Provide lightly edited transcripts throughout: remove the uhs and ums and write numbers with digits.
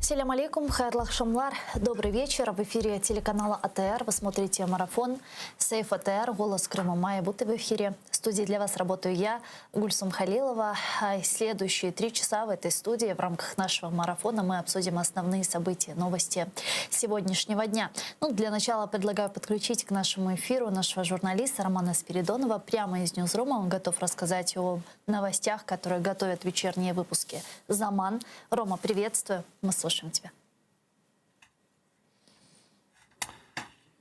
Салям алейкум, хайрлах шамлар. Добрый вечер. В эфире телеканала АТР. Вы смотрите марафон «Сейф АТР. Голос Крыма». Майя Буты в эфире. В студии для вас работаю я, Гульсум Халилова. Следующие 3 часа в этой студии в рамках нашего марафона мы обсудим основные события, новости сегодняшнего дня. Для начала предлагаю подключить к нашему эфиру нашего журналиста Романа Спиридонова прямо из Ньюзрума. Он готов рассказать о новостях, которые готовят вечерние выпуски «Заман». Рома, приветствую. Мы слушаем тебя.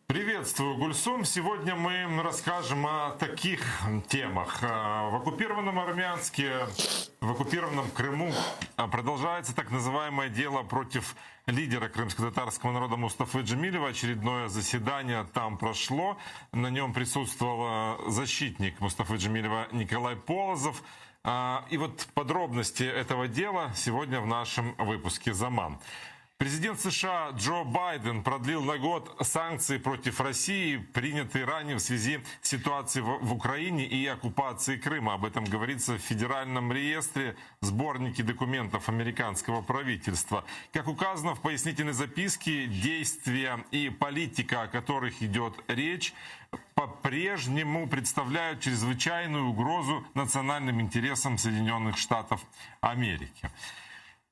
Приветствую, Гульсум. Сегодня мы расскажем о таких темах. В оккупированном Армянске, в оккупированном Крыму продолжается так называемое дело против лидера крымско-татарского народа Мустафы Джемилева. Очередное заседание там прошло. На нем присутствовал защитник Мустафы Джемилева Николай Полозов. И вот подробности этого дела сегодня в нашем выпуске «Заман». Президент США Джо Байден продлил на год санкции против России, принятые ранее в связи с ситуацией в Украине и оккупацией Крыма. Об этом говорится в Федеральном реестре сборники документов американского правительства. Как указано в пояснительной записке, действия и политика, о которых идет речь, по-прежнему представляют чрезвычайную угрозу национальным интересам Соединенных Штатов Америки.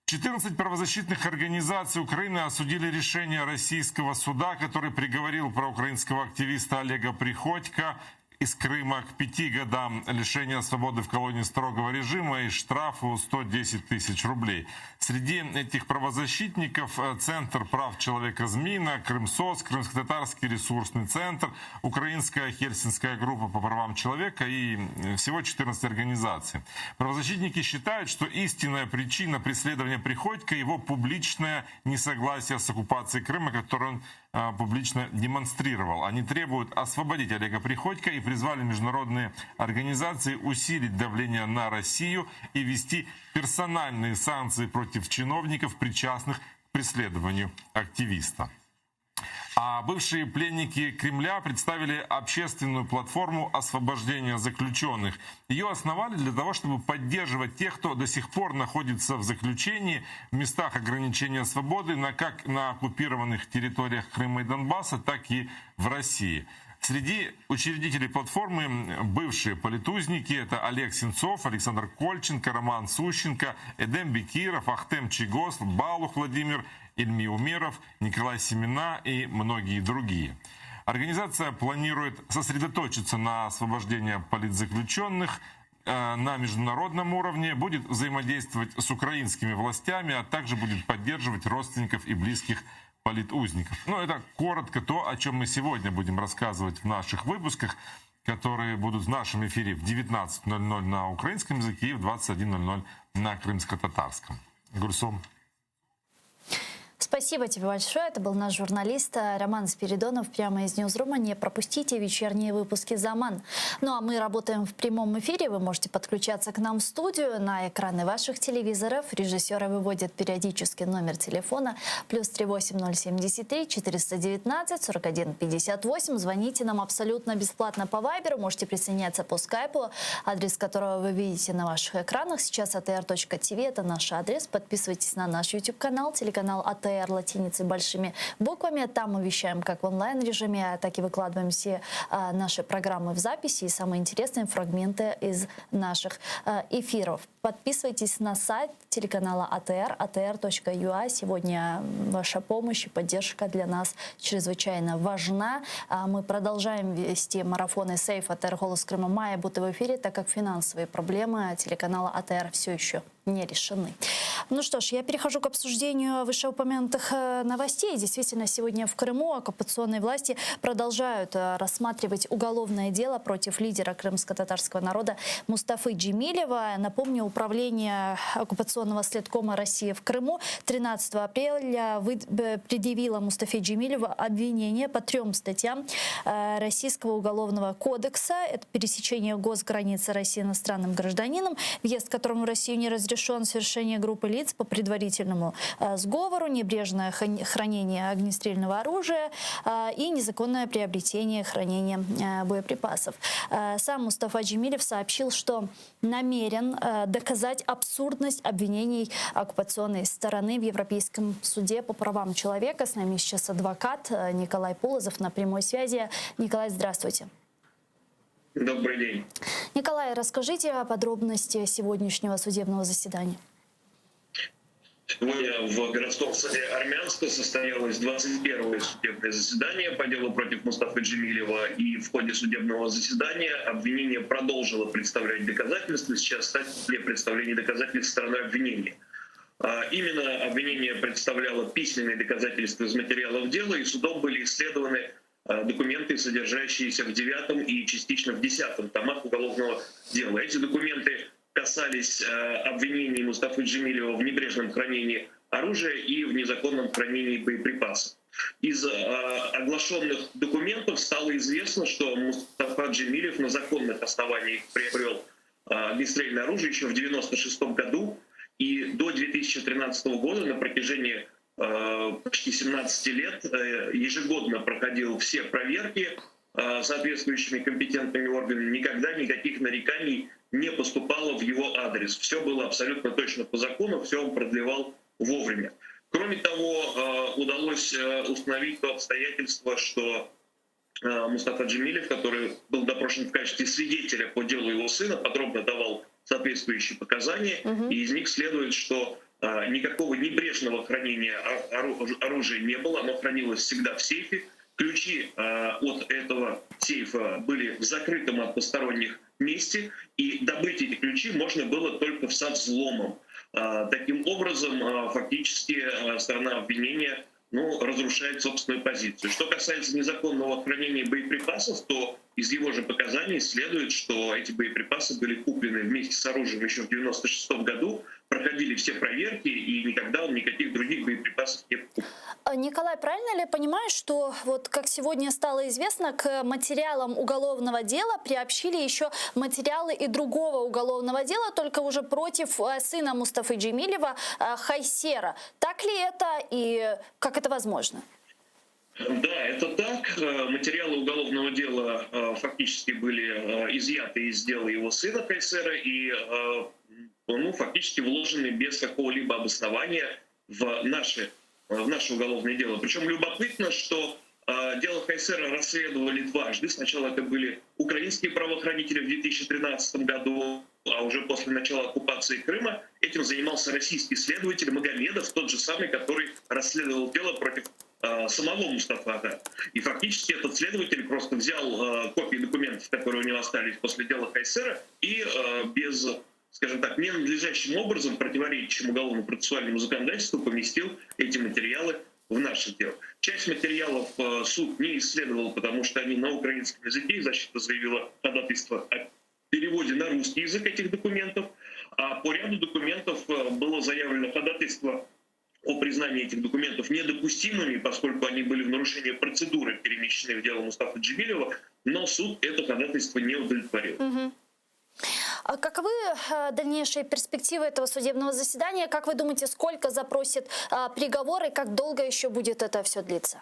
14 правозащитных организаций Украины осудили решение российского суда, который приговорил проукраинского активиста Олега Приходько из Крыма к 5 годам лишения свободы в колонии строгого режима и штрафу 110 тысяч рублей. Среди этих правозащитников Центр прав человека ЗМИНа, Крымсоц, Крымско-татарский ресурсный центр, Украинская Хельсинская группа по правам человека и всего 14 организаций. Правозащитники считают, что истинная причина преследования Приходько — его публичное несогласие с оккупацией Крыма, которую он публично демонстрировал. Они требуют освободить Олега Приходько и призвали международные организации усилить давление на Россию и ввести персональные санкции против чиновников, причастных к преследованию активиста. А бывшие пленники Кремля представили общественную платформу освобождения заключенных. Ее основали для того, чтобы поддерживать тех, кто до сих пор находится в заключении в местах ограничения свободы, как на оккупированных территориях Крыма и Донбасса, так и в России. Среди учредителей платформы бывшие политузники — это Олег Сенцов, Александр Кольченко, Роман Сущенко, Эдем Бекиров, Ахтем Чигос, Балух Владимир, Ильми Умеров, Николай Семена и многие другие. Организация планирует сосредоточиться на освобождении политзаключенных на международном уровне, будет взаимодействовать с украинскими властями, а также будет поддерживать родственников и близких политузников. Это коротко то, о чем мы сегодня будем рассказывать в наших выпусках, которые будут в нашем эфире в 19:00 на украинском языке и в 21:00 на крымско-татарском. Гульсум. Спасибо тебе большое. Это был наш журналист Роман Спиридонов прямо из Ньюзрума. Не пропустите вечерние выпуски «Заман». А мы работаем в прямом эфире. Вы можете подключаться к нам в студию на экраны ваших телевизоров. Режиссеры выводят периодически номер телефона +38 073 419 41 58. Звоните нам абсолютно бесплатно по Вайберу. Можете присоединяться по скайпу, адрес которого вы видите на ваших экранах. Сейчас atr.tv — это наш адрес. Подписывайтесь на наш YouTube-канал, телеканал АТР латиницей большими буквами. Там мы вещаем как в онлайн-режиме, так и выкладываем все наши программы в записи и самые интересные фрагменты из наших эфиров. Подписывайтесь на сайт телеканала АТР, atr.ua. Сегодня ваша помощь и поддержка для нас чрезвычайно важна. Мы продолжаем вести марафоны «Сейф АТР. Голос Крыма». Майя Буты в эфире, так как финансовые проблемы телеканала АТР все еще не решены. Что ж, я перехожу к обсуждению вышеупомянутых новостей. Действительно, сегодня в Крыму оккупационные власти продолжают рассматривать уголовное дело против лидера крымско-татарского народа Мустафы Джемилева. Напомню, управление оккупационного следкома России в Крыму 13 апреля предъявило Мустафе Джемилеву обвинение по 3 статьям Российского уголовного кодекса. Это пересечение госграницы России иностранным гражданином, въезд которому в Россию не разрешен, совершение группы лиц по предварительному сговору, небрежное хранение огнестрельного оружия и незаконное приобретение, хранение боеприпасов. Сам Мустафа Джемилев сообщил, что намерен до доказать абсурдность обвинений оккупационной стороны в Европейском суде по правам человека. С нами сейчас адвокат Николай Полозов на прямой связи. Николай, здравствуйте. Добрый день. Николай, расскажите о подробности сегодняшнего судебного заседания. Сегодня в городском суде Армянска состоялось 21-е судебное заседание по делу против Мустафы Джемилева. И в ходе судебного заседания обвинение продолжило представлять доказательства. Сейчас стадия представления доказательств стороны обвинения. Именно обвинение представляло письменные доказательства из материалов дела, и судом были исследованы документы, содержащиеся в 9 и частично в 10 томах уголовного дела. Эти документы касались обвинений Мустафы Джемилева в небрежном хранении оружия и в незаконном хранении боеприпасов. Из оглашенных документов стало известно, что Мустафа Джемилев на законных основаниях приобрел огнестрельное оружие еще в 1996 году, и до 2013 года на протяжении почти 17 лет ежегодно проходил все проверки соответствующими компетентными органами. Никогда никаких нареканий не поступало в его адрес. Все было абсолютно точно по закону, все он продлевал вовремя. Кроме того, удалось установить то обстоятельство, что Мустафа Джемилев, который был допрошен в качестве свидетеля по делу его сына, подробно давал соответствующие показания, и из них следует, что никакого небрежного хранения оружия не было, оно хранилось всегда в сейфе. Ключи от этого сейфа были в закрытом от посторонних месте, и добыть эти ключи можно было только со взломом. Таким образом, фактически сторона обвинения разрушает собственную позицию. Что касается незаконного хранения боеприпасов, то из его же показаний следует, что эти боеприпасы были куплены вместе с оружием еще в 1996 году, проходили все проверки, и никогда он никаких других боеприпасов не покупал. Николай, правильно ли я понимаю, что вот как сегодня стало известно, к материалам уголовного дела приобщили еще материалы и другого уголовного дела, только уже против сына Мустафы Джемилева Хайсера? Так ли это и как это возможно? Да, это так. Материалы уголовного дела фактически были изъяты из дела его сына Хайсера и фактически вложены без какого-либо обоснования в наше уголовное дело. Причем любопытно, что дело Хайсера расследовали дважды. Сначала это были украинские правоохранители в 2013 году, а уже после начала оккупации Крыма этим занимался российский следователь Магомедов, тот же самый, который расследовал дело против самого Мустафа. И фактически этот следователь просто взял копии документов, которые у него остались после дела Хайсера, и без, скажем так, ненадлежащим образом, противоречащим уголовно-процессуальному законодательству, поместил эти материалы в наше дело. Часть материалов суд не исследовал, потому что они на украинском языке, и защита заявила ходатайство о переводе на русский язык этих документов, а по ряду документов было заявлено ходатайство о признании этих документов недопустимыми, поскольку они были в нарушении процедуры, перемещены в дело Мустафы Джемилева, но суд это ходатайство не удовлетворил. А каковы дальнейшие перспективы этого судебного заседания? Как вы думаете, сколько запросит приговор и как долго еще будет это все длиться?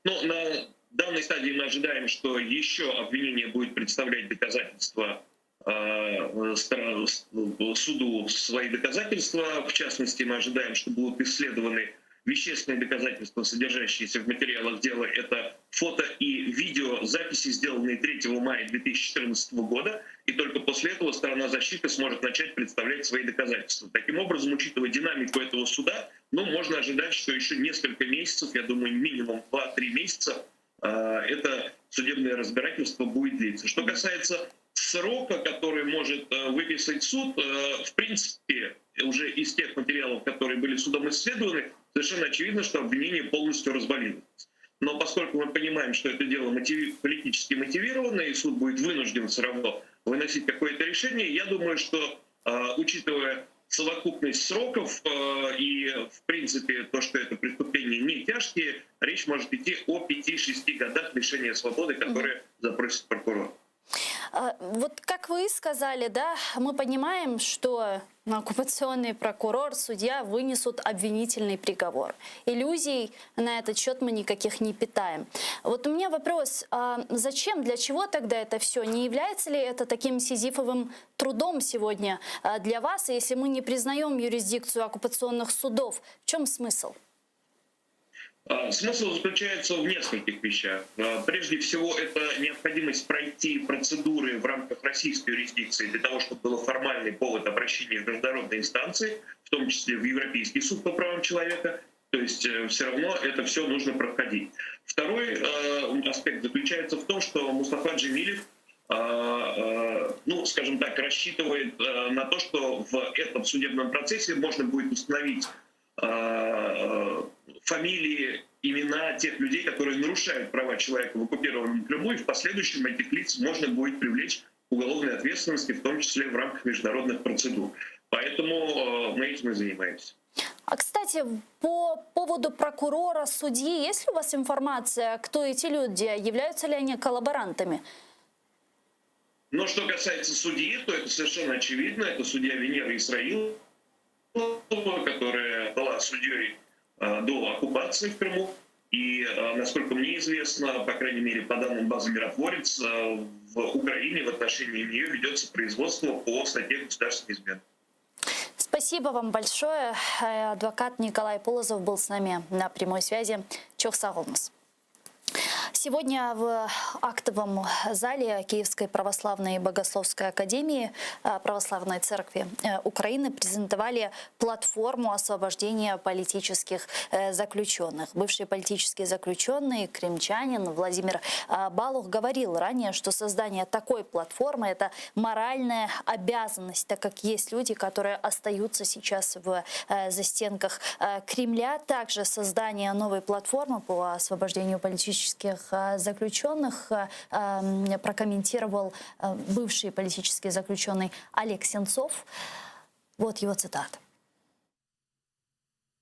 На данной стадии мы ожидаем, что еще обвинение будет представлять доказательства суду, свои доказательства. В частности, мы ожидаем, что будут исследованы вещественные доказательства, содержащиеся в материалах дела. Это фото и видеозаписи, сделанные 3 мая 2014 года. И только после этого сторона защиты сможет начать представлять свои доказательства. Таким образом, учитывая динамику этого суда, можно ожидать, что еще несколько месяцев, я думаю, минимум 2-3 месяца, это судебное разбирательство будет длиться. Что касается срока, который может выписать суд, в принципе, уже из тех материалов, которые были судом исследованы, совершенно очевидно, что обвинение полностью развалилось. Но поскольку мы понимаем, что это дело политически мотивированное, и суд будет вынужден все равно выносить какое-то решение, я думаю, что, учитывая совокупность сроков и, в принципе, то, что это преступления не тяжкие, речь может идти о 5-6 годах лишения свободы, которые запросит прокурор. Вот как вы сказали, да, мы понимаем, что оккупационный прокурор, судья вынесут обвинительный приговор. Иллюзий на этот счет мы никаких не питаем. Вот у меня вопрос, а зачем, для чего тогда это все? Не является ли это таким сизифовым трудом сегодня для вас? И если мы не признаем юрисдикцию оккупационных судов, в чем смысл? Смысл заключается в нескольких вещах. Прежде всего, это необходимость пройти процедуры в рамках российской юрисдикции для того, чтобы был формальный повод обращения в международные инстанции, в том числе в Европейский суд по правам человека. То есть все равно это все нужно проходить. Второй аспект заключается в том, что Мустафа Джемилев, ну, скажем так, рассчитывает на то, что в этом судебном процессе можно будет установить фамилии, имена тех людей, которые нарушают права человека в оккупированном Крыму, и в последующем этих лиц можно будет привлечь к уголовной ответственности, в том числе в рамках международных процедур. Поэтому мы этим и занимаемся. А, кстати, по поводу прокурора, судьи, есть ли у вас информация, кто эти люди, являются ли они коллаборантами? Но что касается судьи, то это совершенно очевидно. Это судья Венера Исраилова, которая была судьей до оккупации в Крыму. И, насколько мне известно, по крайней мере, по данным базы «Миротворец», в Украине в отношении нее ведется производство по статье государственной измены. Спасибо вам большое. Адвокат Николай Полозов был с нами на прямой связи. Чох сағолыңыз. Сегодня в актовом зале Киевской православной богословской академии Православной церкви Украины презентовали платформу освобождения политических заключенных. Бывший политический заключенный, крымчанин Владимир Балух говорил ранее, что создание такой платформы – это моральная обязанность, так как есть люди, которые остаются сейчас в застенках Кремля. Также создание новой платформы по освобождению политических заключенных прокомментировал бывший политический заключенный Олег Сенцов. Вот его цитата.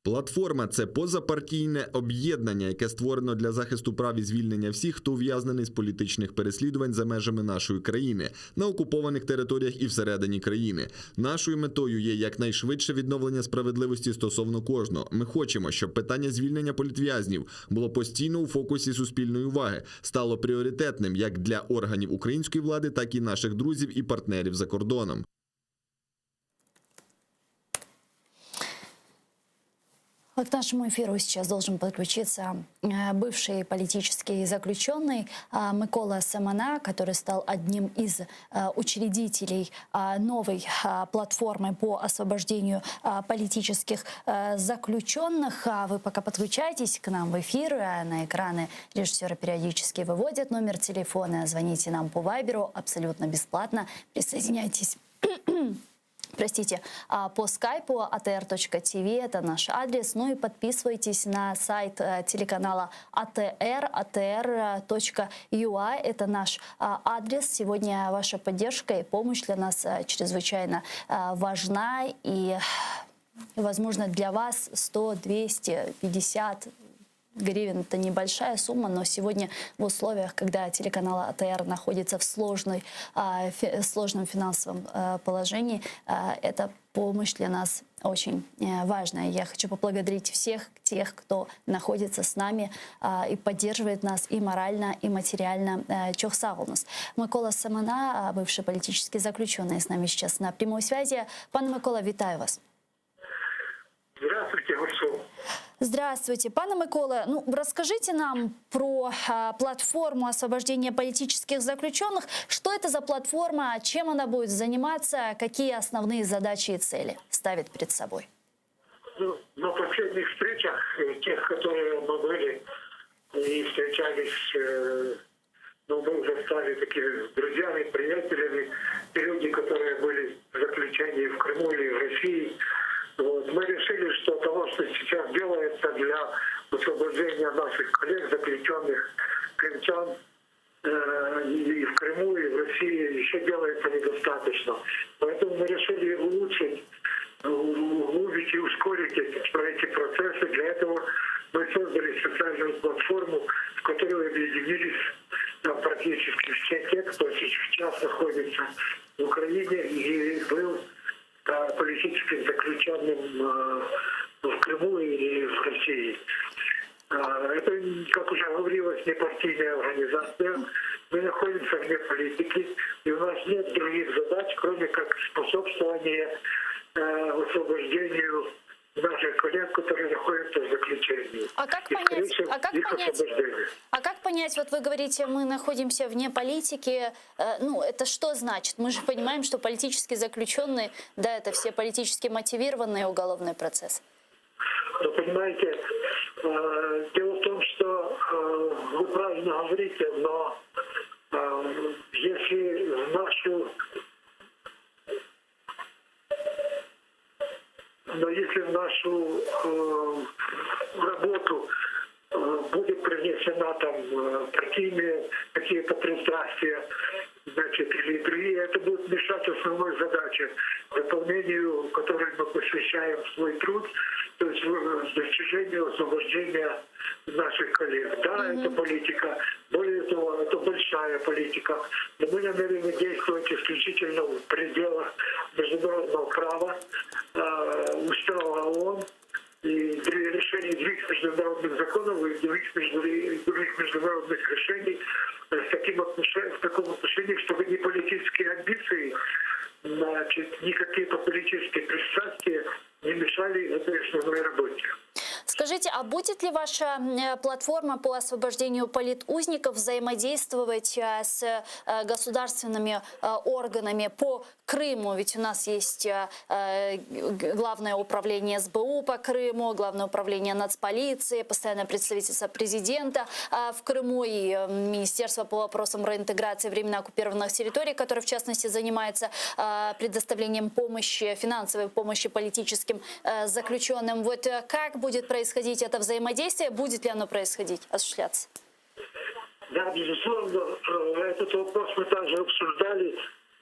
Платформа – це позапартійне об'єднання, яке створено для захисту прав і звільнення всіх, хто ув'язнений з політичних переслідувань за межами нашої країни, на окупованих територіях і всередині країни. Нашою метою є якнайшвидше відновлення справедливості стосовно кожного. Ми хочемо, щоб питання звільнення політв'язнів було постійно у фокусі суспільної уваги, стало пріоритетним як для органів української влади, так і наших друзів і партнерів за кордоном. К нашему эфиру сейчас должен подключиться бывший политический заключенный Микола Семена, который стал одним из учредителей новой платформы по освобождению политических заключенных. Вы пока подключайтесь к нам в эфир. На экраны режиссеры периодически выводят номер телефона. Звоните нам по Вайберу абсолютно бесплатно. Присоединяйтесь. Простите, по скайпу atr.tv, это наш адрес. Ну и подписывайтесь на сайт телеканала ATR, atr.ua, это наш адрес. Сегодня ваша поддержка и помощь для нас чрезвычайно важна. И, возможно, для вас 100, 200, 50 гривен – это небольшая сумма, но сегодня в условиях, когда телеканал АТР находится в сложном финансовом положении, эта помощь для нас очень важная. Я хочу поблагодарить всех тех, кто находится с нами и поддерживает нас и морально, и материально. Чох сағолыңыз. Микола Семена, бывший политический заключенный, с нами сейчас на прямой связи. Пане Микола, вітаю вас. Здравствуйте, Гурсу. Здравствуйте. Пане Микола, ну, расскажите нам про платформу освобождения политических заключенных. Что это за платформа, чем она будет заниматься, какие основные задачи и цели ставит перед собой? Ну, на последних встречах, тех, которые мы были и встречались, ну, мы уже стали такими друзьями, приятелями, и люди, которые были в заключении в Крыму или в России. Вот. Мы решили, что того, что сейчас делается для освобождения наших коллег, заключенных крымчан и в Крыму, и в России, еще делается недостаточно. Поэтому мы решили улучшить, углубить и ускорить эти процессы. Для этого мы создали специальную платформу, в которой объединились практически все те, кто сейчас находится в Украине и был политическим заключенным в Крыму и в России. Это, как уже говорилось, не партийная организация. Мы находимся вне политики, и у нас нет других задач, кроме как способствования освобождению наших коллег, которые находятся в заключении. А как И, понять, скорее всего, их освобождение. как понять, вот вы говорите, мы находимся вне политики, ну, это что значит? Мы же понимаем, что политические заключенные, да, это все политически мотивированные уголовные процессы. Вы понимаете, дело в том, что вы правильно говорите, но если в нашу работу будет принесена там партийные какие-то пристрастия, значит, или другие, это будет мешать основной задаче, выполнению, которой мы посвящаем свой труд, то есть достижению освобождения наших коллег. Да, это политика, более того, это большая политика, но мы намерены действовать исключительно в пределах международного права, устава ООН, и решений других международных законов и других международных решений в таком отношении, чтобы ни политические амбиции, значит, ни какие-то политические пристрастия не мешали этой основной работе. Скажите, а будет ли ваша платформа по освобождению политузников взаимодействовать с государственными органами по Крыму? Ведь у нас есть Главное управление СБУ по Крыму, Главное управление нацполиции, постоянное представительство президента в Крыму и Министерство по вопросам реинтеграции временно оккупированных территорий, которое в частности занимается предоставлением помощи, финансовой помощи политическим заключенным. Вот как будет происходить это взаимодействие? Будет ли оно происходить, осуществляться? Да, безусловно, этот вопрос мы также обсуждали.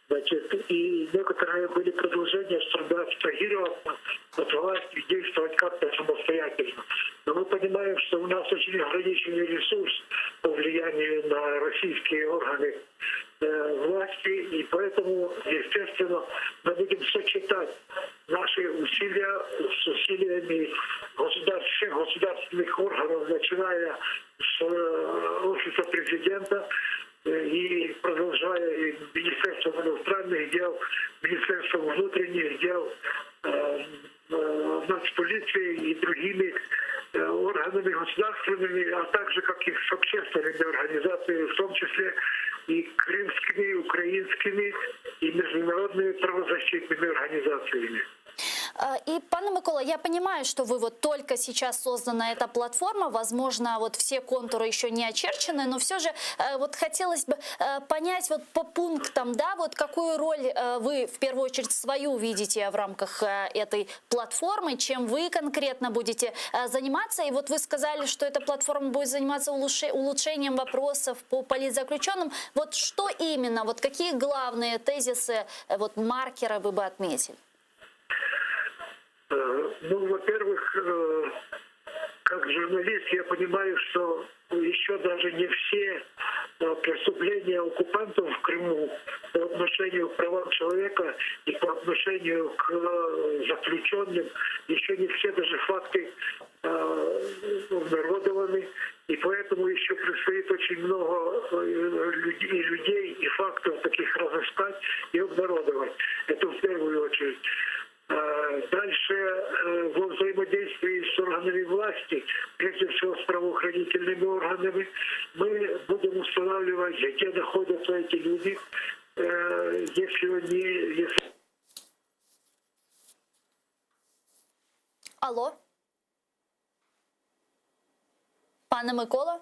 Значит, и некоторые были предложения, чтобы абстрагироваться от власти и действовать как-то самостоятельно. Но мы понимаем, что у нас очень ограниченный ресурс по влиянию на российские органы власти, и поэтому, естественно, мы будем сочетать наши усилия с усилиями всех государственных органов, начиная с офиса президента, и продолжая и Министерством иностранных дел, Министерством внутренних дел, нацполицией и другими органами государственными, а также как и с общественными организациями, в том числе и крымскими, украинскими и международными правозащитными организациями. И, пане Микола, я понимаю, что вы вот только сейчас создана эта платформа, возможно, вот все контуры еще не очерчены, но все же вот хотелось бы понять вот по пунктам, да, вот какую роль вы в первую очередь свою видите в рамках этой платформы, чем вы конкретно будете заниматься. И вот вы сказали, что эта платформа будет заниматься улучшением вопросов по политзаключенным. Вот что именно, вот какие главные тезисы, вот маркеры вы бы отметили? Ну, во-первых, как журналист я понимаю, что еще даже не все преступления оккупантов в Крыму по отношению к правам человека и по отношению к заключенным, еще не все даже факты обнародованы. И поэтому еще предстоит очень много людей и фактов таких разыскать и обнародовать. Это в первую очередь. Дальше во взаимодействии с органами власти, прежде всего с правоохранительными органами, мы будем устанавливать, где находятся эти люди, если Алло? Пане Микола?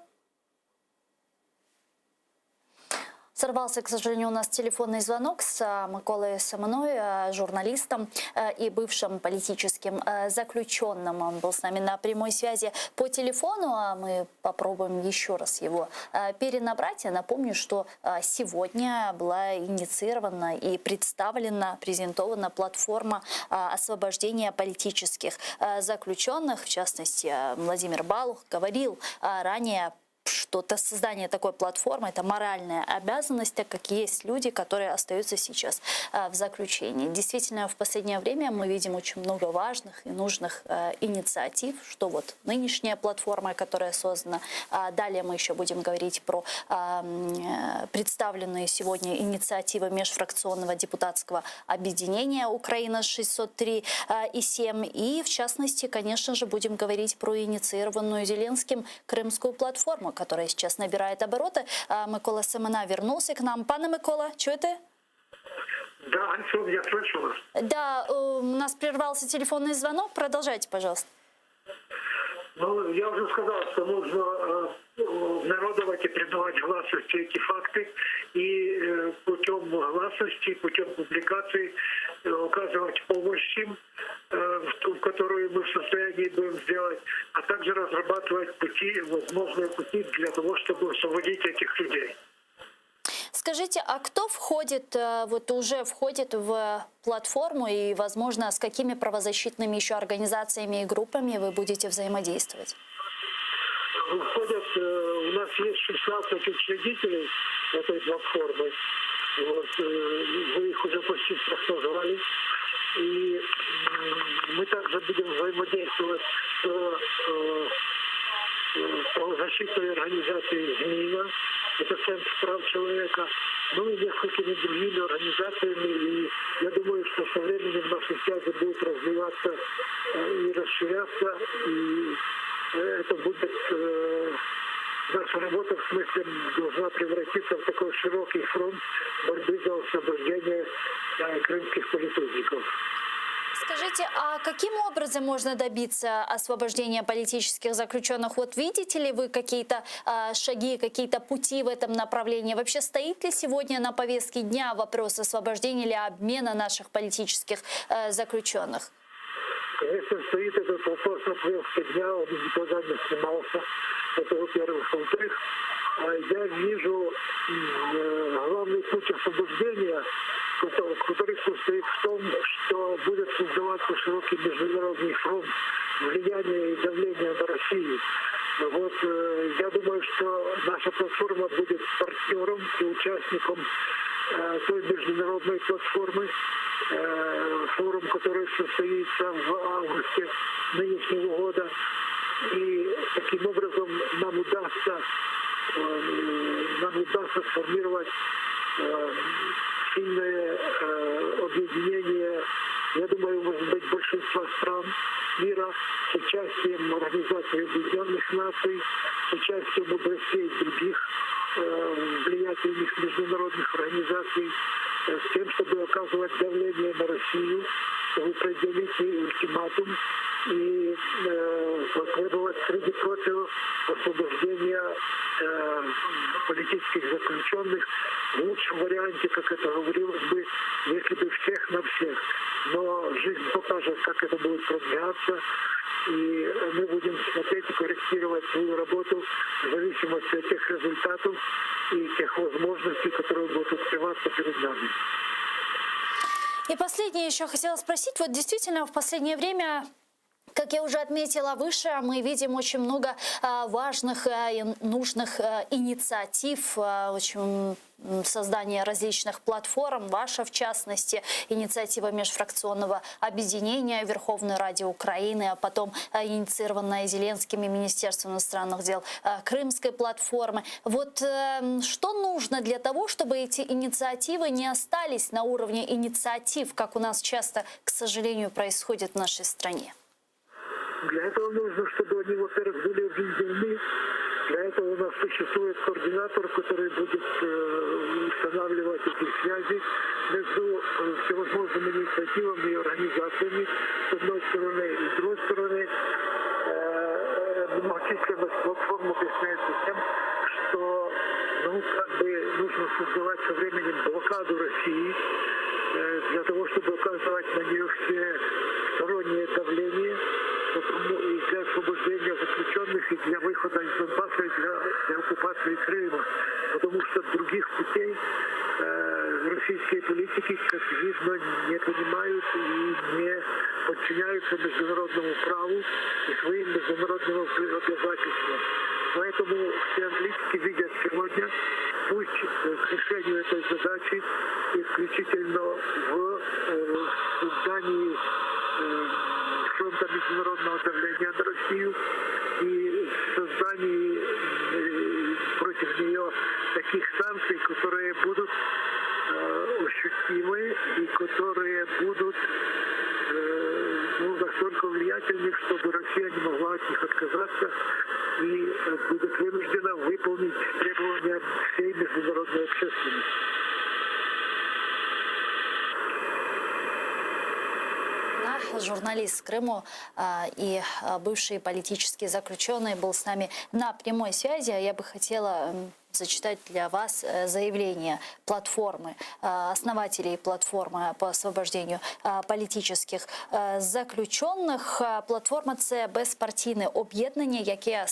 Сорвался, к сожалению, у нас телефонный звонок с Миколой Семеной, журналистом и бывшим политическим заключенным. Он был с нами на прямой связи по телефону, а мы попробуем еще раз его перенабрать. Я напомню, что сегодня была инициирована и представлена, презентована платформа освобождения политических заключенных. В частности, Владимир Балух говорил ранее, что создание такой платформы – это моральная обязанность, так как есть люди, которые остаются сейчас в заключении. Действительно, в последнее время мы видим очень много важных и нужных инициатив, что вот нынешняя платформа, которая создана. Далее мы еще будем говорить про представленные сегодня инициативы межфракционного депутатского объединения «Украина 603 и 7». И, в частности, конечно же, будем говорить про инициированную Зеленским крымскую платформу, которая сейчас набирает обороты. Микола Семена вернулся к нам. Пане Микола, чуете? Да, Антон, я слышу вас. Да, у нас прервался телефонный звонок. Продолжайте, пожалуйста. Ну, я уже сказал, что нужно народовать и придавать гласности эти факты и путем гласности, путем публикации указывать помощь им, которую мы в состоянии будем сделать, а также разрабатывать пути, возможные пути для того, чтобы освободить этих людей. Скажите, а кто входит, вот уже входит в платформу и, возможно, с какими правозащитными еще организациями и группами вы будете взаимодействовать? Входят, у нас есть 16 учредителей этой платформы. Вот, вы их уже почти всех назвали. И мы также будем взаимодействовать с правозащитной организацией «Змеина», это Центр прав человека, ну и несколькими другими организациями. И я думаю, что со временем наши связи будут развиваться и расширяться, и это будет... Наша работа, в смысле, должна превратиться в такой широкий фронт борьбы за освобождение крымских политиков. Скажите, а каким образом можно добиться освобождения политических заключенных? Вот видите ли вы какие-то шаги, какие-то пути в этом направлении? Вообще стоит ли сегодня на повестке дня вопрос освобождения или обмена наших политических заключенных? Конечно, стоит этот вопрос на повестке дня, он никогда не снимался. Это, во-первых. Во-вторых, я вижу главный путь освобождения, который состоит в том, что будет создаваться широкий международный фронт влияния и давления на Россию. Вот, я думаю, что наша платформа будет партнером и участником той международной платформы, форум, который состоится в августе нынешнего года. И таким образом нам удастся сформировать сильное объединение, я думаю, может быть, большинства стран мира с участием Организации Объединенных Наций, с участием областей и других влиятельных международных организаций, с тем, чтобы оказывать давление на Россию, чтобы предъявить ей ультиматум и потребовать, среди прочего, освобождения политических заключенных в лучшем варианте, как это говорилось бы, если бы всех на всех. Но жизнь покажет, как это будет продвигаться, и мы будем смотреть и корректировать свою работу в зависимости от тех результатов и тех возможностей, которые будут открываться перед нами. И последнее еще хотела спросить. Вот действительно в последнее время, как я уже отметила выше, мы видим очень много важных и нужных инициатив, очень создание различных платформ, ваша в частности, инициатива межфракционного объединения Верховной Ради Украины, а потом инициированная Зеленским и Министерством иностранных дел Крымской платформы. Вот что нужно для того, чтобы эти инициативы не остались на уровне инициатив, как у нас часто, к сожалению, происходит в нашей стране? Для этого нужно, чтобы они, во-первых, были объединены. Для этого у нас существует координатор, который будет устанавливать эти связи между всевозможными инициативами и организациями, с одной стороны, и с другой стороны. Многочисленность платформ объясняется тем, что нужно создавать со временем блокаду России для того, чтобы оказывать на нее все стороннее давление, и для освобождения заключенных, и для выхода из Донбасса, и для оккупации Крыма. Потому что других путей российские политики, как видно, не понимают и не подчиняются международному праву и своим международным обязательствам. Поэтому все аналитики видят сегодня путь к решению этой задачи исключительно в создании фронта международного давления на Россию и создании против нее таких санкций, которые будут ощутимы и которые будут настолько влиятельны, чтобы Россия не могла от них отказаться и будет вынуждена выполнить требования всей международной общественности. Наш журналист с Крыма и бывший политический заключенный был с нами на прямой связи. Я бы хотела зачитать для вас заявление платформы, основателей платформи по освобожденню політичних заключених. Платформа – це безпартійне об'єднання, яке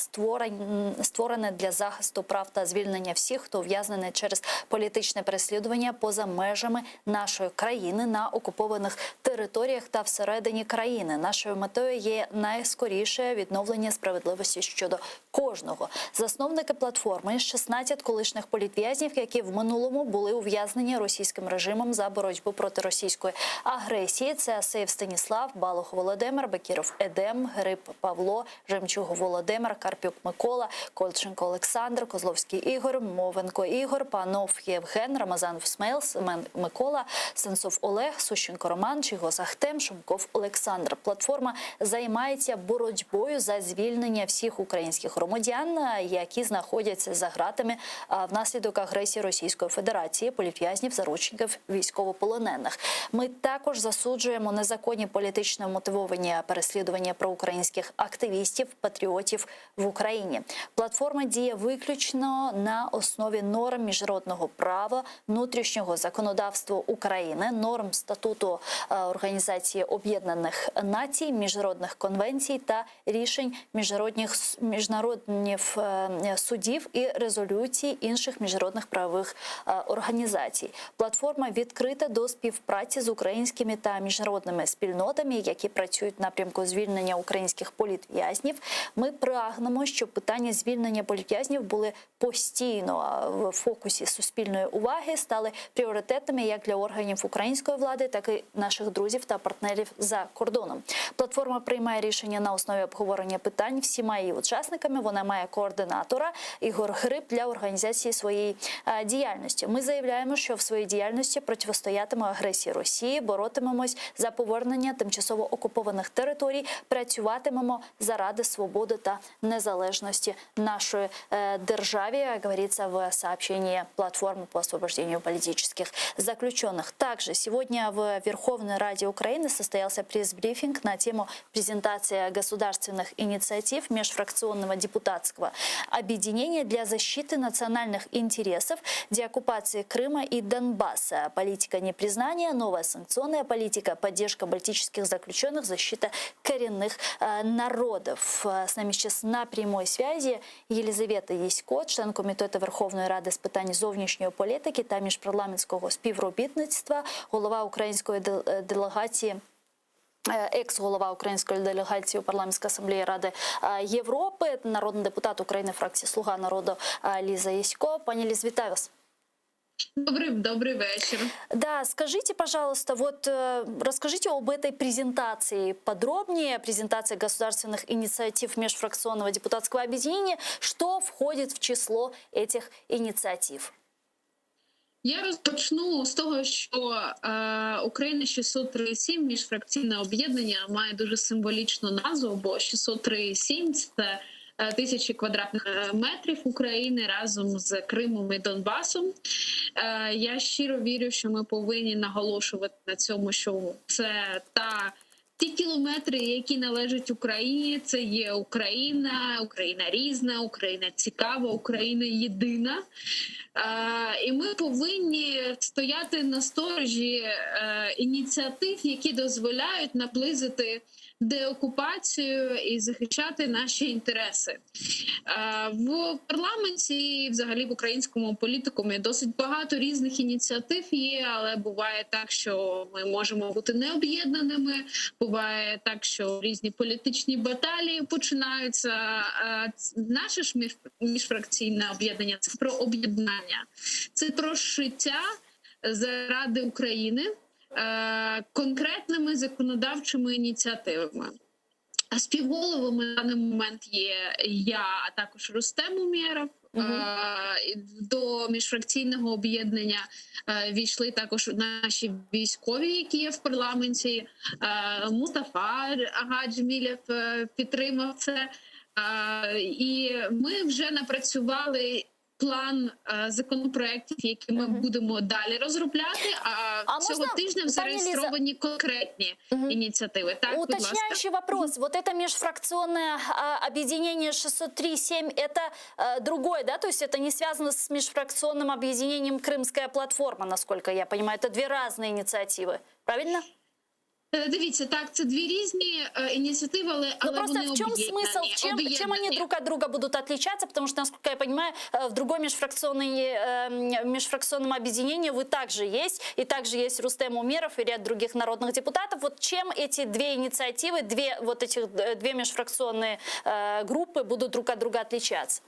створене для захисту прав та звільнення всіх, хто ув'язнений через політичне переслідування поза межами нашої країни на окупованих територіях та всередині країни. Нашою метою є найскоріше відновлення справедливості щодо кожного. Засновники платформи – 16 колишніх політв'язнів, які в минулому були ув'язнені російським режимом за боротьбу проти російської агресії. Це Асеєв Станіслав, Балух Володимир, Бекіров Едем, Гриб Павло, Жемчуг Володимир, Карпюк Микола, Кольченко Олександр, Козловський Ігор, Мовенко Ігор, Панов Євген, Рамазанов Смейл, Семен Микола, Сенцов Олег, Сущенко Роман, Чигос Ахтем, Шумков Олександр. Платформа займається боротьбою за звільнення всіх українських громадян, які знаходяться за ґратами внаслідок агресії Російської Федерації, політв'язнів, заручників, військовополонених. Ми також засуджуємо незаконні політично мотивовані переслідування проукраїнських активістів, патріотів в Україні. Платформа діє виключно на основі норм міжнародного права, внутрішнього законодавства України, норм статуту Організації Об'єднаних Націй, міжнародних конвенцій та рішень міжнародних судів і резолюцій інших міжнародних правових організацій. Платформа відкрита до співпраці з українськими та міжнародними спільнотами, які працюють в напрямку звільнення українських політв'язнів. Ми прагнемо, щоб питання звільнення політв'язнів були постійно в фокусі суспільної уваги, стали пріоритетними як для органів української влади, так і наших друзів та партнерів за кордоном. Платформа приймає рішення на основі обговорення питань всіма її учасниками. Вона має координатора Ігор Гриб для організації своєї діяльності. Ми заявляємо, що в своїй діяльності протистоятиме агресії Росії, боротимемось за повернення тимчасово окупованих територій, працюватимемо заради свободи та незалежності нашої держави, говорится в сообщении платформы по освобождению политических заключенных. Также сегодня в Верховной Раде Украины состоялся пресс-брифинг на тему презентации государственных инициатив межфракционного депутатского объединения для защиты национальных интересов, деоккупации Крыма и Донбасса, политика непризнания, новая санкционная политика, поддержка политических заключенных, защита коренных народов. С нами сейчас на прямой связи Єлизавета Єсько, член Комітету Верховної Ради з питань зовнішньої політики та міжпарламентського співробітництва, голова української делегації, екс-голова української делегації у Парламентській асамблеї Ради Європи, народний депутат України, фракції «Слуга народу» Лиза Ясько. Пані Лиз, вітаю вас. Добрый вечер. Да, скажите, пожалуйста, вот расскажите об этой презентации подробнее, презентации государственных инициатив межфракционного депутатского объединения. Что входит в число этих инициатив? Я розпочну з того, що Україна 637 міжфракційне об'єднання має дуже символічну назву, бо 637 – це тисячі квадратних метрів України разом з Кримом і Донбасом. Я щиро вірю, що ми повинні наголошувати на цьому, що це ті кілометри, які належать Україні. Це є Україна, Україна різна, Україна цікава, Україна єдина. І ми повинні стояти на сторожі ініціатив, які дозволяють наблизити деокупацію і захищати наші інтереси. В парламенті і взагалі в українському політикумі досить багато різних ініціатив є, але буває так, що ми можемо бути необ'єднаними, буває так, що різні політичні баталії починаються. Наше ж міжфракційне об'єднання – це про об'єднання, це про життя заради України конкретними законодавчими ініціативами. А співголовами на даний момент є я, а також Рустем Умєров. До міжфракційного об'єднання війшли також наші військові, які є в парламенті. Мустафа Агаджмілєв підтримав це. І ми вже напрацювали план законопроєктів, які ми будемо далі розробляти, а цього тижня зареєстровані конкретні ініціативи. Так, будь ласка. Уточняющий вопрос. Вот это межфракционное объединение 603.7, это другое, да? То есть это не связано с межфракционным объединением «Крымская платформа», насколько я понимаю. Это две разные инициативы. Правильно? Дивіться, так, це дві різні ініціативи, але просто вони в чем об'єднані. смысл, чем они друг от друга будут отличаться? Потому что, насколько я понимаю, в другом межфракционном объединении вы также есть, и также есть Рустем Умеров и ряд других народных депутатов. Вот чем эти две инициативы, две межфракционные группы будут друг от друга отличаться?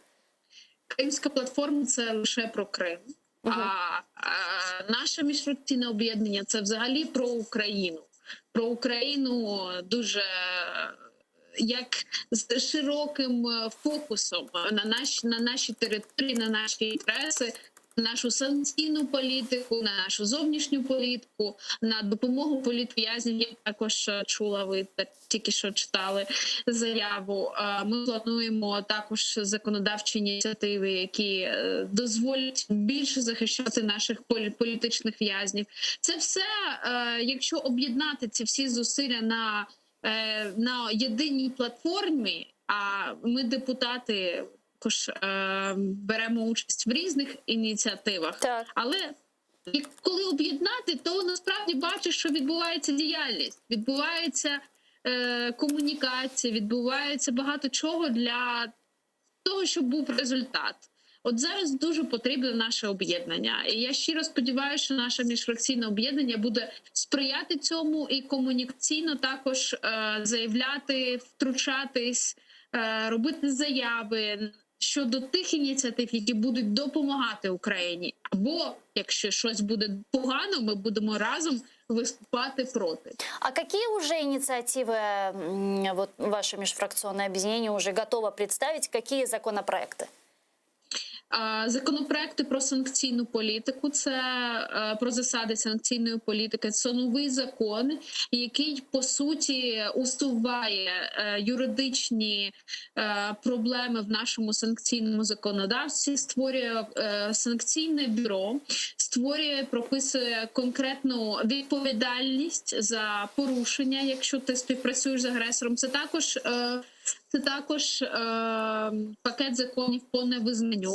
Кримська платформа – це лише про Крим. А наше міжфракційне об'єднання – це взагалі про Україну. Про Україну дуже як з широким фокусом на наші території, на наші інтереси, на нашу санкційну політику, на нашу зовнішню політику, на допомогу політв'язням. Я також чула, ви тільки що читали заяву. Ми плануємо також законодавчі ініціативи, які дозволять більше захищати наших політичних в'язнів. Це все, якщо об'єднати ці всі зусилля на єдиній платформі, а ми, депутати, також беремо участь в різних ініціативах. Так. Але коли об'єднати, то насправді бачиш, що відбувається діяльність, відбувається комунікація, відбувається багато чого для того, щоб був результат. От зараз дуже потрібне наше об'єднання. І я щиро сподіваюся, що наше міжфракційне об'єднання буде сприяти цьому і комунікаційно також заявляти, втручатись, робити заяви щодо тих ініціатив, які будуть допомагати Україні. Або, якщо щось буде погано, ми будемо разом выступать проти. А какие уже инициативы вот, ваше межфракционное объединение уже готово представить? Какие законопроекты? Законопроекти про санкційну політику, це про засади санкційної політики, це новий закон, який, по суті, усуває юридичні проблеми в нашому санкційному законодавстві, створює санкційне бюро, прописує конкретну відповідальність за порушення, якщо ти співпрацюєш з агресором. Це також пакет законів по невизнання.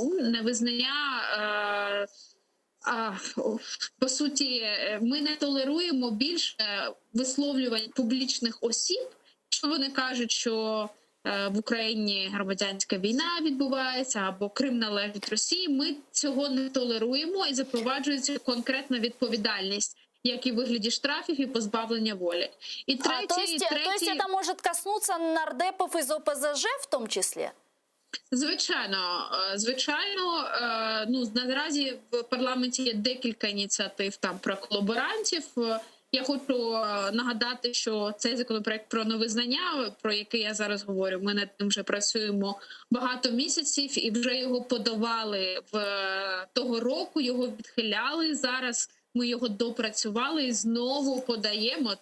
По суті, ми не толеруємо більше висловлювань публічних осіб, що вони кажуть, що в Україні громадянська війна відбувається або Крим належить Росії. Ми цього не толеруємо і запроваджується конкретна відповідальність, як і в вигляді штрафів і позбавлення волі. І третє, то есть это может коснуться нардепов из ОПЗЖ в том числе? Звичайно. Наразі в парламенті є декілька ініціатив там про колаборантів. Я хочу нагадати, що цей законопроект про невизнання, про який я зараз говорю, ми над ним вже працюємо багато місяців і вже його подавали того року, його відхиляли. Зараз ми його допрацювали і знову подаємо.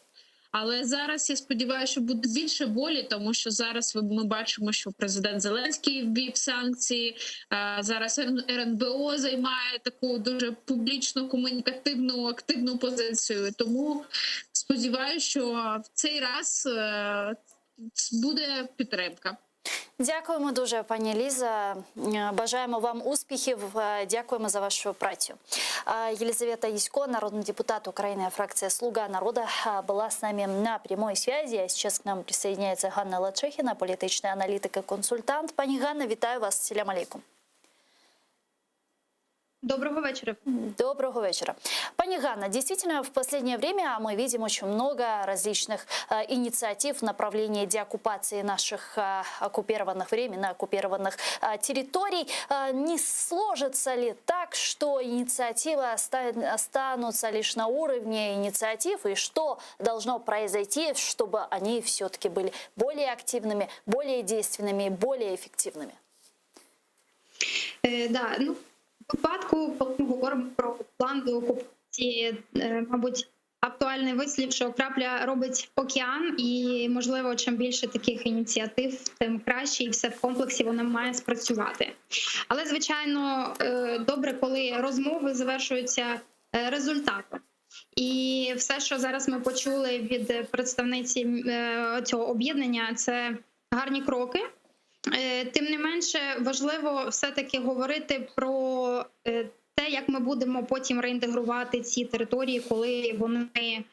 Але зараз я сподіваюся, що буде більше волі, тому що зараз ми бачимо, що президент Зеленський ввів санкції, зараз РНБО займає таку дуже публічну, комунікативну, активну позицію. Тому сподіваюся, що в цей раз буде підтримка. Дякуємо дуже, пані Ліза. Бажаємо вам успіхів. Дякуємо за вашу працю. Елизавета Ясько, народный депутат Украины, фракция «Слуга народа», была с нами на прямой связи. А сейчас к нам присоединяется Ганна Лачехина, политичный аналитик и консультант. Пані Ганна, вітаю вас. Селям алейкум. Доброго вечера. Доброго вечера. Пани Ганна, действительно, в последнее время мы видим очень много различных инициатив в направлении деоккупации наших оккупированных, временно оккупированных территорий. Не сложится ли так, что инициативы останутся лишь на уровне инициатив, и что должно произойти, чтобы они все-таки были более активными, более действенными, более эффективными? Да, ну, в випадку, коли ми говоримо про план деокупації, мабуть, актуальний вислів, що крапля робить океан, і, можливо, чим більше таких ініціатив, тим краще, і все в комплексі воно має спрацювати. Але, звичайно, добре, коли розмови завершуються результатом. І все, що зараз ми почули від представниці цього об'єднання, це гарні кроки. Тим не менше, важливо все-таки говорити про те, як ми будемо потім реінтегрувати ці території, коли вони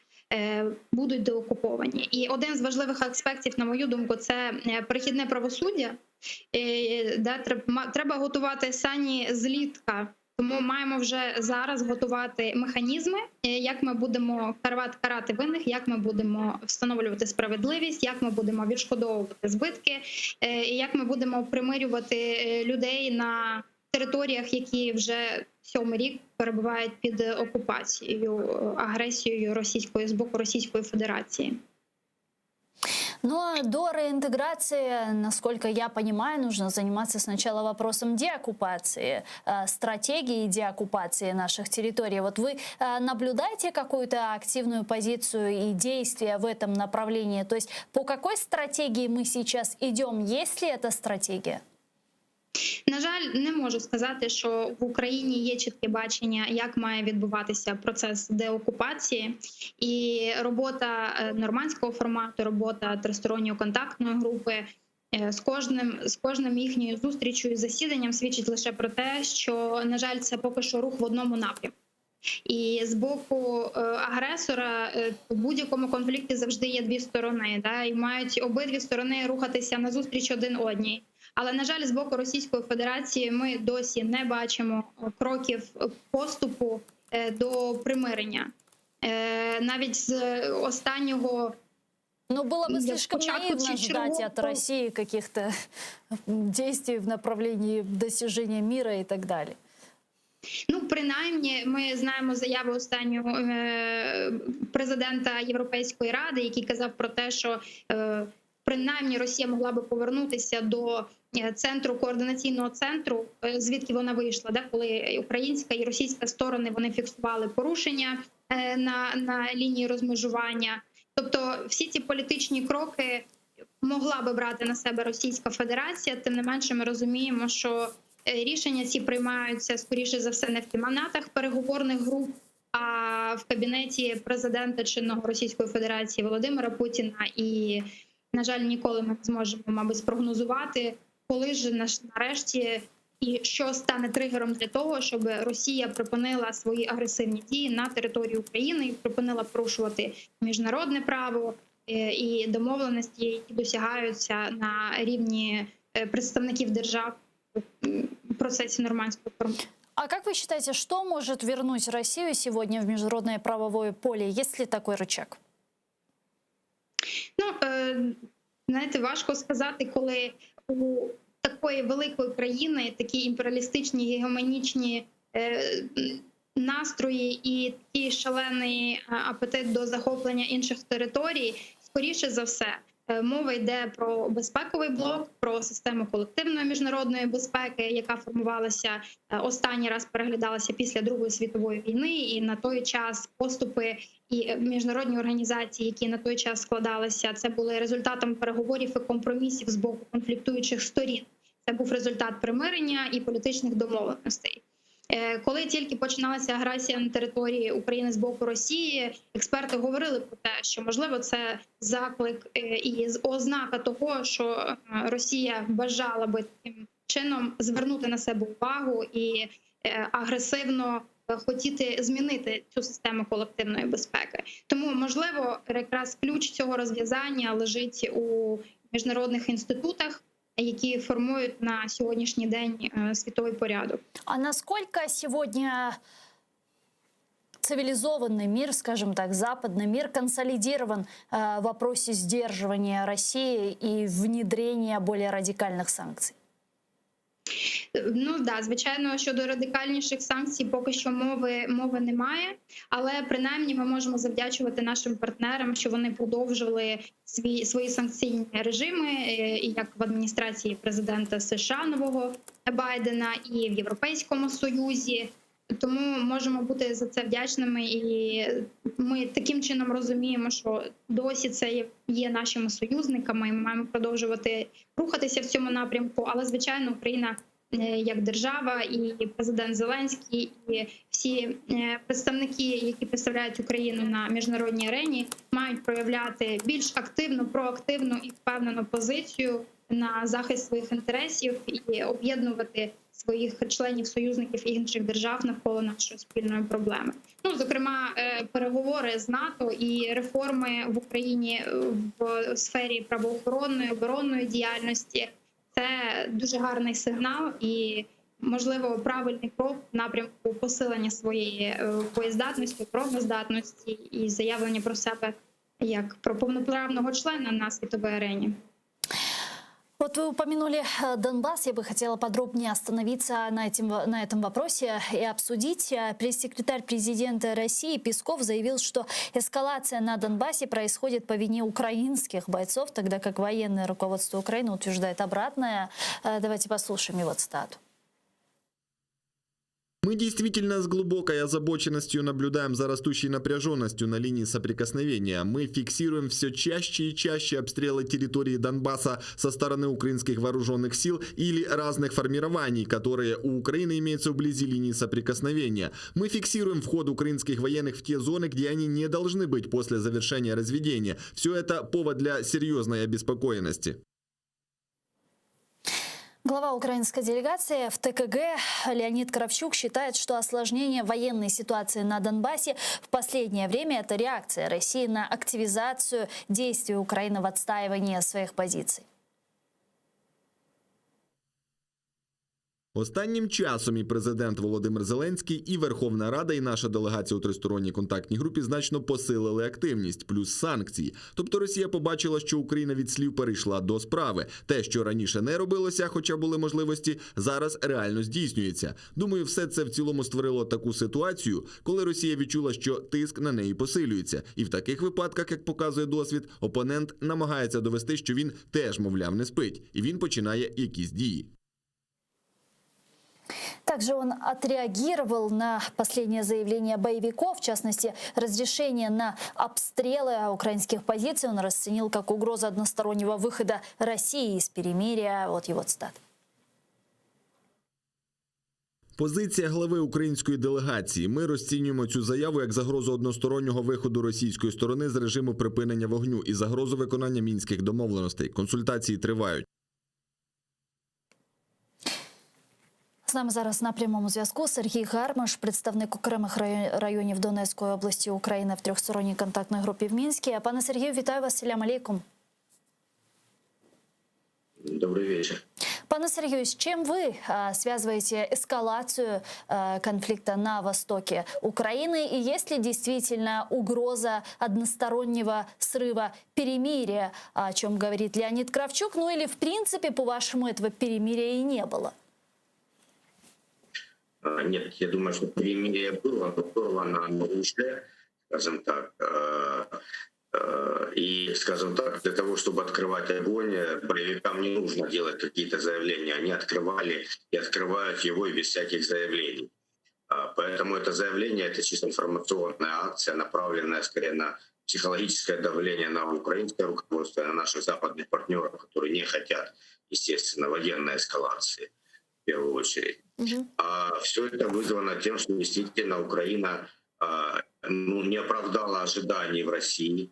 будуть деокуповані. І один з важливих аспектів, на мою думку, це перехідне правосуддя. Треба готувати сані злітка. Тому маємо вже зараз готувати механізми, як ми будемо карати винних, як ми будемо встановлювати справедливість, як ми будемо відшкодовувати збитки, і як ми будемо примирювати людей на територіях, які вже 7-й рік перебувають під окупацією, агресією з боку Російської Федерації. Но до реинтеграции, насколько я понимаю, нужно заниматься сначала вопросом деоккупации, стратегии деоккупации наших территорий. Вот вы наблюдаете какую-то активную позицию и действия в этом направлении? То есть по какой стратегии мы сейчас идем? Есть ли эта стратегия? На жаль, не можу сказати, що в Україні є чітке бачення, як має відбуватися процес деокупації. І робота нормандського формату, робота тристоронньої контактної групи з кожним їхньою зустрічю і засіданням свідчить лише про те, що, на жаль, це поки що рух в одному напрямку. І з боку агресора в будь-якому конфлікті завжди є дві сторони, і мають обидві сторони рухатися назустріч один одній. Але, на жаль, з боку Російської Федерації ми досі не бачимо кроків поступу до примирення. Навіть з останнього... Ну, было бы слишком наивно ждать от России каких-то действий в направлении достижения мира и так далее. Ну, принаймні, ми знаємо заяву останнього президента Європейської Ради, який казав про те, що принаймні Росія могла би повернутися до координаційного центру, звідки вона вийшла, коли українська і російська сторони вони фіксували порушення на лінії розмежування. Тобто всі ці політичні кроки могла би брати на себе Російська Федерація, тим не менше ми розуміємо, що рішення ці приймаються, скоріше за все, не в кімнатах переговорних груп, а в кабінеті президента чинного Російської Федерації Володимира Путіна. І, на жаль, ніколи ми не зможемо, мабуть, спрогнозувати, коли ж нарешті і що стане тригером для того, щоб Росія припинила свої агресивні дії на території України і припинила порушувати міжнародне право і домовленості, які досягаються на рівні представників держав в процессе нормандского формата. А как вы считаете, что может вернуть Россию сегодня в международное правовое поле? Есть ли такой рычаг? Ну, знаєте, важко сказати, коли у такої великої країни такі імперіалістичні, гегемонічні настрої і такий шалений апетит до захоплення інших територій, скоріше за все, мова йде про безпековий блок, про систему колективної міжнародної безпеки, яка формувалася, останній раз переглядалася після Другої світової війни, і на той час поступи і міжнародні організації, які на той час складалися, це були результатом переговорів і компромісів з боку конфліктуючих сторін. Це був результат примирення і політичних домовленостей. Коли тільки починалася агресія на території України з боку Росії, експерти говорили про те, що можливо це заклик і ознака того, що Росія бажала би таким чином звернути на себе увагу і агресивно хотіти змінити цю систему колективної безпеки. Тому, можливо, якраз ключ цього розв'язання лежить у міжнародних інститутах, які формують на сьогоднішній день світовий порядок. А насколько сегодня цивилизованный мир, скажем так, западный мир консолидирован в вопросе сдерживания России и внедрения более радикальных санкций? Ну да, звичайно, щодо радикальніших санкцій поки що мови немає, але принаймні ми можемо завдячувати нашим партнерам, що вони продовжили свої санкційні режими, і як в адміністрації президента США нового Байдена, і в Європейському Союзі. Тому можемо бути за це вдячними, і ми таким чином розуміємо, що досі це є нашими союзниками, і ми маємо продовжувати рухатися в цьому напрямку. Але, звичайно, Україна як держава, і президент Зеленський, і всі представники, які представляють Україну на міжнародній арені, мають проявляти більш активну, проактивну і впевнену позицію на захист своїх інтересів і об'єднувати своїх членів союзників і інших держав навколо нашої спільної проблеми. Ну, зокрема, переговори з НАТО і реформи в Україні в сфері правоохоронної, оборонної діяльності – це дуже гарний сигнал і, можливо, правильний крок в напрямку посилення своєї боєздатності, правоздатності і заявлення про себе як про повноправного члена на світовій арені. Вот вы упомянули Донбасс. Я бы хотела подробнее остановиться на этом вопросе и обсудить. Пресс-секретарь президента России Песков заявил, что эскалация на Донбассе происходит по вине украинских бойцов, тогда как военное руководство Украины утверждает обратное. Давайте послушаем его цитату. Мы действительно с глубокой озабоченностью наблюдаем за растущей напряженностью на линии соприкосновения. Мы фиксируем все чаще и чаще обстрелы территории Донбасса со стороны украинских вооруженных сил или разных формирований, которые у Украины имеются вблизи линии соприкосновения. Мы фиксируем вход украинских военных в те зоны, где они не должны быть после завершения разведения. Все это повод для серьезной обеспокоенности. Глава украинской делегации в ТКГ Леонид Кравчук считает, что осложнение военной ситуации на Донбассе в последнее время – это реакция России на активизацию действий Украины в отстаивании своих позиций. Останнім часом і президент Володимир Зеленський, і Верховна Рада, і наша делегація у тристоронній контактній групі значно посилили активність, плюс санкції. Тобто Росія побачила, що Україна від слів перейшла до справи. Те, що раніше не робилося, хоча були можливості, зараз реально здійснюється. Думаю, все це в цілому створило таку ситуацію, коли Росія відчула, що тиск на неї посилюється. І в таких випадках, як показує досвід, опонент намагається довести, що він теж, мовляв, не спить. І він починає якісь дії. Также он отреагировал на последнее заявление боевиков, в частности, разрешение на обстрелы украинских позиций он расценил как угрозу одностороннего выхода России из перемирия. Вот его цитата. Позиція глави української делегації. Ми розцінюємо цю заяву як загрозу одностороннього виходу російської сторони з режиму припинення вогню і загрозу виконання мінських домовленостей. Консультації тривають. З нами зараз на прямому зв'язку Сергій Гармаш, представник окремих районів Донецької області України в трьохсторонній контактній групі в Мінську. Пане Сергію, вітаю вас. Салям алейкум. Добрый вечер. Пане Сергію, с чем вы связываете эскалацию конфликта на востоке Украины? И есть ли действительно угроза одностороннего срыва перемирия, о чем говорит Леонид Кравчук? Ну или в принципе, по-вашему, этого перемирия и не было? Нет, я думаю, что перемирие было на уже, скажем так. И, скажем так, для того, чтобы открывать огонь, боевикам не нужно делать какие-то заявления. Они открывали и открывают его и без всяких заявлений. Поэтому это заявление – это чисто информационная акция, направленная скорее на психологическое давление на украинское руководство, на наших западных партнеров, которые не хотят, естественно, военной эскалации. первую очередь. А все это вызвано тем, что действительно Украина не оправдала ожиданий в России,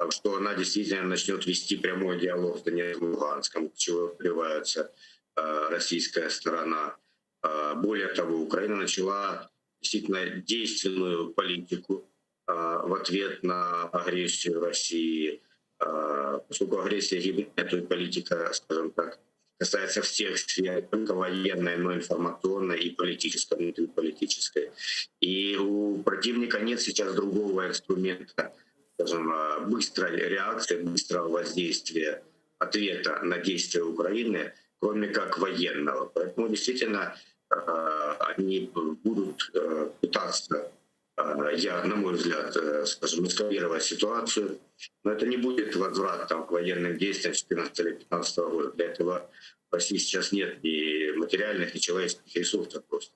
что она действительно начнет вести прямой диалог с Донецком и Луганском, к чему впливается российская сторона. Более того, Украина начала действительно действенную политику в ответ на агрессию России, поскольку агрессия гибридная, то и политика, скажем так, касается всех сфер, не только военной, но и информационной, и политической, внутриполитической. И у противника нет сейчас другого инструмента, скажем, быстрой реакции, быстрого воздействия, ответа на действия Украины, кроме как военного. Поэтому действительно они будут пытаться, на мой взгляд, скажем, эскалировать ситуацию, но это не будет возвратом к военным действиям 2014 или 2015 года. Для этого в России сейчас нет ни материальных, ни человеческих ресурсов просто.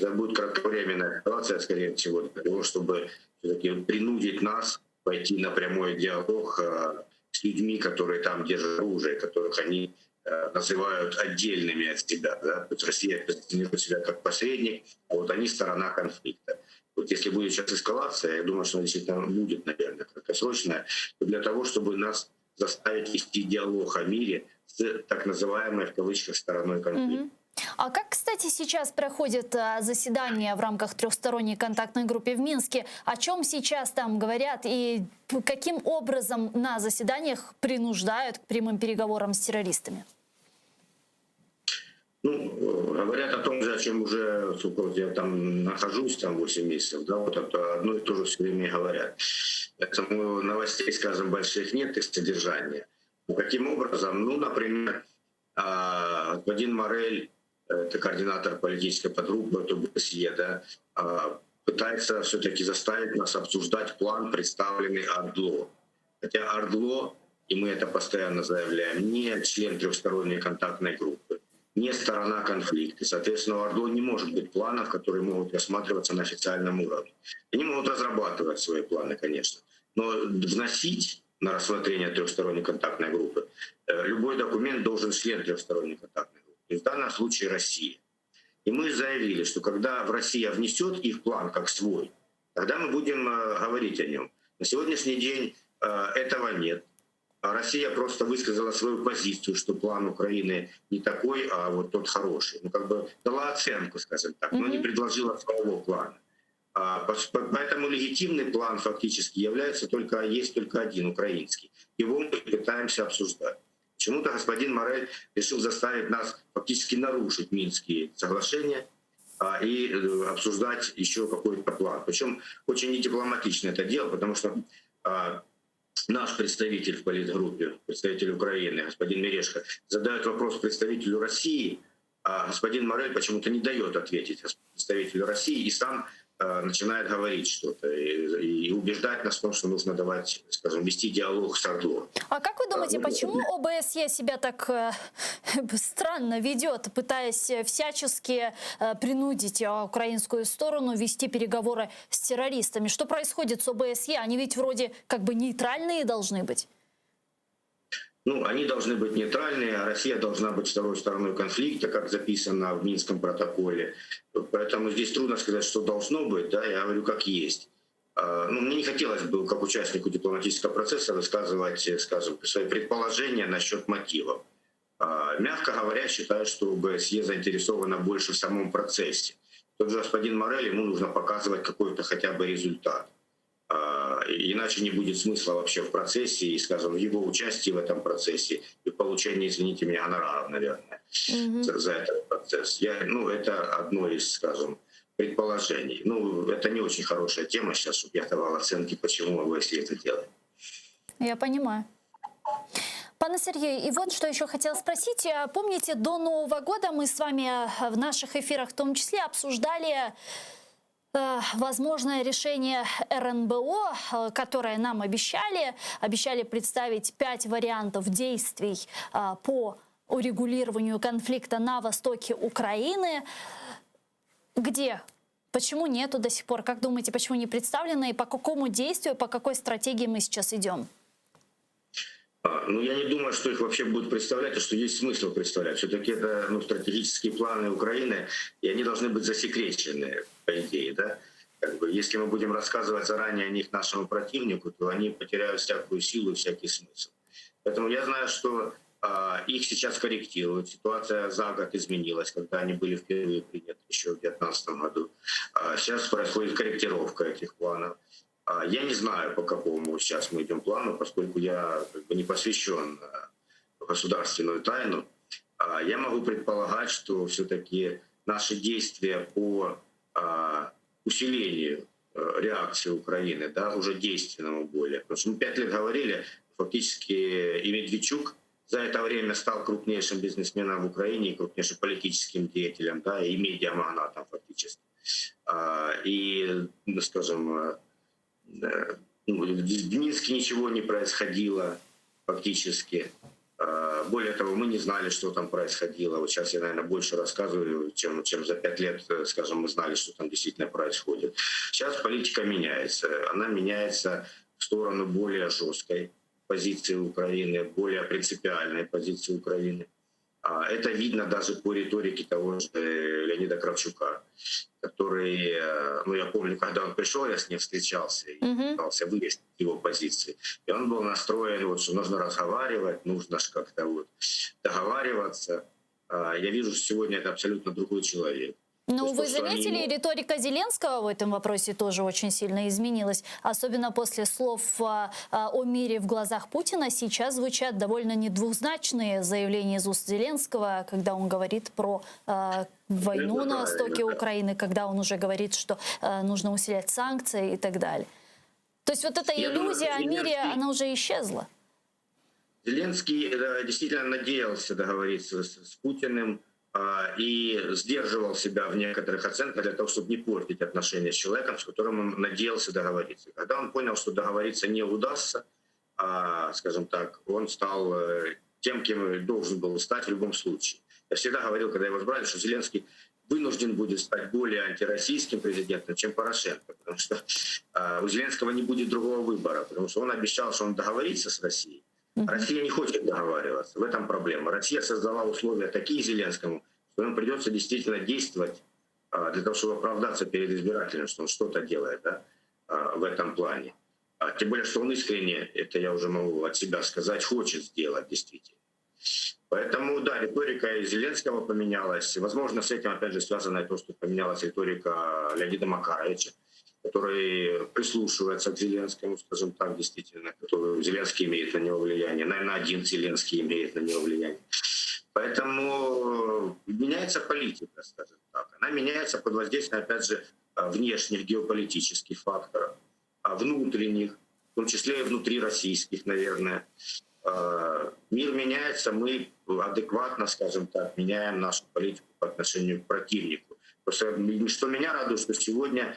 Это будет кратковременная ситуация, скорее всего, для того, чтобы все-таки принудить нас пойти на прямой диалог с людьми, которые там держат оружие, которых они называют отдельными от себя. Да? То есть Россия позиционирует себя как посредник, а вот они сторона конфликта. Вот если будет сейчас эскалация, я думаю, что она действительно будет, наверное, краткосрочная, то для того, чтобы нас заставить вести диалог о мире с так называемой, в кавычках, стороной конфликта. А как, кстати, сейчас проходит заседание в рамках трехсторонней контактной группы в Минске? О чем сейчас там говорят и каким образом на заседаниях принуждают к прямым переговорам с террористами? Говорят о том же, о чем уже, я там нахожусь, там 8 месяцев, да, вот это одно и то же все время говорят. Поэтому новостей, скажем, больших нет, их содержания. Каким образом? Например, господин Морель, это координатор политической подгруппы ОБСЕ, да, пытается все-таки заставить нас обсуждать план, представленный ОРДЛО. Хотя ОРДЛО, и мы это постоянно заявляем, не член трехсторонней контактной группы, не сторона конфликта. Соответственно, у ОРДЛО не может быть планов, которые могут рассматриваться на официальном уровне. Они могут разрабатывать свои планы, конечно, но вносить на рассмотрение трехсторонней контактной группы любой документ должен член трехсторонней контактной группы. И в данном случае Россия. И мы заявили, что когда Россия внесет их план как свой, тогда мы будем говорить о нем. На сегодняшний день этого нет. Россия просто высказала свою позицию, что план Украины не такой, а вот тот хороший. Дала оценку, скажем так, но не предложила своего плана. Поэтому легитимный план фактически есть только один, украинский. Его мы пытаемся обсуждать. Почему-то господин Морель решил заставить нас фактически нарушить Минские соглашения и обсуждать еще какой-то план. Причем очень недипломатично это дело, потому что наш представитель в политгруппе, представитель Украины, господин Мерешко, задает вопрос представителю России, а господин Морель почему-то не дает ответить представителю России и сам начинает говорить что-то и убеждать нас в том, что нужно давать, скажем, вести диалог с ОРДЛО. А как вы думаете, почему ОБСЕ себя так странно ведет, пытаясь всячески принудить украинскую сторону вести переговоры с террористами? Что происходит с ОБСЕ? Они ведь вроде как бы нейтральные должны быть. Они должны быть нейтральные, а Россия должна быть второй стороной конфликта, как записано в Минском протоколе. Поэтому здесь трудно сказать, что должно быть, да, я говорю, как есть. Мне не хотелось бы, как участнику дипломатического процесса, высказывать, скажем, свои предположения насчет мотивов. Мягко говоря, считаю, что ОБСЕ заинтересована больше в самом процессе. Тот же господин Морель, ему нужно показывать какой-то хотя бы результат. Иначе не будет смысла вообще в процессе и, скажем, в его участии в этом процессе и в получении, извините меня, гонораров, наверное, за этот процесс. Это одно из, скажем, предположений. Это не очень хорошая тема сейчас, чтобы я давал оценки, почему ОБСЕ это делает. Я понимаю. Пане Сергею, и вот что еще хотела спросить. Помните, до Нового года мы с вами в наших эфирах в том числе обсуждали возможное решение РНБО, которое нам обещали представить 5 вариантов действий по урегулированию конфликта на востоке Украины. Где? Почему нету до сих пор? Как думаете, почему не представлено и по какому действию, по какой стратегии мы сейчас идем? Ну, я не думаю, что их вообще будут представлять, и что есть смысл представлять. Все-таки это стратегические планы Украины, и они должны быть засекречены, по идее, да? Как бы, если мы будем рассказывать заранее о них нашему противнику, то они потеряют всякую силу и всякий смысл. Поэтому я знаю, что их сейчас корректируют. Ситуация за год изменилась, когда они были впервые приняты еще в 2019 году. Сейчас происходит корректировка этих планов. Я не знаю, по какому сейчас мы идем плану, поскольку я не посвящен в государственную тайну. Я могу предполагать, что все-таки наши действия по усилению реакции Украины, да, уже действенному более. Потому что мы 5 лет говорили, фактически и Медведчук за это время стал крупнейшим бизнесменом в Украине, крупнейшим политическим деятелем, да, и медиамагнатом фактически. И, скажем, в Минске ничего не происходило фактически. Более того, мы не знали, что там происходило. Вот сейчас я, наверное, больше рассказываю, чем за 5 лет, скажем, мы знали, что там действительно происходит. Сейчас политика меняется. Она меняется в сторону более жесткой позиции Украины, более принципиальной позиции Украины. Это видно даже по риторике того же Леонида Кравчука, который, я помню, когда он пришел, я с ним встречался и пытался выяснить его позиции. И он был настроен, что нужно разговаривать, нужно же как-то договариваться. Я вижу, что сегодня это абсолютно другой человек. Ну, вы заметили, риторика Зеленского в этом вопросе тоже очень сильно изменилась. Особенно после слов о мире в глазах Путина сейчас звучат довольно недвузначные заявления из уст Зеленского, когда он говорит про войну на востоке Украины, когда он уже говорит, что нужно усилять санкции и так далее. То есть вот эта иллюзия о мире, она уже исчезла. Зеленский действительно надеялся договориться с Путиным, и сдерживал себя в некоторых оценках для того, чтобы не портить отношения с человеком, с которым он надеялся договориться. Когда он понял, что договориться не удастся, скажем так, он стал тем, кем должен был стать в любом случае. Я всегда говорил, когда его избрали, что Зеленский вынужден будет стать более антироссийским президентом, чем Порошенко, потому что у Зеленского не будет другого выбора, потому что он обещал, что он договорится с Россией. Россия не хочет договариваться. В этом проблема. Россия создала условия такие Зеленскому, что ему придется действительно действовать для того, чтобы оправдаться перед избирателем, что он что-то делает, да, в этом плане. Тем более, что он искренне, это я уже могу от себя сказать, хочет сделать действительно. Поэтому, да, риторика Зеленского поменялась. Возможно, с этим, опять же, связано то, что поменялась риторика Леонида Макаровича, который прислушивается к Зеленскому, скажем так, действительно, который Зеленский имеет на него влияние. Наверное, один Зеленский имеет на него влияние. Поэтому меняется политика, скажем так. Она меняется под воздействием, опять же, внешних геополитических факторов, внутренних, в том числе и внутрироссийских, наверное. Мир меняется, мы адекватно, скажем так, меняем нашу политику по отношению к противнику. Просто что меня радует, что сегодня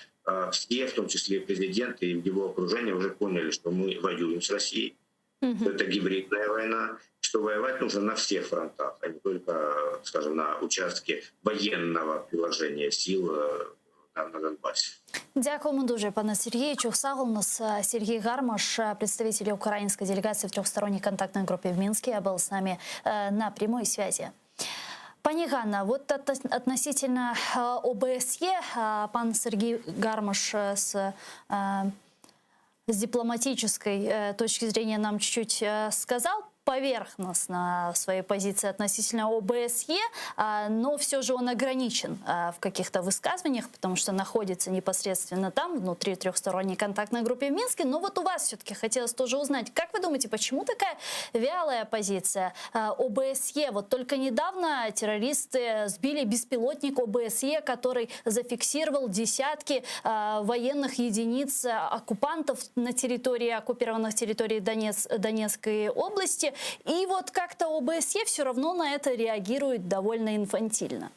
все, в том числе и президент и его окружение, уже поняли, что мы воюем с Россией, что это гибридная война, что воевать нужно на всех фронтах, а не только, скажем, на участке военного приложения сил на Донбассе. Дякуємо дуже, пане Сергію. Чухсагл, у нас Сергей Гармаш, представитель украинской делегации в трехсторонней контактной группе в Минске, был с нами на прямой связи. Пані Ганна, вот относительно ОБСЕ, пан Сергей Гармаш с дипломатической точки зрения нам чуть-чуть сказал поверхностно своей позиции относительно ОБСЕ, но все же он ограничен в каких-то высказываниях, потому что находится непосредственно там, внутри трехсторонней контактной группы в Минске. Но вот у вас все-таки хотелось тоже узнать, как вы думаете, почему такая вялая позиция ОБСЕ? Вот только недавно террористы сбили беспилотник ОБСЕ, который зафиксировал десятки военных единиц оккупантов на территории, оккупированных территорий Донецкой области. И вот как-то ОБСЕ все равно на это реагирует довольно інфантильно.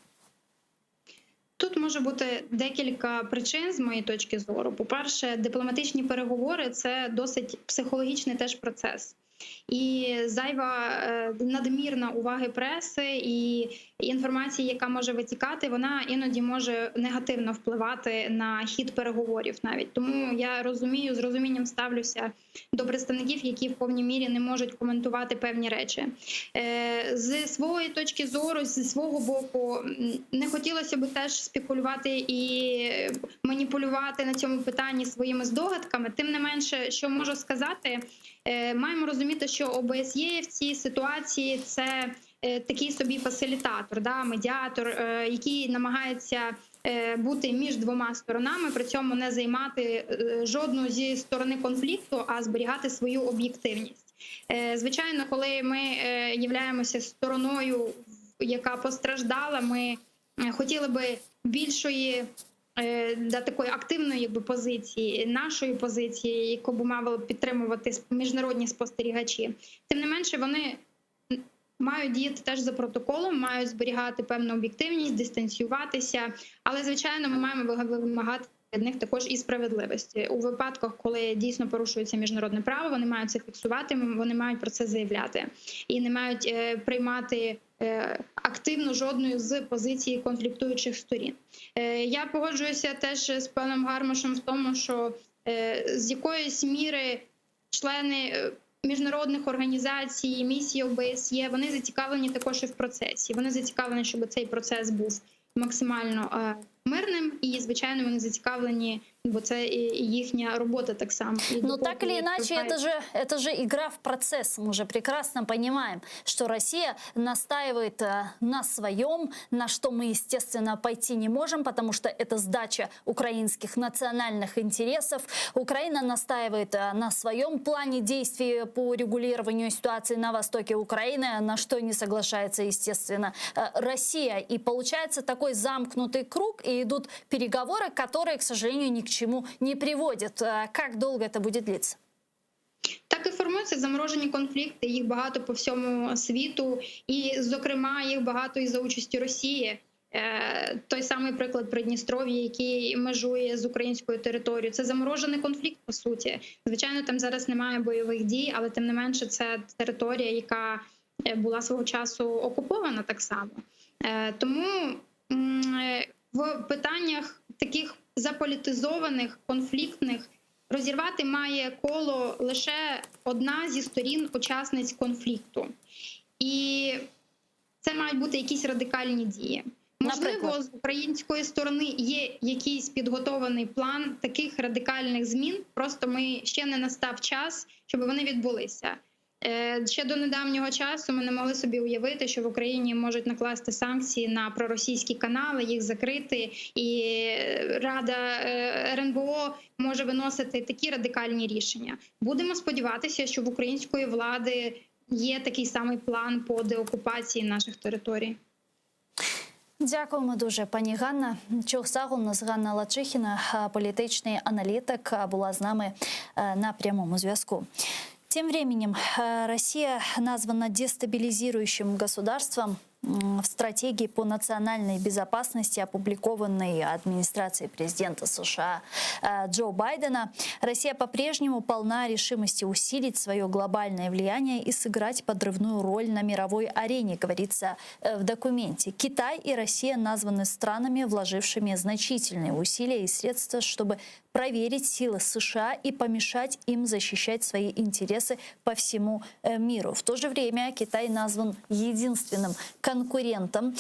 Тут може бути декілька причин з моєї точки зору. По-перше, дипломатичні переговори – це досить психологічний теж процес. І зайва надмірна уваги преси і інформації, яка може витікати, вона іноді може негативно впливати на хід переговорів навіть. Тому я розумію, з розумінням ставлюся до представників, які в повній мірі не можуть коментувати певні речі. З своєї точки зору, зі свого боку, не хотілося б теж спекулювати і маніпулювати на цьому питанні своїми здогадками. Тим не менше, що можу сказати, маємо розуміти, що ОБСЄ в цій ситуації – це такий собі фасилітатор, медіатор, який намагається бути між двома сторонами, при цьому не займати жодну зі сторони конфлікту, а зберігати свою об'єктивність. Звичайно, коли ми являємося стороною, яка постраждала, ми хотіли би більшої такої активної позиції, нашої позиції, яку б мали підтримувати міжнародні спостерігачі. Тим не менше, вони мають діяти теж за протоколом, мають зберігати певну об'єктивність, дистанціюватися. Але, звичайно, ми маємо вимагати від них також і справедливості. У випадках, коли дійсно порушується міжнародне право, вони мають це фіксувати, вони мають про це заявляти. І не мають приймати активно жодної з позицій конфліктуючих сторін. Я погоджуюся теж з паном Гармашем в тому, що з якоїсь міри члени міжнародних організацій, місії ОБСЄ, вони зацікавлені також і в процесі. Вони зацікавлені, щоб цей процес був максимально мирним, и, звичайно, вони зацікавлені, бо це їхня робота так само. Но так или иначе, это же игра в процесс. Мы же прекрасно понимаем, что Россия настаивает на своем, на что мы, естественно, пойти не можем, потому что это сдача украинских национальных интересов. Украина настаивает на своем плане действий по регулированию ситуации на востоке Украины, на что не соглашается, естественно, Россия. И получается такой замкнутый круг, и идут переговоры, которые, к сожалению, ни к чему не приводят. Как долго это будет длиться? Так і формуються заморожені конфлікти, їх багато по всьому світу, і, зокрема, їх багато і за участю Росії. Той самий приклад Придністров'я, який межує з українською територією. Це заморожений конфлікт, по суті. Звичайно, там зараз немає бойових дій, але тим не менше це територія, яка була свого часу окупована так само. Тому в питаннях таких заполітизованих, конфліктних, розірвати має коло лише одна зі сторін-учасниць конфлікту. І це мають бути якісь радикальні дії. Можливо, з української сторони є якийсь підготований план таких радикальних змін, просто ще не настав час, щоб вони відбулися. Ще до недавнього часу ми не могли собі уявити, що в Україні можуть накласти санкції на проросійські канали, їх закрити, і Рада РНБО може виносити такі радикальні рішення. Будемо сподіватися, що в української влади є такий самий план по деокупації наших територій. Дякуємо дуже, пані Ганна. Чув Сагул, нас Ганна Лачихіна, політичний аналітик, була з нами на прямому зв'язку. Тем временем Россия названа дестабилизирующим государством в стратегии по национальной безопасности, опубликованной администрацией президента США Джо Байдена. Россия по-прежнему полна решимости усилить свое глобальное влияние и сыграть подрывную роль на мировой арене, говорится в документе. Китай и Россия названы странами, вложившими значительные усилия и средства, чтобы проверить силы США и помешать им защищать свои интересы по всему миру. В то же время Китай назван единственным конкурентом,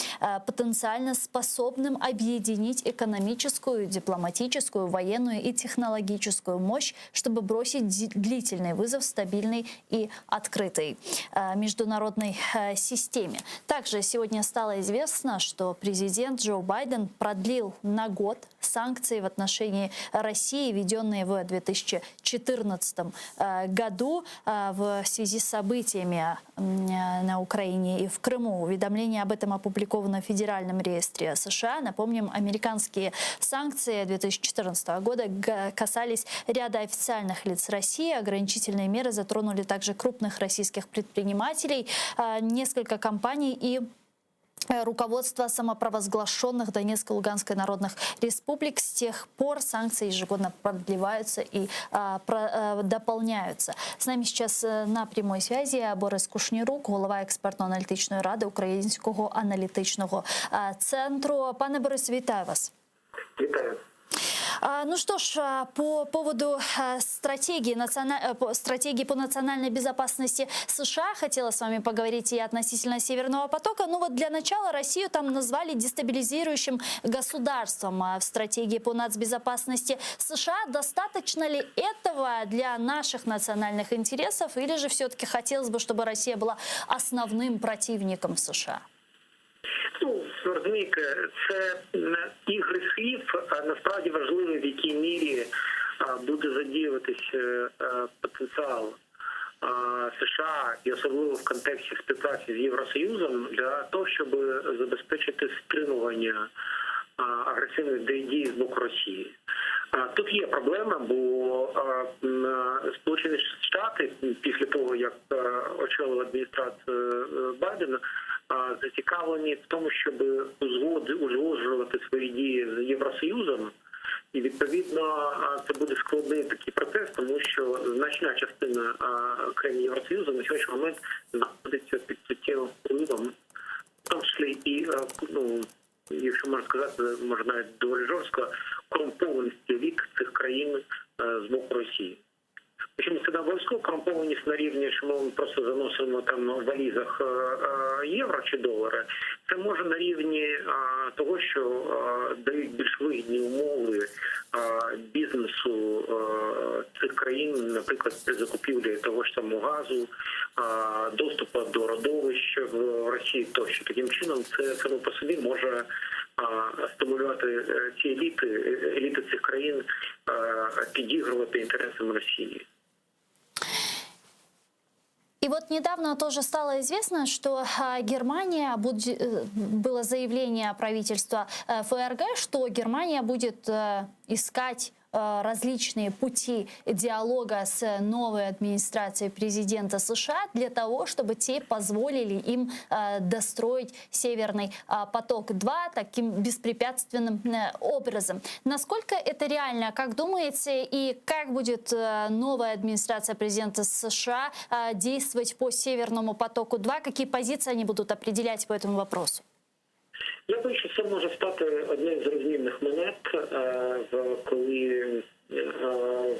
потенциально способным объединить экономическую, дипломатическую, военную и технологическую мощь, чтобы бросить длительный вызов стабильной и открытой международной системе. Также сегодня стало известно, что президент Джо Байден продлил на год санкции в отношении России, введенные в 2014 году в связи с событиями на Украине и в Крыму. Уведомление об этом опубликовано в Федеральном реестре США. Напомним, американские санкции 2014 года касались ряда официальных лиц России. Ограничительные меры затронули также крупных российских предпринимателей, несколько компаний и руководство самопровозглашенных Донецкой и Луганской народных республик. С тех пор санкции ежегодно продлеваются и дополняются. С нами сейчас на прямой связи Борис Кушнірук, голова експертно-аналітичної ради Українського аналітичного центру. Пане Борис, вітаю вас. Вітаю. Ну что ж, по поводу стратегии по национальной безопасности США хотела с вами поговорить и относительно Северного потока. Ну вот для начала Россию там назвали дестабилизирующим государством в стратегии по нацбезопасности США. Достаточно ли этого для наших национальных интересов, или же все-таки хотелось бы, чтобы Россия была основным противником США? Ну, розумієте, це ігри слів, а насправді важливо, в якій мірі буде задіюватися потенціал США, і особливо в контексті співпраці з Євросоюзом, для того, щоб забезпечити стримування агресивних дій з боку Росії. Тут є проблема, бо Сполучені Штати після того, як очолила адміністрацію Байдена, зацікавлені в тому, щоб узгоджувати свої дії з Євросоюзом. І, відповідно, це буде складний такий процес, тому що значна частина країн Євросоюзу на сьогоднішній момент знаходиться під суттєвим впливом, в тому числі і, ну, якщо можна сказати, може навіть доволі жорстко, корумпованість еліт цих країн з боку Росії. Причому це не обов'язково корумпованість на рівні, що ми просто заносимо там в валізах євро чи долари. Це може на рівні того, що дають більш вигідні умови бізнесу цих країн, наприклад, при закупівлі того ж самого газу, доступу до родовищ в Росії тощо. Таким чином це само по собі може стимулювати ці еліти цих країн підігрувати інтересам Росії. И вот недавно тоже стало известно, что Германия, было заявление правительства ФРГ, что Германия будет искать различные пути диалога с новой администрацией президента США для того, чтобы те позволили им достроить Северный поток-2 таким беспрепятственным образом. Насколько это реально, как думаете, и как будет новая администрация президента США действовать по Северному потоку-2? Какие позиции они будут определять по этому вопросу? Я думаю, що це може стати одним з розмінних монет, коли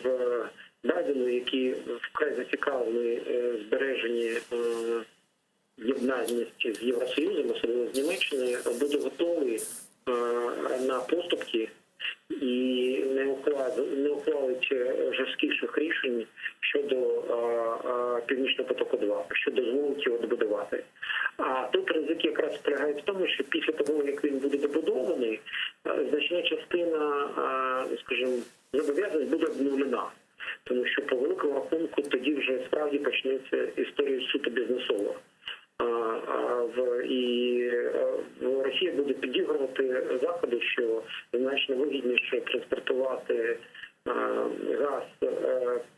в Байдену, який вкрай зацікавлений збереженні єднаності з Євросоюзом, особливо з Німеччиною, буде готовий на поступки і не ухвалить жорсткіших рішень щодо Північного потоку-2, що дозволить його добудувати. А тут ризик якраз полягає в тому, що після того, як він буде добудований, значна частина, скажімо, зобов'язань буде обнулена. Тому що по великому рахунку тоді вже справді почнеться історія суто бізнесова. І Росія буде підігрувати Заходу, що значно вигідніше транспортувати газ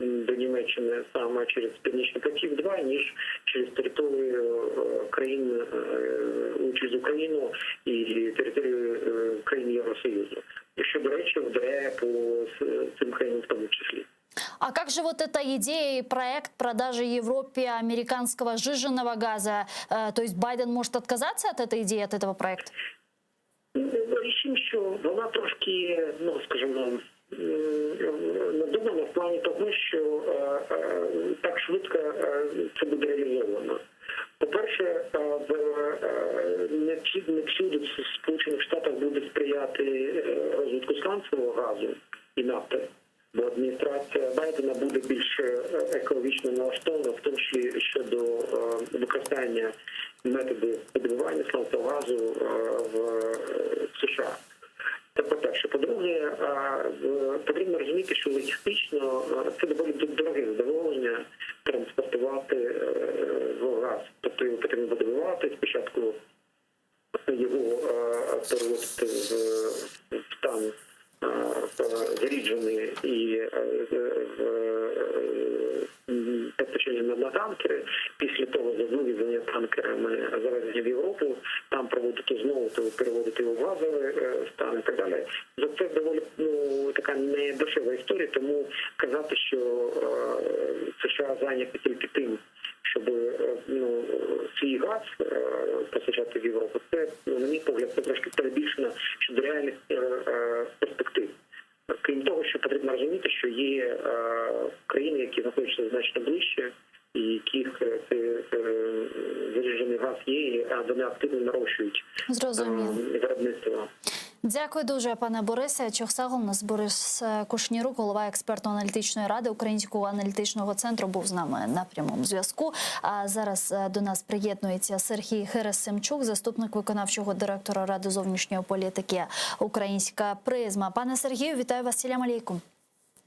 до Німеччини саме через Північний потік-2, ніж через територію країн, через Україну і територію країн Євросоюзу. Що, до речі, вдаряє по цим країнам в тому числі. А как же вот эта идея и проект продажи Европе американского сжиженного газа? То есть Байден может отказаться от этой идеи, от этого проекта? Рішимо, що вона трошки, ну, скажімо, надумана в плані того, що так швидко це буде реалізовано. По-перше, не всюди в Сполучених Штатах буде сприяти розвитку сланцевого газу і нафти, бо адміністрація Байдена буде більш екологічно налаштована, в тому числі щодо використання методів видобування сланцевого газу в США. Це по-перше. По-друге, потрібно розуміти, що логістично це доволі дороге задоволення транспортувати газ. Тобто його потрібно видобувати, спочатку його переводити в стан заріджений і постачання на танкери. Після того за вивезення танкерами завезення в Європу, там проводити просто переводити його в газовий стан і так далі. Це доволі така недешева історія, тому казати, що США зайняті тільки тим, щоб свій газ постачати в Європу, це, на мій погляд, це трошки перебільшено щодо реальних перспектив. Крім того, що потрібно розуміти, що є країни, які знаходяться значно ближче, і яких заряджений газ є, а вони активно нарощують виробництво. Дякую дуже, пане Борисе. Чохсагл, у нас Борис Кушнірук, голова експертно-аналітичної ради Українського аналітичного центру, був з нами на прямому зв'язку. А зараз до нас приєднується Сергій Герасимчук, заступник виконавчого директора Ради зовнішньої політики «Українська призма». Пане Сергію, вітаю вас. Салям алейкум.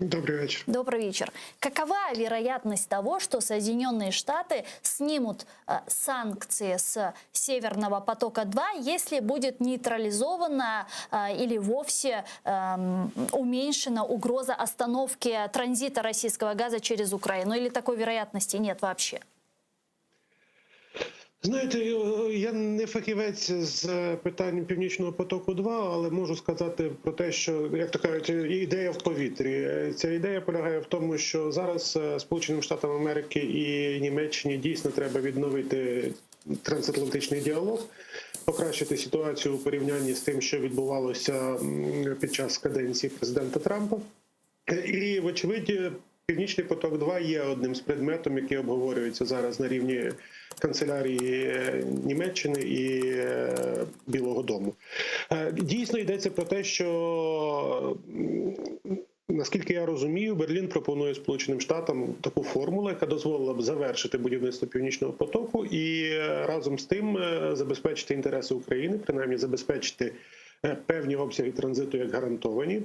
Добрый вечер. Добрый вечер. Какова вероятность того, что Соединенные Штаты снимут санкции с Северного потока-2, если будет нейтрализована или вовсе уменьшена угроза остановки транзита российского газа через Украину? Или такой вероятности нет вообще? Знаєте, я не фахівець з питань Північного потоку-2, але можу сказати про те, що, як то кажуть, ідея в повітрі. Ця ідея полягає в тому, що зараз Сполученим Штатам Америки і Німеччині дійсно треба відновити трансатлантичний діалог, покращити ситуацію у порівнянні з тим, що відбувалося під час каденції президента Трампа. І, вочевидь, Північний поток-2 є одним з предметів, які обговорюються зараз на рівні канцелярії Німеччини і Білого дому. Дійсно йдеться про те, що, наскільки я розумію, Берлін пропонує Сполученим Штатам таку формулу, яка дозволила б завершити будівництво Північного потоку і разом з тим забезпечити інтереси України, принаймні забезпечити певні обсяги транзиту як гарантовані.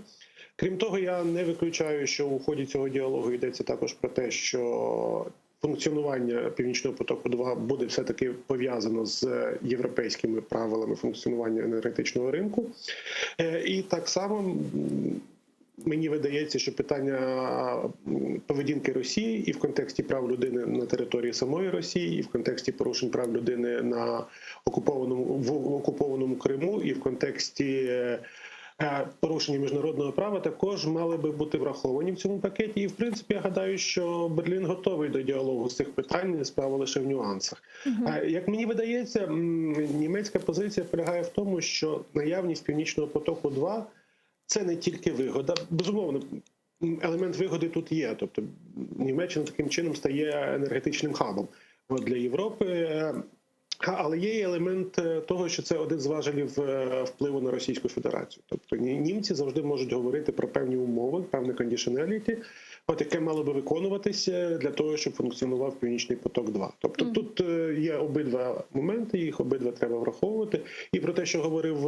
Крім того, я не виключаю, що у ході цього діалогу йдеться також про те, що функціонування Північного потоку-2 буде все-таки пов'язано з європейськими правилами функціонування енергетичного ринку. І так само мені видається, що питання поведінки Росії і в контексті прав людини на території самої Росії, і в контексті порушень прав людини на окупованому Криму, і в контексті порушення міжнародного права також мали би бути враховані в цьому пакеті. І, в принципі, я гадаю, що Берлін готовий до діалогу з цих питань, справа лише в нюансах. Як мені видається, німецька позиція полягає в тому, що наявність Північного потоку-2 – це не тільки вигода. Безумовно, елемент вигоди тут є. Тобто Німеччина таким чином стає енергетичним хабом для Європи. Але є елемент того, що це один з важелів впливу на Російську Федерацію. Тобто німці завжди можуть говорити про певні умови, певне conditionality, яке мало би виконуватися для того, щоб функціонував Північний поток-2. Тобто тут є обидва моменти, їх обидва треба враховувати. І про те, що говорив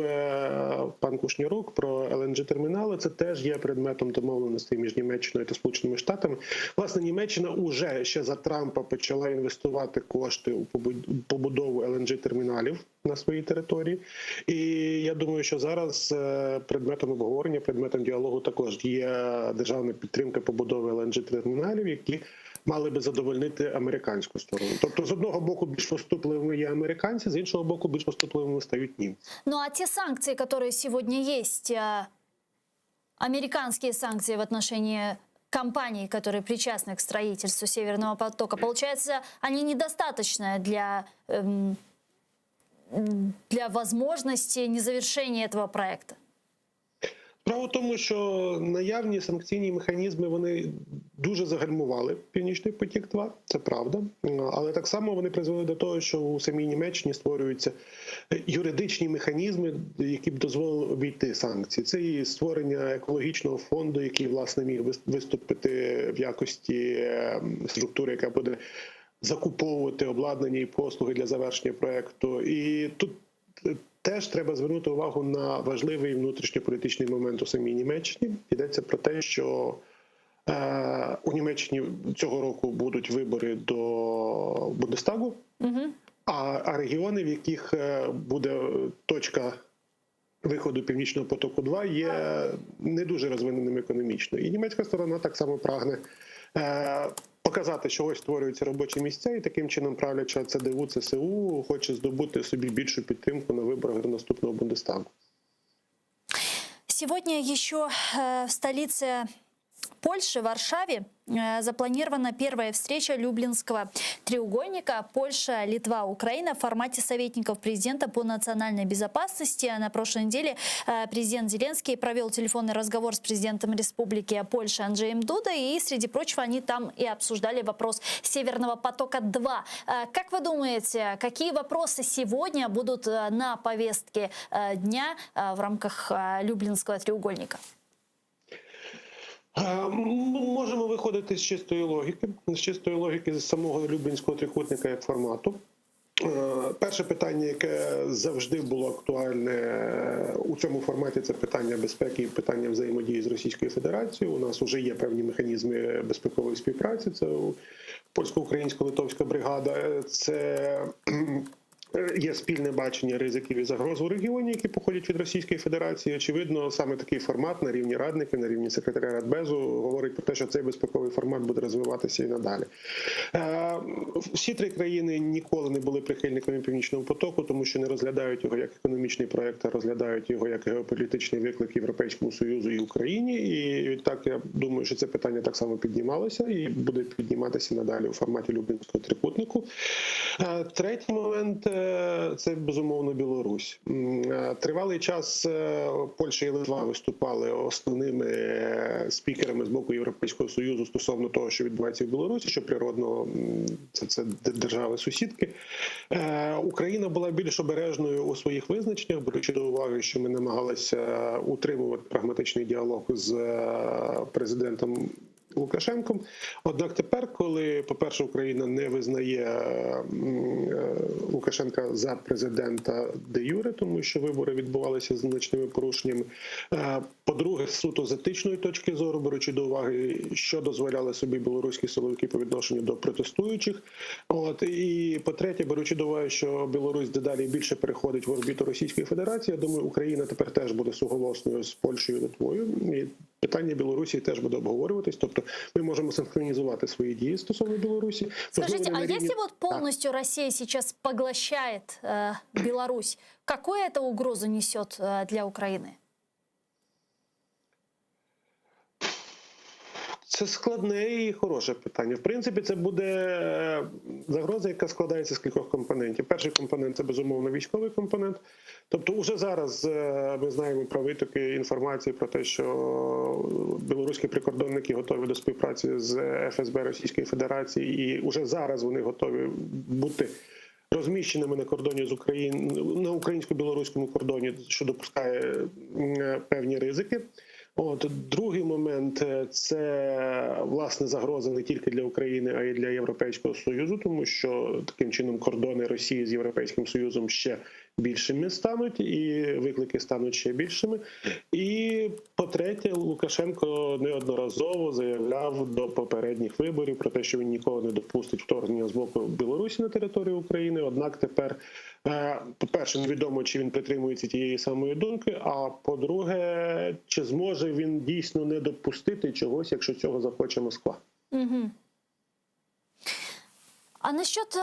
пан Кушнірук про LNG-термінали, це теж є предметом домовленостей між Німеччиною та Сполученими Штатами. Власне, Німеччина уже ще за Трампа почала інвестувати кошти у побудову LNG-терміналів на своїй території. І я думаю, що зараз предметом обговорення, предметом діалогу також є державна підтримка побудови LNG-терміналів, які мали би задовольнити американську сторону. Тобто, з одного боку, більш поступливими є американці, з іншого боку, більш поступливими стають німці. Ну а те санкции, которые сегодня есть, американские санкции в отношении компаний, которые причастны к строительству Северного потока, получается, они недостаточны для возможности незавершения этого проекта? Справа в тому, що наявні санкційні механізми, вони дуже загальмували Північний потік-2, це правда. Але так само вони призвели до того, що у самій Німеччині створюються юридичні механізми, які б дозволили обійти санкції. Це і створення екологічного фонду, який, власне, міг виступити в якості структури, яка буде закуповувати обладнання і послуги для завершення проекту. І тут теж треба звернути увагу на важливий внутрішньополітичний момент у самій Німеччині. Йдеться про те, що у Німеччині цього року будуть вибори до Бундестагу, а регіони, в яких буде точка виходу Північного потоку-2, є не дуже розвиненими економічно. І німецька сторона так само прагне показати, що ось створюються робочі місця, і таким чином правляча ЦДУ, ЦСУ хоче здобути собі більшу підтримку на виборах до наступного Бундестагу. Сегодня еще в столице Польши, Варшаве, запланирована первая встреча Люблинского треугольника Польша, Литва, Украина в формате советников президента по национальной безопасности. На прошлой неделе президент Зеленский провел телефонный разговор с президентом Республики Польша Анджеем Дудой, и, среди прочего, они там и обсуждали вопрос Северного потока-2. Как вы думаете, какие вопросы сегодня будут на повестке дня в рамках Люблинского треугольника? Можемо виходити з чистої логіки з самого Люблінського трикутника як формату. Перше питання, яке завжди було актуальне у цьому форматі, це питання безпеки і питання взаємодії з Російською Федерацією. У нас вже є певні механізми безпекової співпраці, це польсько-українсько-литовська бригада, це є спільне бачення ризиків і загроз у регіоні, які походять від Російської Федерації. Очевидно, саме такий формат на рівні радників, на рівні секретаря Радбезу говорить про те, що цей безпековий формат буде розвиватися і надалі. Всі три країни ніколи не були прихильниками Північного потоку, тому що не розглядають його як економічний проєкт, а розглядають його як геополітичний виклик Європейському Союзу і Україні. І відтак я думаю, що це питання так само піднімалося і буде підніматися надалі у форматі Люблінського трикутнику. Третій момент – це, безумовно, Білорусь. Тривалий час Польща і Литва виступали основними спікерами з боку Європейського Союзу стосовно того, що відбувається в Білорусі, що природно це держави-сусідки. Україна була більш обережною у своїх визначеннях, беручи до уваги, що ми намагалися утримувати прагматичний діалог з президентом Лукашенком. Однак тепер, коли, по-перше, Україна не визнає Лукашенка за президента де юре, тому що вибори відбувалися з значними порушеннями. По-друге, суто з етичної точки зору, беручи до уваги, що дозволяли собі білоруські силовики по відношенню до протестуючих. І по-третє, беручи до уваги, що Білорусь дедалі більше переходить в орбіту Російської Федерації, я думаю, Україна тепер теж буде суголосною з Польщею і Литвою. І питання Білорусі теж буде обговорюватись. Тобто мы можем синхронизовать свои действия стосовно Беларуси. Скажите, а если вот полностью Россия сейчас поглощает Беларусь, какую это угрозу несет для Украины? Це складне і хороше питання. В принципі, це буде загроза, яка складається з кількох компонентів. Перший компонент – це, безумовно, військовий компонент. Тобто, уже зараз ми знаємо про витоки інформації про те, що білоруські прикордонники готові до співпраці з ФСБ Російської Федерації, і уже зараз вони готові бути розміщеними на кордоні з Україною, на українсько-білоруському кордоні, що допускає певні ризики. Другий момент – це, власне, загроза не тільки для України, а й для Європейського Союзу, тому що таким чином кордони Росії з Європейським Союзом ще більшими стануть, і виклики стануть ще більшими. І, по-третє, Лукашенко неодноразово заявляв до попередніх виборів про те, що він ніколи не допустить вторгнення з боку Білорусі на територію України. Однак тепер, по-перше, невідомо, чи він притримується тієї самої думки, а по-друге, чи зможе він дійсно не допустити чогось, якщо цього захоче Москва. Угу. А насчет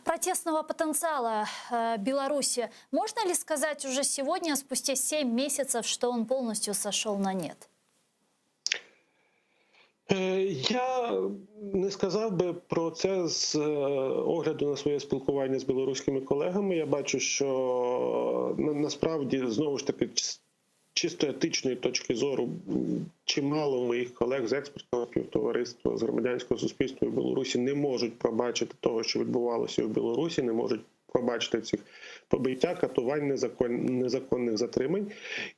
протестного потенциала Беларуси, можно ли сказать уже сегодня, спустя 7 месяцев, что он полностью сошел на нет? Я не сказав би про це з огляду на своє спілкування з білоруськими колегами. Я бачу, що насправді, знову ж таки, чисто етичної точки зору, чимало моїх колег з експертного співтовариства, з громадянського суспільства в Білорусі не можуть пробачити того, що відбувалося в Білорусі, не можуть пробачити цих побиття, катувань, незаконних затримань.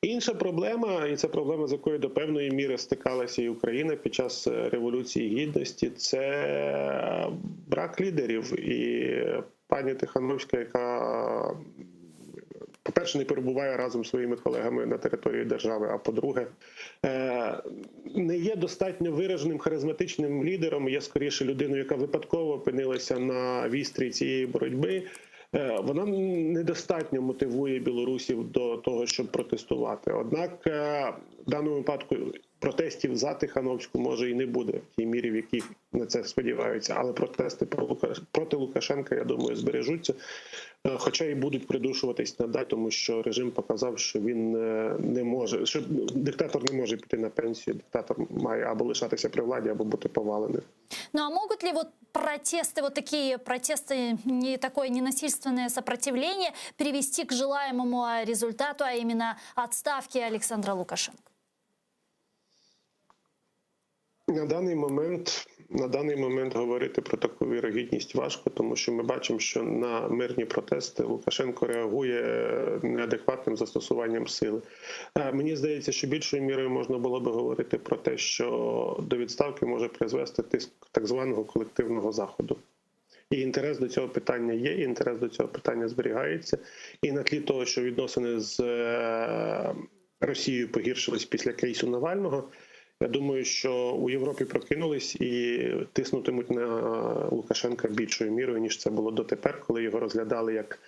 Інша проблема, і це проблема, з якою до певної міри стикалася і Україна під час Революції Гідності, це брак лідерів. І пані Тихановська, яка, по-перше, не перебуває разом зі своїми колегами на території держави, а по-друге, не є достатньо вираженим харизматичним лідером, є скоріше людиною, яка випадково опинилася на вістрі цієї боротьби. Вона недостатньо мотивує білорусів до того, щоб протестувати. Однак в даному випадку протестів за Тихановську може і не буде в тій мірі, в якій на це сподіваються. Але протести проти Лукашенка, я думаю, збережуться. Хоча і будуть придушуватись надалі, тому що режим показав, що він не може, що диктатор не може піти на пенсію. Диктатор має або лишатися при владі, або бути поваленим. Ну а могут ли вот протесты, вот такие протесты, не такое ненасильственное сопротивление привести к желаемому результату, а именно отставке Александра Лукашенко? На даний момент говорити про таку вірогідність важко, тому що ми бачимо, що на мирні протести Лукашенко реагує неадекватним застосуванням сили. Мені здається, що більшою мірою можна було би говорити про те, що до відставки може призвести тиск так званого колективного заходу. І інтерес до цього питання є, і інтерес до цього питання зберігається. І на тлі того, що відносини з Росією погіршились після кейсу Навального, я думаю, що у Європі прокинулись і тиснутимуть на Лукашенка більшою мірою, ніж це було дотепер, коли його розглядали як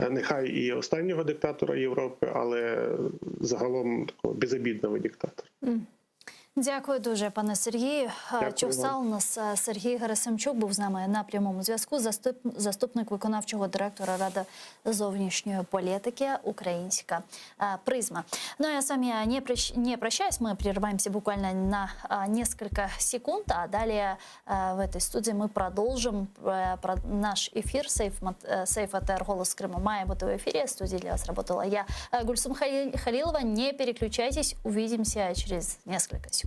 нехай і останнього диктатора Європи, але загалом такого безобідного диктатора. Дякую дуже, пане Сергію. Дякую Чувсал у нас Сергій Герасимчук був з нами на прямому зв'язку, заступник виконавчого директора Ради зовнішньої політики «Украинская призма». Ну, я с вами не прощаюсь, мы прерываемся буквально на несколько секунд, а далее в этой студии мы продолжим наш эфир. Сейф АТР «Голос Крыма» має бути в эфире. В студии для вас работала я, Гульсум Халилова. Не переключайтесь, увидимся через несколько секунд.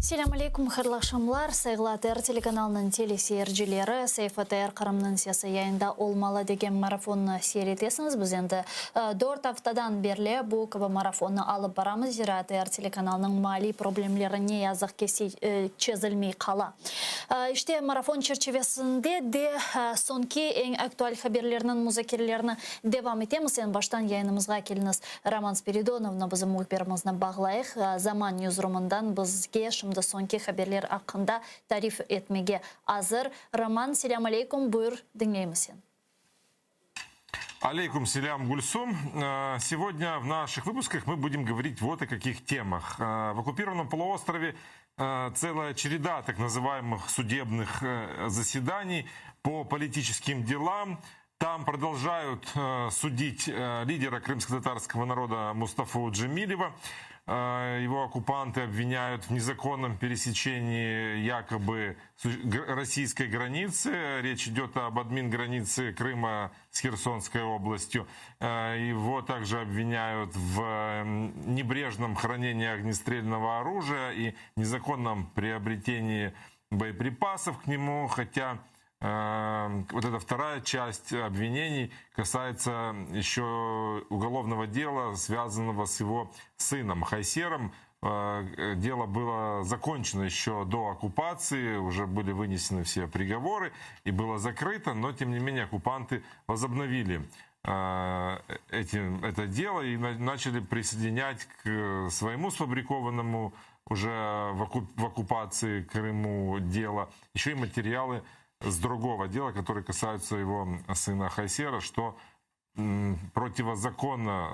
Селям алейкум, хырлашымлар, сайглатыр телеканалының телесерджілері, Сейфатер қарымның сесі яйында олмалы деген марафонны серетесіңіз. Біз енді 4 аптадан берле бұл кібі марафонны алып барамыз. Зиратер телеканалының мали проблемлеріне язық чезілмей қала. İşte марафон çerçevesinde de sonki en aktual haberlerinin müzakerelerini devam etemiz. En baştan yayınımızға keliniz Роман Спиридоновна bizim muhbirimizden bağlayıq. Zaman Newsroom'undan bizge şimdi sonki haberler hakkında tarif etmege hazır. Роман, selam aleykum, buyur dinleyemiz sen. Алейкум селям, Гульсум. Сегодня в наших выпусках мы будем говорить вот о каких темах. В оккупированном полуострове целая череда так называемых судебных заседаний по политическим делам. Там продолжают судить лидера крымско-татарского народа Мустафу Джемилева. Его оккупанты обвиняют в незаконном пересечении якобы российской границы. Речь идет об админгранице Крыма с Херсонской областью. Его также обвиняют в небрежном хранении огнестрельного оружия и незаконном приобретении боеприпасов к нему, хотя вот эта вторая часть обвинений касается еще уголовного дела, связанного с его сыном Хайсером. Дело было закончено еще до оккупации, уже были вынесены все приговоры и было закрыто, но тем не менее оккупанты возобновили это дело и начали присоединять к своему сфабрикованному уже в оккупации Крыму дело еще и материалы с другого дела, которые касаются его сына Хайсера, что противозаконно,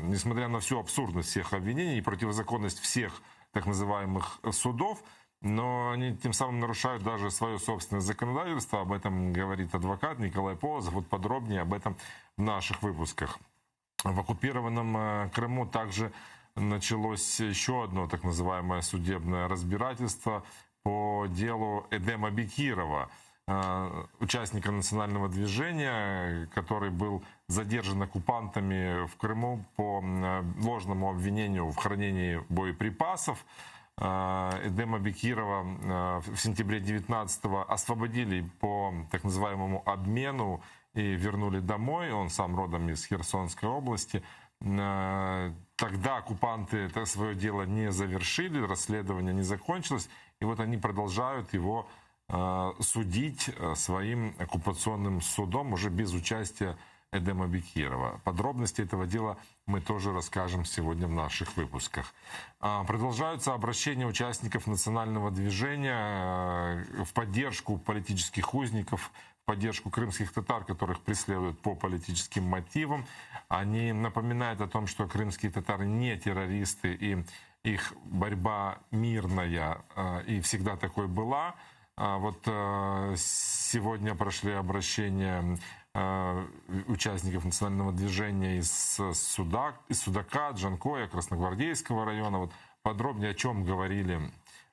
несмотря на всю абсурдность всех обвинений и противозаконность всех так называемых судов, но они тем самым нарушают даже свое собственное законодательство. Об этом говорит адвокат Николай Полозов. Вот подробнее об этом в наших выпусках. В оккупированном Крыму также началось еще одно так называемое судебное разбирательство по делу Эдема Бекирова, участника национального движения, который был задержан оккупантами в Крыму по ложному обвинению в хранении боеприпасов. Эдема Бекирова в сентябре 19-го освободили по так называемому обмену и вернули домой. Он сам родом из Херсонской области. Тогда оккупанты это свое дело не завершили, расследование не закончилось. И вот они продолжают его судить своим оккупационным судом уже без участия Эдема Бекирова. Подробности этого дела мы тоже расскажем сегодня в наших выпусках. Продолжаются обращения участников национального движения в поддержку политических узников, в поддержку крымских татар, которых преследуют по политическим мотивам. Они напоминают о том, что крымские татары не террористы и их борьба мирная и всегда такой была. Вот сегодня прошли обращения участников национального движения из Судака, Джанкоя, Красногвардейского района. Вот подробнее о чем говорили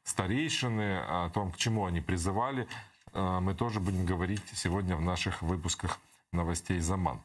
старейшины, о том, к чему они призывали, мы тоже будем говорить сегодня в наших выпусках новостей «Заман».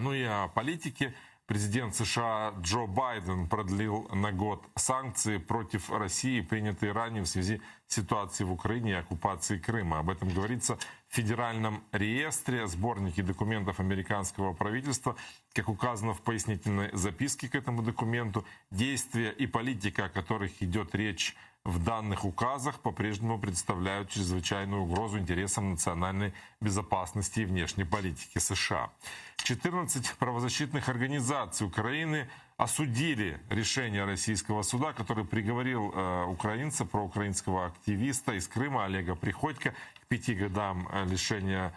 Ну и о политике. Президент США Джо Байден продлил на год санкции против России, принятые ранее в связи с ситуацией в Украине и оккупацией Крыма. Об этом говорится в Федеральном реестре, сборнике документов американского правительства. Как указано в пояснительной записке к этому документу, действия и политика, о которых идет речь в данных указах, по-прежнему представляют чрезвычайную угрозу интересам национальной безопасности и внешней политики США. 14 правозащитных организаций Украины осудили решение российского суда, который приговорил украинца, проукраинского активиста из Крыма Олега Приходько к 5 годам лишения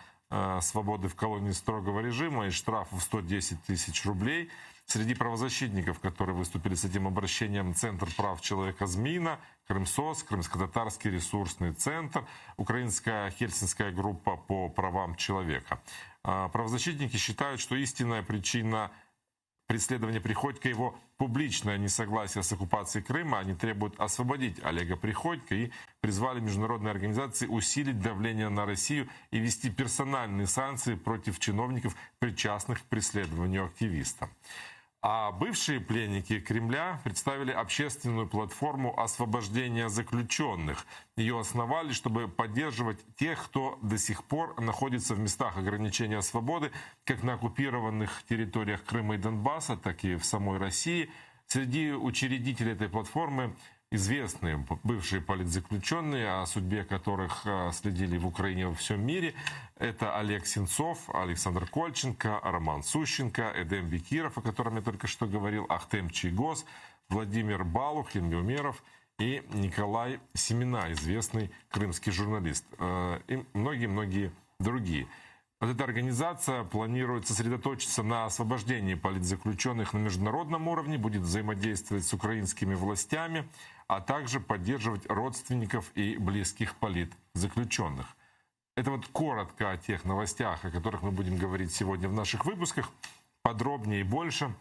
свободы в колонии строгого режима и штрафу в 110 тысяч рублей. Среди правозащитников, которые выступили с этим обращением, Центр прав человека «Змина», Крымсос, Крымско-татарский ресурсный центр, Украинская Хельсинская группа по правам человека. Правозащитники считают, что истинная причина преследования Приходько — его публичное несогласие с оккупацией Крыма. Они требуют освободить Олега Приходько и призвали международные организации усилить давление на Россию и ввести персональные санкции против чиновников, причастных к преследованию активиста. А бывшие пленники Кремля представили общественную платформу освобождения заключенных. Ее основали, чтобы поддерживать тех, кто до сих пор находится в местах ограничения свободы, как на оккупированных территориях Крыма и Донбасса, так и в самой России. Среди учредителей этой платформы известные бывшие политзаключенные, о судьбе которых следили в Украине и во всем мире. Это Олег Сенцов, Александр Кольченко, Роман Сущенко, Эдем Бекиров, о котором я только что говорил, Ахтем Чийгоз, Владимир Балухин, Геумеров и Николай Семена, известный крымский журналист, и многие-многие другие. Вот эта организация планирует сосредоточиться на освобождении политзаключенных на международном уровне, будет взаимодействовать с украинскими властями, а также поддерживать родственников и близких политзаключенных. Это вот коротко о тех новостях, о которых мы будем говорить сегодня в наших выпусках. Подробнее и больше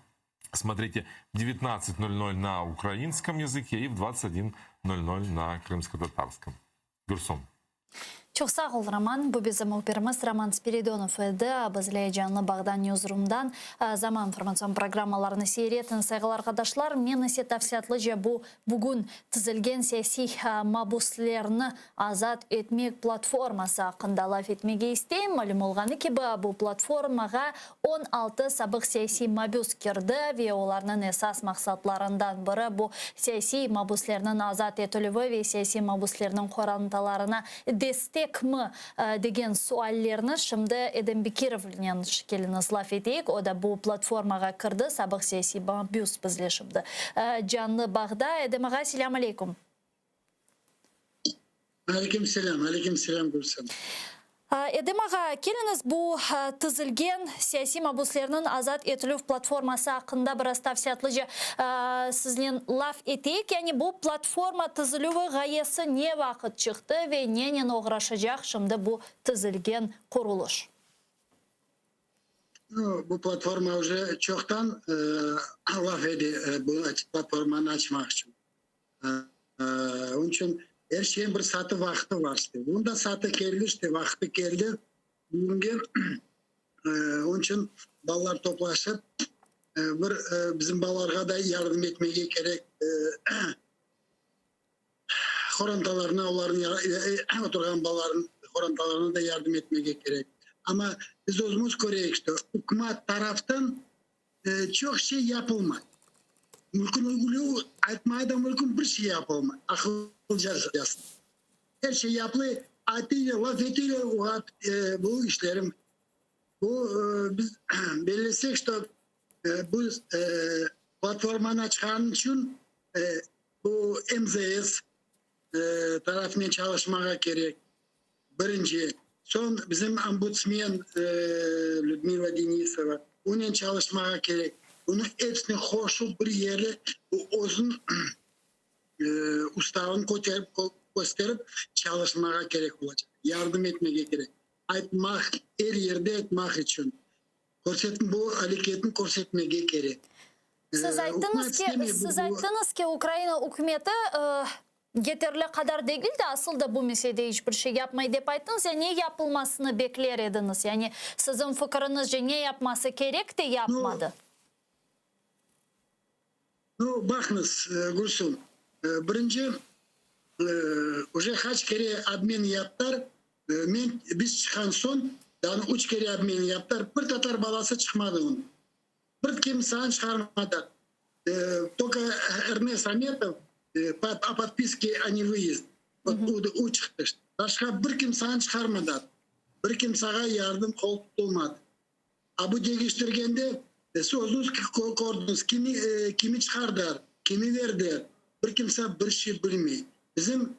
смотрите в 19:00 на украинском языке и в 21:00 на крымско-татарском. Гурсом. Çok sağ ol Роман. Bu bizim operimiz Роман Спиридонов еді. Бізле жанлы бағдан ньюзрумдан заман информацион программаларыны сейретін сайғылар қадашлар. Мен есе тәфсиятлы же бүгін тізілген саяси мабуслерні азат етмек платформасы ақында лаф етмеге істейм. Мәлім олғаны кебі бұл платформаға 16 сабық саяси мабус кірді. Ве оларының esas мақсатларынан бірі бұл саяси мабуслерінің азат етілігі ве саяси мабуслерінің қоранталарына десте mi деген суаллерні шымды Эдем Бекировленен шекеліні слаф етейік. Ода бұл платформаға кірді, сабық саяси бюс бізле шымды. Жанны бағда. Эдем аға, селям алейкум. Алейкум селям, Гүлсім. Эдем аға, келіңіз бұл тізілген саяси мабуслерінің азат етілу платформасы ақында бір астафсиятлы же сізлен лаф етейік. Яғни бұл платформа тізілуі ғайесі не вақыт шықты ве ненен оғырашыжақ шымды бұл тізілген құрылыш? Bu platforma уже çoktan laf edi bu platformanı açmak için. Onun için her şeyin bir satı vakti var. Bunda satı geldi işte vakti geldi. Bugün onun için ballar toplaşıp bizim ballarga da yardım etmeye gerek. Horantalarına onların oturan balların horantalarına da yardım etmeye gerek. Ama biz özümüz göreyik işte hükümet taraftan çok şey yapılmaz. Mülkün uyguluğu etmeye de mülkün bir şey yapılmaz. Akıllıca yazsın. Her şey yapılıyor. Adıyla, laf etiyle bu işlerim. Bu biz belirlesek işte bu platformana çıkan için bu MZS tarafından çalışmaya gerek. Birinci. Son bizim ombudsman Людмила Денисова. Onun çalışmaya gerek. Bunu hepsini hoşu bir yere uzun ustavını gösterip çalışmaya gerek olacak. Yardım etmeye gerek. Etmek, her yerde etmek için. Bu hareketini göstermeye gerek. Siz ayttınız ki Ukrayna hükümeti yeterli kadar değil de aslında bu meselede hiçbir şey yapmayı deyip ayttınız ya, ne yapılmasını bekler ediniz? Yani sizin fikrinizce ne yapması gerek de yapmadı? Bakınız Gülsüm, birinci уже kaç kere admin yaptılar. Biz çıkan son yani 3 kere admin yaptılar. Bir Tatar balası çıkmadı onun. Bir kimseyi çıkarmadı. Только Эрнест Аметов по подписке о невыезд. O çıktı. Başka bir kimseyi çıkarmadı. Bir kimseye yardım kol tutulmadı. Bu değiştirgende sözünüz kordunuz. Kimi çıkardılar, kimi verdiler. Bir kimse bir şey bilmiyor. Bizim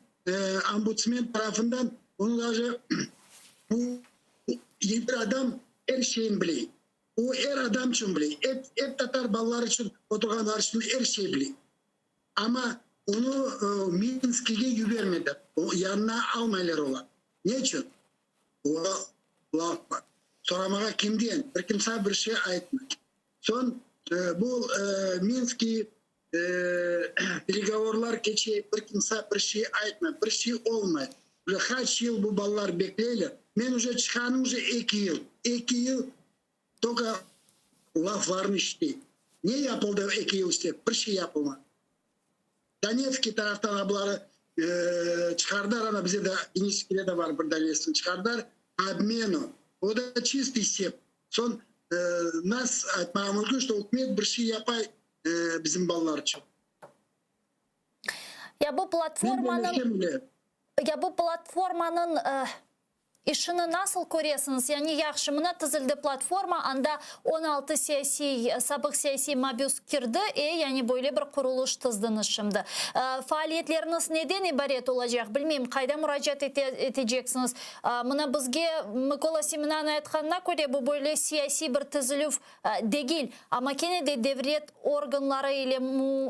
ombudsman tarafından onu da bir adam her şeyini biliyor. O her adam için biliyor. Hep Tatar ballar için, oturanlar için her şeyi biliyor. Ama onu Minsk'e güvermedi. O yanına almaylar olan. Ne için? O laf var. Soramaya kim diyen? Bir kimse bir şey aytmıyor. Son bu Minsk'i переговорlar geçiyor. Bir kimse bir şey aytmıyor. Bir şey olmuyor. Kaç yıl bu ballar bekliyorlar. Ben уже çıkanım 2 yıl. 2 yıl только laflarını işte. не yapıldı 2 yıl işte bir şey yapılmadı. Donetski taraftan abları çıkardılar ama bize de ilişkide de var bir Donetsk'in çıkardılar. Обмену. O da чистый сеп. Son nas aytmağımız ki hükümet bir şey yapay bizim ballar için. Ya bu platformanın işini nasıl görüyorsunuz? Yani yaxşı mına tızıldı platforma, anda 16 sabık siyasi mabus kirdi, yani böyle bir kuruluş tızdınız şimdi. Faaliyetleriniz neden ibaret olacak? Bilmeyeyim, kayda müracaat edeceksiniz? Mına bizge Mikola Simonyan aytkanına göre bu böyle siyasi bir tızıluf değil. Ama gene de devlet organları ile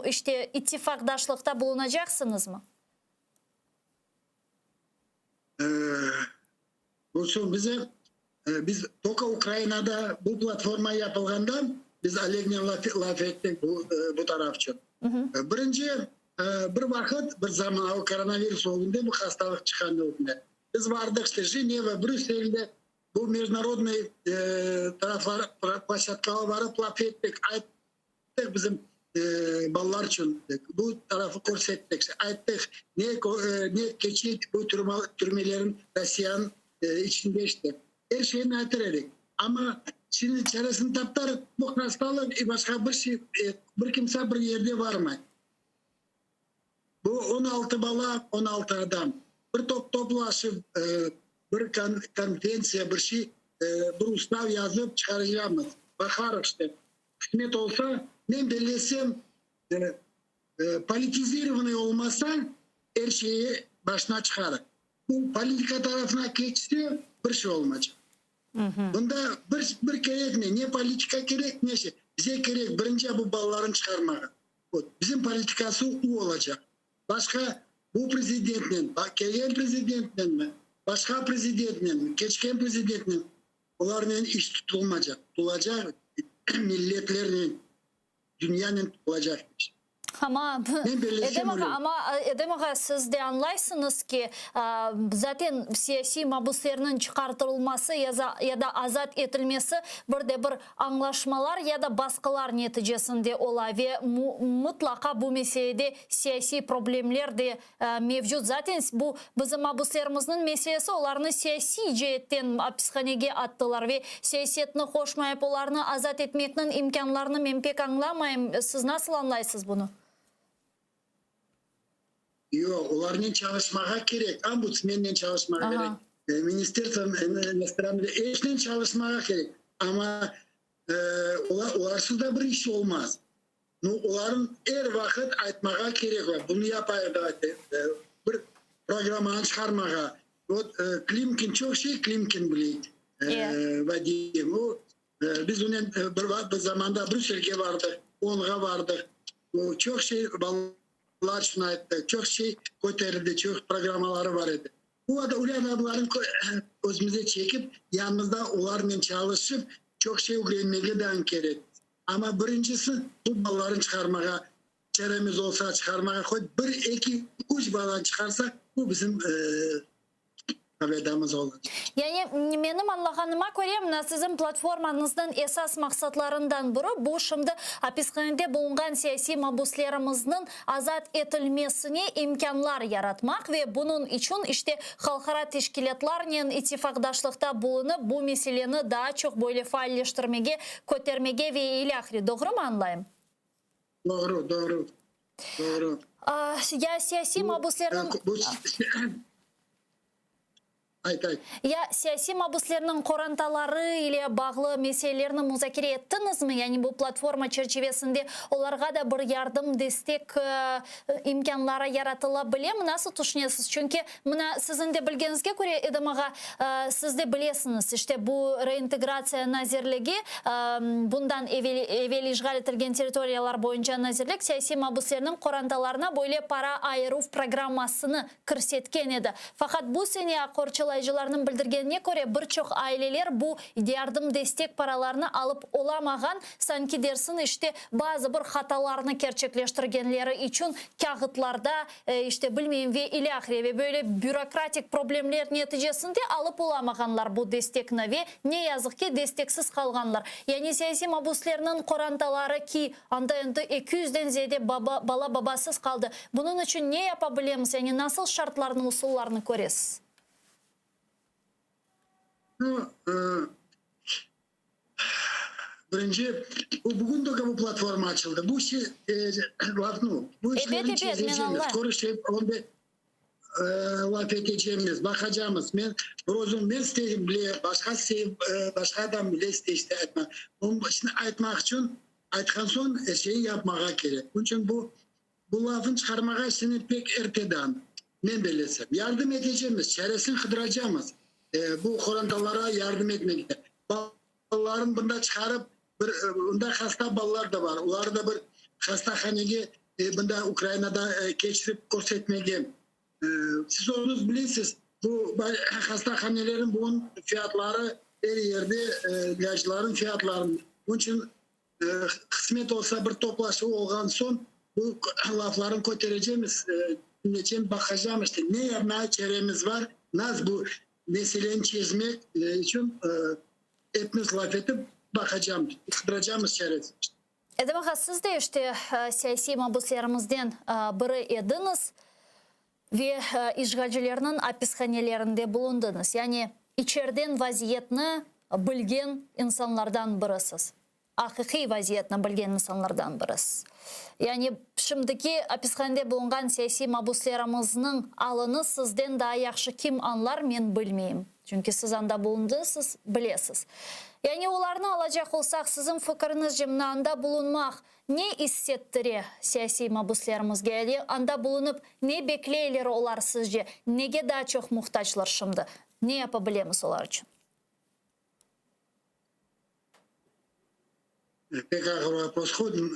işte ittifakdaşlıkta bulunacaksınız mı? Bu bize biz Toka Ukrayna'da bu platforma yapılgandan biz Oleg'le laf ettik bu tarafçı. Birinci bir vakit bir zaman o koronavirüs olduğunda bu hastalık çıkandı olduğunda. Biz vardık işte Ceneva, Brüksel'de bu международный taraflar başlatkalar varıp laf ettik. Ayettik bizim ballar için bu tarafı korsettik. Ayettik ne keçi bu türmelerin Rusya'nın içinde işte. Her şeyini hatırladık. Ama şimdi çaresini taptar bu hastalık başka bir şey bir kimse bir yerde var mı? Bu 16 bala 16 adam. Bir toplaşıp bir konvensiya bir şey bir ustav yazıp çıkaracağımız. Bakarız işte. Hükümet olsa ne bilesem politizirованный olmasa her şeyi başına çıkarır. Bu politika tarafına geçti bir şey olmayacak. Bunda bir gerek ne politika gerek ne şey. Bize gerek birinci bu balların çıkarmağı. Bizim politikası o olacak. Başka bu prezidentin, gelen prezidentin mi, başka prezidentin mi, geçken prezidentin onların iş tutulmayacak. Tutulacak milletlerin, dünyanın tutulacakmış. Ama Edemağa siz de anlaysınız ki zaten siyasi mabuslarının çıkartılması ya da azat edilmesi bir anlaşmalar ya da baskılar neticesinde olay ve mutlaka bu meselede siyasi problemler de mevcut. Zaten bu bizim mabuslarımızın meselesi onlarını siyasi cihetten hapishaneye attılar ve siyasetini hoşmayıp onlarını azat etmekinin imkanlarını ben pek anlamayayım. Siz nasıl anlaysınız bunu? Yok, onların çalışmaya gerek. Ombudsman'la çalışmaya gerek. Ministerstvo іностранных eşle çalışmaya gerek. Ama olarsız da bir iş olmaz. Onların her vakit aytmaya gerek var. Bunu yapayım da bir programı çıkarmaya. Klimkin çok şey Klimkin bileydi. Vadim. Biz onun bir zamanda Brüksel'e vardık. Onğa vardık. Çok şey çok şey koterildi, çok programaları var idi. Bu arada ulan abların özümüze çekip yanımızda onlarla çalışıp çok şey öğrenmeye de gerek. Ama birincisi bu balların çıkarmaya, çeremiz olsa çıkarmaya koy. 1, 2, 3 balon çıkarsak bu bizim haberimiz olacak. Yani benim anlağanıma göre sizin platformanızdan esas maksatlarından biri bu şimdi hapishanede bulunan siyasi mabuslarımızın azat edilmesine imkanlar yaratmak ve bunun için işte halkara teşkilatlarla ittifakdaşlıkta bulunup bu meseleni daha çok böyle faalleştirmeye, kötermeye ve ilahri. Doğru mu anlayayım? Doğru. Ya siyasi mabusların... Ya siyasi mabuslarının korantaları ile bağlı meselelerini müzakere ettiniz mi? Yani bu platforma çerçevesinde onlara da bir yardım, destek imkanları yaratılabilir mi? Nasıl düşünüyorsunuz? Çünkü sizin de bilgenizge göre Edemağa siz de bilirsiniz. İşte bu reintegrasiya nazirligi bundan evvel işgal etilgen teritoriyalar boyunca nazirlik siyasi mabuslarının korantalarına böyle para ayıruf programmasını kırsetken edi. Fakat bu sene korçular талайчыларның білдіргеніне көре бір çox ailелер bu yardım destek paralarını alıp olamağan sanki dersin işte bazı bir hatalarını gerçekleştirgenleri için kağıtlarda işte bilmeyin ve ilahire ve böyle bürokratik problemler neticesinde alıp olamağanlar bu destekini ve ne yazık ki desteksiz kalganlar. Yani siyasi mabuslarının korantaları ki anda 200'den ziyade bala babasız kaldı. Bunun için ne yapabiliriz? Yani nasıl şartlarını, usullarını göresiz? Birinci, bugün de bu platforma açıldı. Bu şey, bu işlerin çözeceğimiz, konuşup onda laf edeceğimiz, bakacağımız. Ben isteyim bile, başka adam bile işte etmek. Onun için aytmak için, aytkan son şeyi yapmaya gerek. Bunun için bu lafın çıkarmaya şimdi pek erteden. Ben bilesem. Yardım edeceğimiz, çaresini kıdıracağımız. Bu korantalara yardım etmekte. Balların bunda çıkarıp bunda hasta ballar da var. Onlar da bir hastahaneye bunda Ukrayna'da geçirip görsetmeye. Siz onu bilirsiniz. Bu hastahanelerin bunun fiyatları her yerde ilaçların fiyatlarının. Bunun için kısmet olsa bir toplaşma olan son bu lafların götüreceğimiz dinleyeceğim bakacağım işte ne yapmaya çaremiz var. Nasıl bu meseleyi çözmek için hepimiz laf edip bakacağım. Kıdıracağımız çaresi. Demek siz de işte siyasi mabuslarımızdan biri ediniz ve işgalcilerinin hapishanelerinde bulundunuz. Yani içeriden vaziyetini bilgen insanlardan birisiz. Hakiki vaziyetini bilgen insanlardan birisiz. Yani şimdiki hapishanede bulungan siyasi mabuslarımızın alını sizden daha yaxşı kim anlar men bilmeyim. Çünkü siz anda bulundunuz, siz bilesiz. Yani onlarını alacak olsak sizin fikrinizce anda bulunmak ne hissettirir siyasi mabuslarımızga? Yani anda bulunup ne bekleyler olar sizce? Nege daha çok muhtaçlar şimdi? Ne yapabilemiz onlar için? Pek ağır вопрос ходим.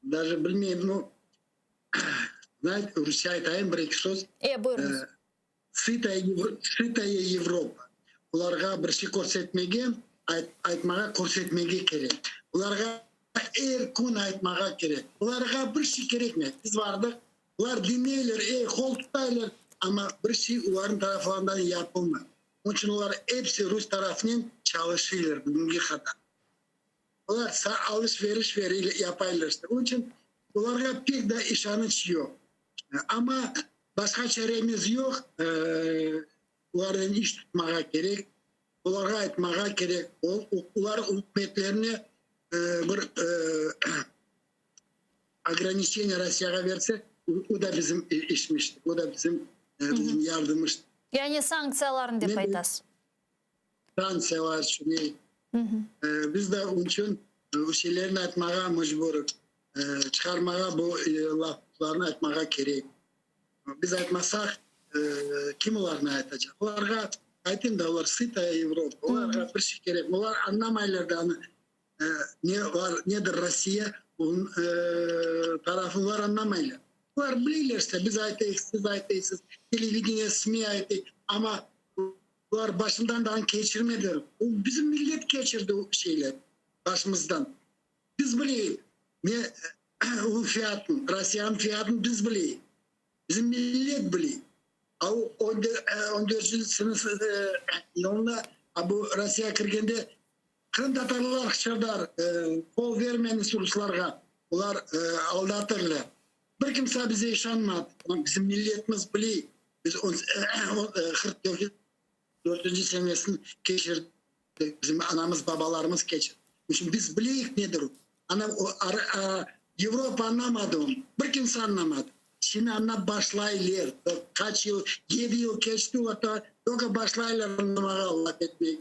Даже bilmiyorum, ну, знаете, Rusya aytayım bir-iki söz. Buyurunuz. Sitaya Европа. Ularga bir şey ko'rsatmege, aytmaga ko'rsatmege kerak. Ularga erkin aytmaga kerak. Ularga bir şey kerakmi? Biz vardık. Ular dinleyler, kol tutaylar ama bir şey uların taraflarından yapılmıyor. Onun için ular hepsi Rus tarafının çalışıyorlar bugünkü kadar. Ular alışveriş yapaylar işte. Onun için ularga pek de işanış yok. Ama başka çaremiz yok. Ulardan iş tutmağa gerek. Ularga aytmağa gerek. Ular hükümetlerine bir ограничение Rusya'ya verse o da bizim işmişti. O da bizim yardımmıştı. Yani sanksiyaların dep aytasiz. Sanksiyalar şunu. Biz de onun için o şeylerini aytmağa mecburuz. Çıkarmağa bu laflarını aytmağa gerek. Biz aytmasak kim onlarını aytacak? Onlarga aytın da onlar Sitaya Европа. Onlarga bir şey gerek. Onlar anlamaylar da ne var, nedir Rusya? Onun tarafı anlamaylar. Onlar bilirler işte biz aytayız, siz aytayız. Televizyon, SMİ aytayız. Ama onlar başından daha geçirmediler. Bizim millet geçirdi o şeyler başımızdan. Biz biliyoruz. O fiyatın, Rusya'nın fiyatını biz biliyoruz. Bizim millet biliyor. 14. sınıf yılında bu Rusya'ya kirgende Kırım Tatarlılar çıkardar, kol vermeniz Ruslarga. Onlar aldatırlar. Bir kimse bize işanmadı. Bizim milletimiz biliyor. Biz 44. senesini geçirdik. Bizim anamız, babalarımız geçirdi. Şimdi biz biliyoruz nedir o. Avrupa anlamadı onu. Bir kimse anlamadı. Şimdi anla başlayırlar. Kaç yıl, 7 yıl geçti. Yok başlayırlar anlamaya Allah etmeye.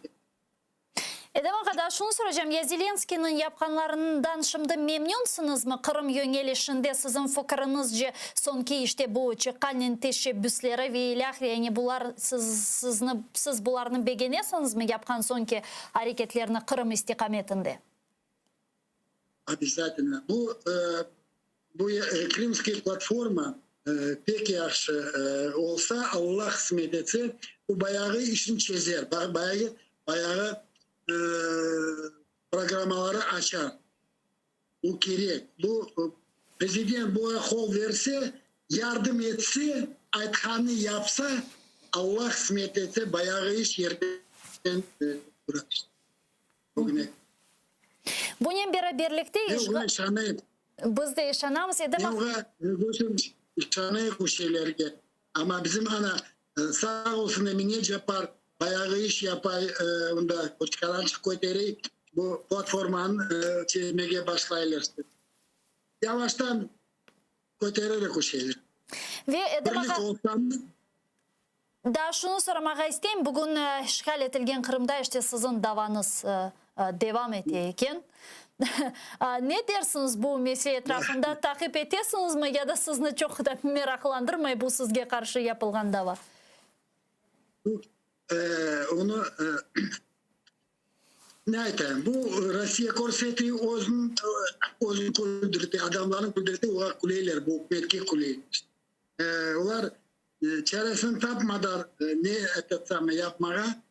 Demek kadar şunu soracağım. Ya Zelenski'nin yapkanlarından şimdi memnunsunuz mu? Kırım yönelişinde sizin fikrinizce sonki işte bu çıkan teşebbüsleri ve yani bunlar siz bularını beğeniyorsunuz mu yapkan sonki hareketlerini Kırım istikametinde? Обязательно. Bu Krimski platforma pek yaxşı olsa, Allah kısmet etse, bu bayağı işin çözer. Bayağı programaları açar. Bu gerek. Bu prezident bu kol verse, yardım etse, aytkanı yapsa, Allah kısmet etse bayağı iş yerden bırakır. Bugün Bunun beraberlikte bizde yaşanamız edi. İşanayık bu şeylerge. Ama bizim ana sağ olsun Emine yapar, bayağı iş yapar, onda kalançık koyteri bu platformanın çevirmeye başlayırlar. Yavaştan koytererek o şeyler. Ve Birlik olsam da şunu sormağa isteyeyim. Bugün işgal etilgen Kırım'da işte sizin davanız devam etiyken. Ne dersiniz bu mesele etrafında? Takip etesiniz mi ya da sizni çok da meraklandırmay bu sizge karşı yapılgan dava? Onu ne aytayım? Bu Rusya korseti özün kudreti, adamların kudreti o kuleyler, bu hükümetki kuleyler. Onlar çaresini tapmadan ne etsem yapmaya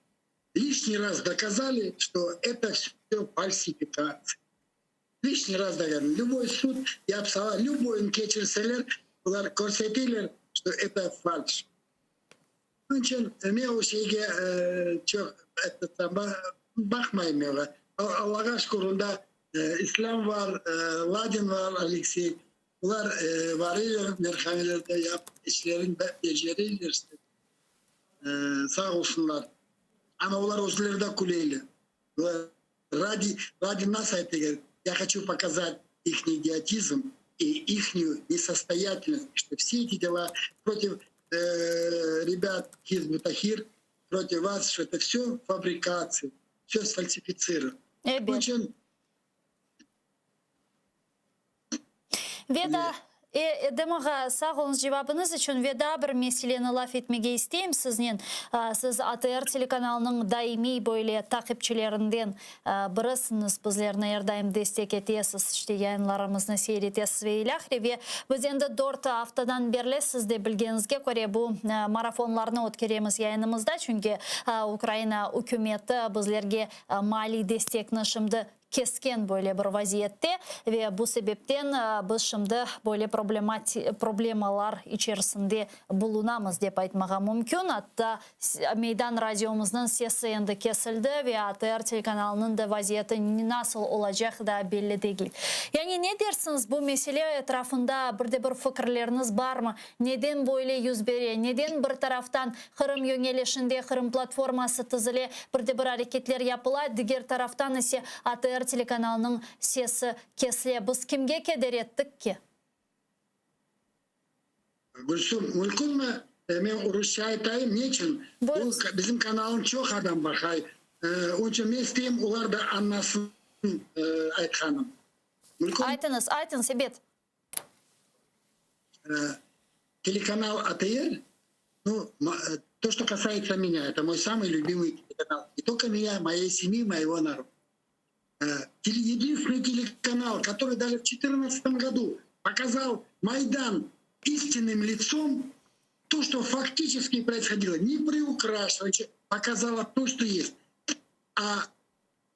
лишний раз доказали, что это все фальсификация. Лишний раз доказали. Любой суд, я писала, любой keçirseler, bunlar korsetiler, что это фальш. Onun için ben o şeye çok bakmayayım. Allah'a şüküründe İslam var, Ladin var, Alexey. Bunlar varıyor, merhamelerde yap, işlerin beceriler işte. Sağ olsunlar. Ama onlar özleri de kuleyli. Ради нас это говорит. Я хочу показать их идиотизм и их несостоятельность, что все эти дела против ребят Хизб Тахир, против вас, что это все фабрикации, все сфальсифицировано. Очень... Veda Demağa sağ olunuz cevabınız için ve daha bir meseleni laf etmege isteyeyim sizden. Siz ATR telekanalının daimi böyle takipçilerinden birisiniz. Bizlerine her daim destek etesiz. İşte yayınlarımızı seyretesiz ve ilahri. Ve biz endi 4 haftadan beri siz de bilgenizge göre bu marafonlarını ötküremiz yayınımızda. Çünkü Ukrayna hükümeti bizlerge mali destekni şimdi kesken böyle bir vaziyette ve bu sebepten biz şimdi böyle problemalar içerisinde bulunamız dep aytmaga mümkün. Hatta Meydan Radyomuzun sesi endi kesildi ve ATR telekanalının da vaziyeti nasıl olacak da belli değil. Yani ne dersiniz bu mesele etrafında bir fikirleriniz var mı? Neden böyle yüz veriyor? Neden bir taraftan Kırım yönelişinde Kırım platforması tizili bir hareketler yapıla, diğer taraftan ise ATR telekanalının sesi kesile. Biz kimge keder ettik ki? Gülsüm, mümkün mü? Ben Rusça aytayım. Niçin? Bizim kanalın çok adam bakay. Onun için ben isteyeyim, onlar da anlasın aytkanım. Айтыңыз, Себет. Телеканал АТР, ну, то, что касается меня, это мой самый любимый телеканал. Не только меня, моей семьи, моего народа. Единственный телеканал, который даже в 2014 году показал Майдан истинным лицом, то, что фактически происходило, не приукрашивая, показало то, что есть. А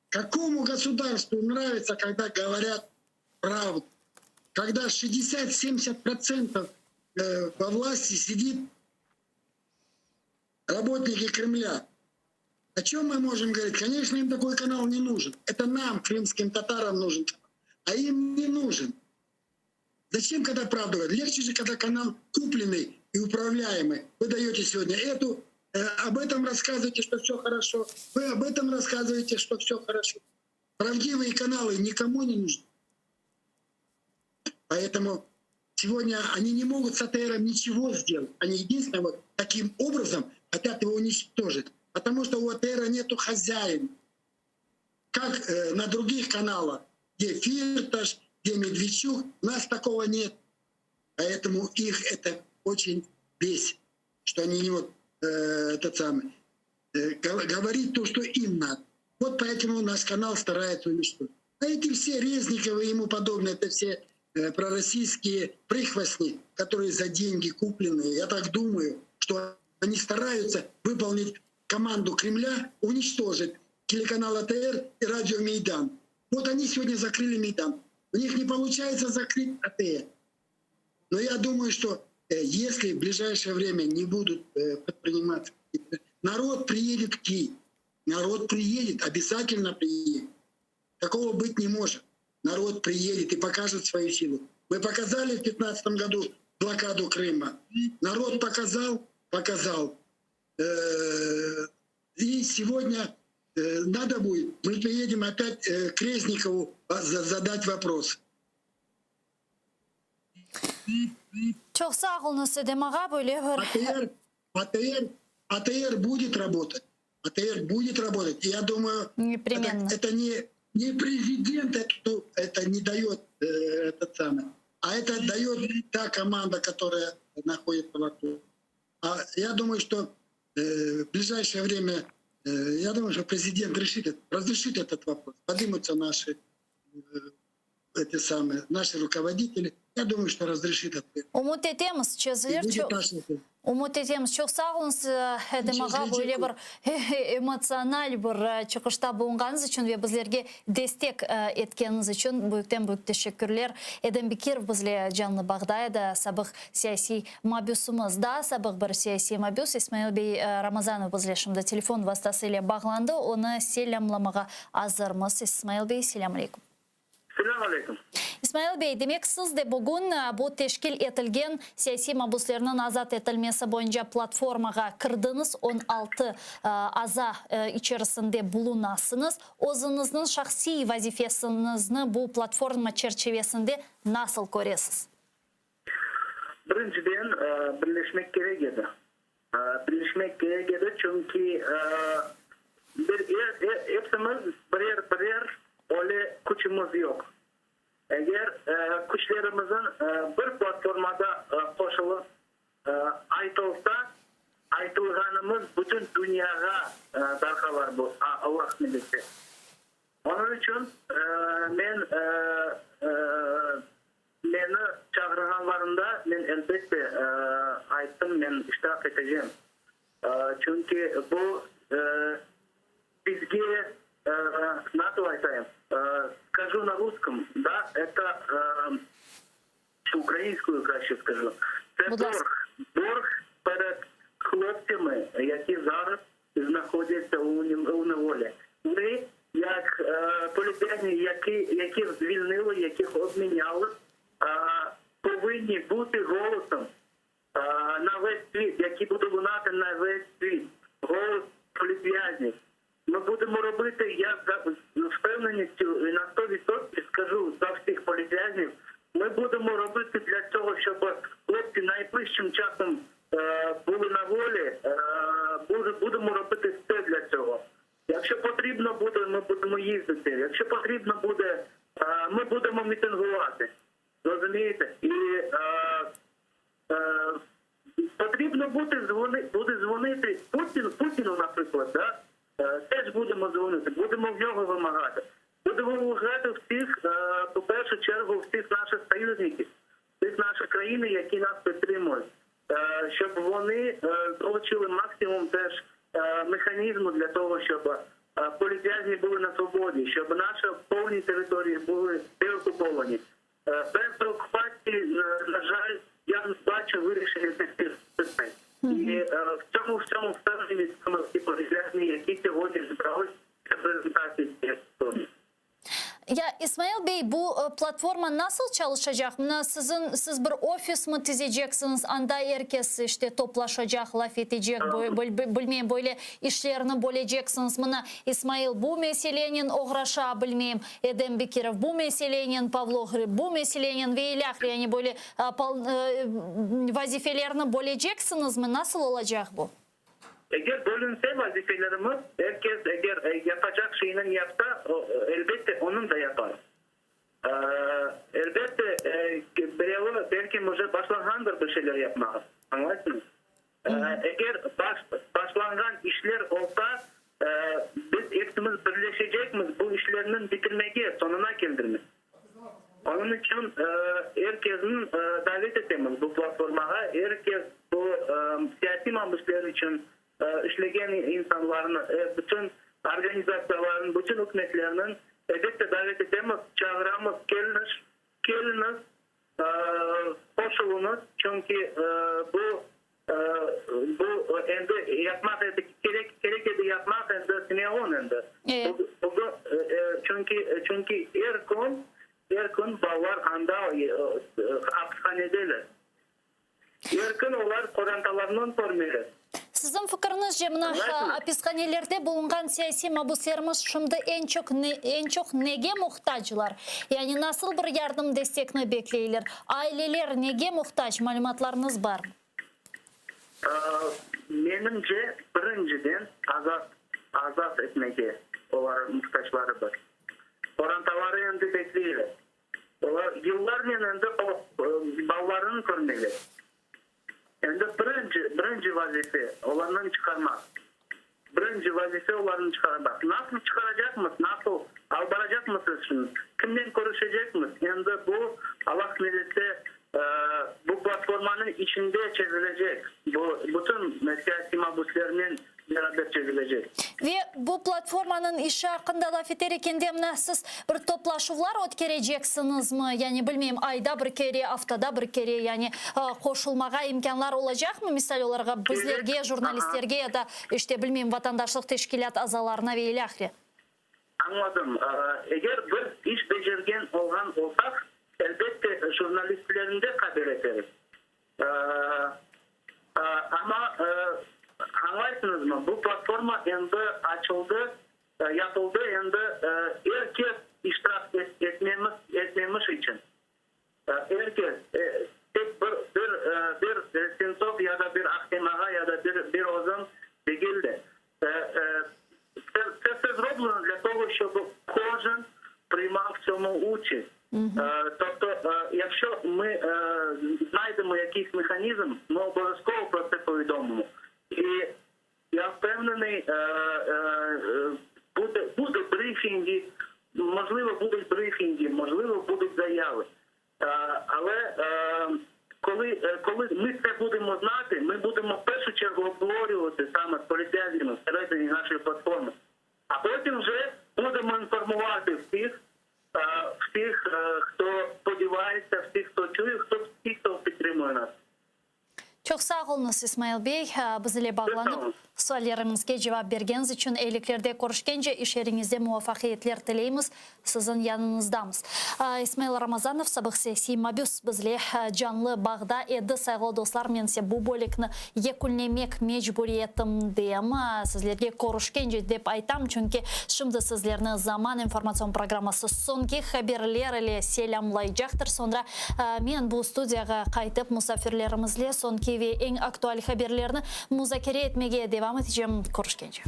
какому государству нравится, когда говорят правду? Когда 60-70% во власти сидит работники Кремля. О чем мы можем говорить? Конечно, им такой канал не нужен. Это нам, крымским татарам, нужен. А им не нужен. Зачем, когда правду говорят? Легче же, когда канал купленный и управляемый. Вы даете сегодня эту, об этом рассказываете, что все хорошо. Вы об этом рассказываете, что все хорошо. Правдивые каналы никому не нужны. Поэтому сегодня они не могут с АТРом ничего сделать. Они единственное, вот таким образом хотят его уничтожить. Потому что у АТРа нету хозяина. Как на других каналах, где Фирташ, где Медведчук, у нас такого нет. Поэтому их это очень бесит, что они не вот говорить то, что им надо. Вот поэтому наш канал старается уничтожить. А эти все Резниковы и ему подобные, это все пророссийские прихвостни, которые за деньги куплены. Я так думаю, что они стараются выполнить команду Кремля, уничтожить телеканал АТР и радио Мейдан. Вот они сегодня закрыли Мейдан. У них не получается закрыть АТР. Но я думаю, что если в ближайшее время не будут предприниматься, народ приедет в Киев. Народ приедет, обязательно приедет. Такого быть не может. Народ приедет и покажет свою силу. Мы показали в 2015 году блокаду Крыма. Народ показал. И сегодня надо будет, мы приедем опять к Резникову задать вопрос. Çok sağ olun Sedem ağa, böyle bir... АТР будет работать. АТР будет работать. И я думаю, Непременно. это не президент это не дает этот самый, а это дает та команда, которая находится вокруг. А я думаю, что в ближайшее время, я думаю, что президент разрешит этот вопрос. Поднимутся наши руководители. Я думаю, что разрешит ответ. Umut etemiz, Umut etemiz. Çok sağ olun Sedem ağa, böyle bir emosional bir çıkışta bulunganınız için ve bizlerge destek etkeniz için büyük teşekkürler. Edem Bekirov bizle canlı bağdaydı. Sabık siyasi mabusumuzda, sabık bir siyasi mabus İsmail Bey Ramazanov bizle şimdi telefon vasıtasıyla bağlandı. Onu selamlamağa hazırmız. İsmail Bey, selam aleyküm. Selam aleyküm. İsmail Bey, demek siz de bugün bu teşkil etilgen siyasi mabuslarının azat etilmesi boyunca platformaga kirdiniz. 16 aza içerisinde bulunasınız. O'zinizning şahsi vazifasini bu platforma çerçevesinde nasıl görüyorsunuz? Birinchidan birleşmek gerek edi. Birleşmek gerek edi çünkü hepimiz birer öyle gücümüz yok. Eğer güçlerimizin bir platformada koşulup aytılganımız bütün dünyaya darkalar bu Allah milleti. Onun için beni çağırganlarında ben elbette ayttım, ben iştirak edeceğim. Çünkü bu bizge nasıl айтayım? Скажу на русском, да, это українською краще скажу. Це борг перед хлопцями, які зараз знаходяться у неволі. Ми, як політв'язні, яких звільнили, яких обміняли, повинні бути голосом на весь світ, які будуть лунати на весь світ. Голос політв'язнів. Ми будемо робити, я з впевненістю і на 100% скажу за всіх політв'язнів, ми будемо робити для цього, щоб хлопці найближчим часом були на волі, будемо робити все для цього. Якщо потрібно буде, ми будемо їздити. Якщо потрібно буде, ми будемо мітингувати. Розумієте? І потрібно буде дзвонити Путіну, наприклад, да? Теж будемо дзвонити, будемо в нього вимагати. Будемо вимагати всіх, по першу чергу, всіх наших союзників, всіх наших країн, які нас підтримують, щоб вони долучили максимум теж механізму для того, щоб політв'язні були на свободі, щоб наші повні території були деокуповані. Без окупації, на жаль, я не бачу вирішення цих питань. І в цьому впевненість ті політв'язні, які сьогодні зібрались для презентації цієї історії. Ya İsmail Bey, bu platforma nasıl çalışacak? Siz bir ofis mi dizeceksiniz? Anda herkes işte toplaşacak, laf edecek, bilmeyeyim böyle işlerini böleceksiniz. Buna İsmail bu meselenin uğraşa bilmeyeyim, Edem Bekirov bu meselenin, Pavlo Grib bu meselenin ve ilah yani böyle vazifelerini böleceksiniz mi? Nasıl olacak bu? Eğer bölünse vazifelerimiz, herkes eğer yapacak şeyini yapsa, elbette onun da yapar. Elbette belki może başlangandır bir şeyler yapmaya. Anladınız? Eğer başlangan işler olsa, biz hepimiz birleşecek miyiz bu işlerinin bitirmeye, sonuna geldirmek. Onun için herkesin davet etmemiz bu platformaga. Herkes bu siyasi mahpuslar için işleyen insanların, bütün organizasyonların, bütün hükümetlerinin elbette davet etmemiz, çağıramız, geliniz, koşulunuz. Çünkü bu elde yapmak gerekli yapmak elde sinema elde. Çünkü her gün bağlar anda hapishanedeler. Her gün onlar korantalarından sormuyorlar. Sizin fikriniz mına hapishanelerde bulungan siyasi mahpuslarımız şimdi en çok nege muhtaçlar? Yani nasıl bir yardım destekini bekleyirler? Aileler nege muhtaç? Malumatlarınız var mı? Menimce birinciden azat etmeye onların muhtaçları var. Korantaları endi bekliyorlar. Onlar yıllarla endi ballarını görmeyler. Endi birinci vazife onlardan çıkarmak. Birinci vazife onlardan çıkarmak. Nasıl çıkaracak mısın? Nasıl albaracak mısın? Kimden konuşacak mısın? Endi bu Allah bilirse bu platformanın içinde çezilecek. Bu bütün siyasi mahpuslarının beraber çezilecek. Ve bu platformanın işi hakkında laf ederken de siz bir toplaşıvlar ötküreceksiniz mi? Yani bilmeyeyim ayda bir kere, haftada bir kere yani koşulmağa imkanlar olacak mı? Misal olarak bizlerge, jurnalistlerge ya da işte bilmeyeyim vatandaşlık teşkilat azalarına ve ilahri. Anladım. Eğer bir iş becergen olan olsak elbette jurnalistlerini de haber ederiz. Ama anlarsınız mı? Bu platforma endi açıldı, yapıldı endi herkes iştirak etmemiş için. Herkes bir Sentsov ya da bir Akdemağa ya da bir Ozan değildi. Це зроблено для того, щоб кожен приймав в цьому участь. Тобто, якщо ми знайдемо якийсь механізм, ми обов'язково про це повідомимо. І я впевнений, буде брифінги, можливо, будуть брифінги, можливо, будуть заяви. Але коли ми це будемо знати, ми будемо в першу чергу обговорювати саме з політв'язнями всередині нашої платформи. А потім вже будемо інформувати всіх, хто сподівається, всіх, хто чує, всіх, хто підтримує нас. Çok sağ olunuz İsmail Bey. Bizle bağlanıp suallerimizge cevap bergeniz için eyliklerde görüşkence iş yerinizde muvaffakiyetler dileyimiz. Sizin yanınızdamız. İsmail Ramazanov sabah siyasi mabus bizle canlı bağda edi. Sayılı dostlar, men size bu bölükni yekunlemek mecburiyetimdeyim. Sizlerge görüşkence dep aytam. Çünkü şimdi sizlerini Zaman informasyon programması sonki haberler ile selamlayacaktır. Sonra men bu studiyaga qaytıp musafirlerimizle sonki ve en aktual haberlerini muzakere etmeye devam edeceğim. Görüşkence.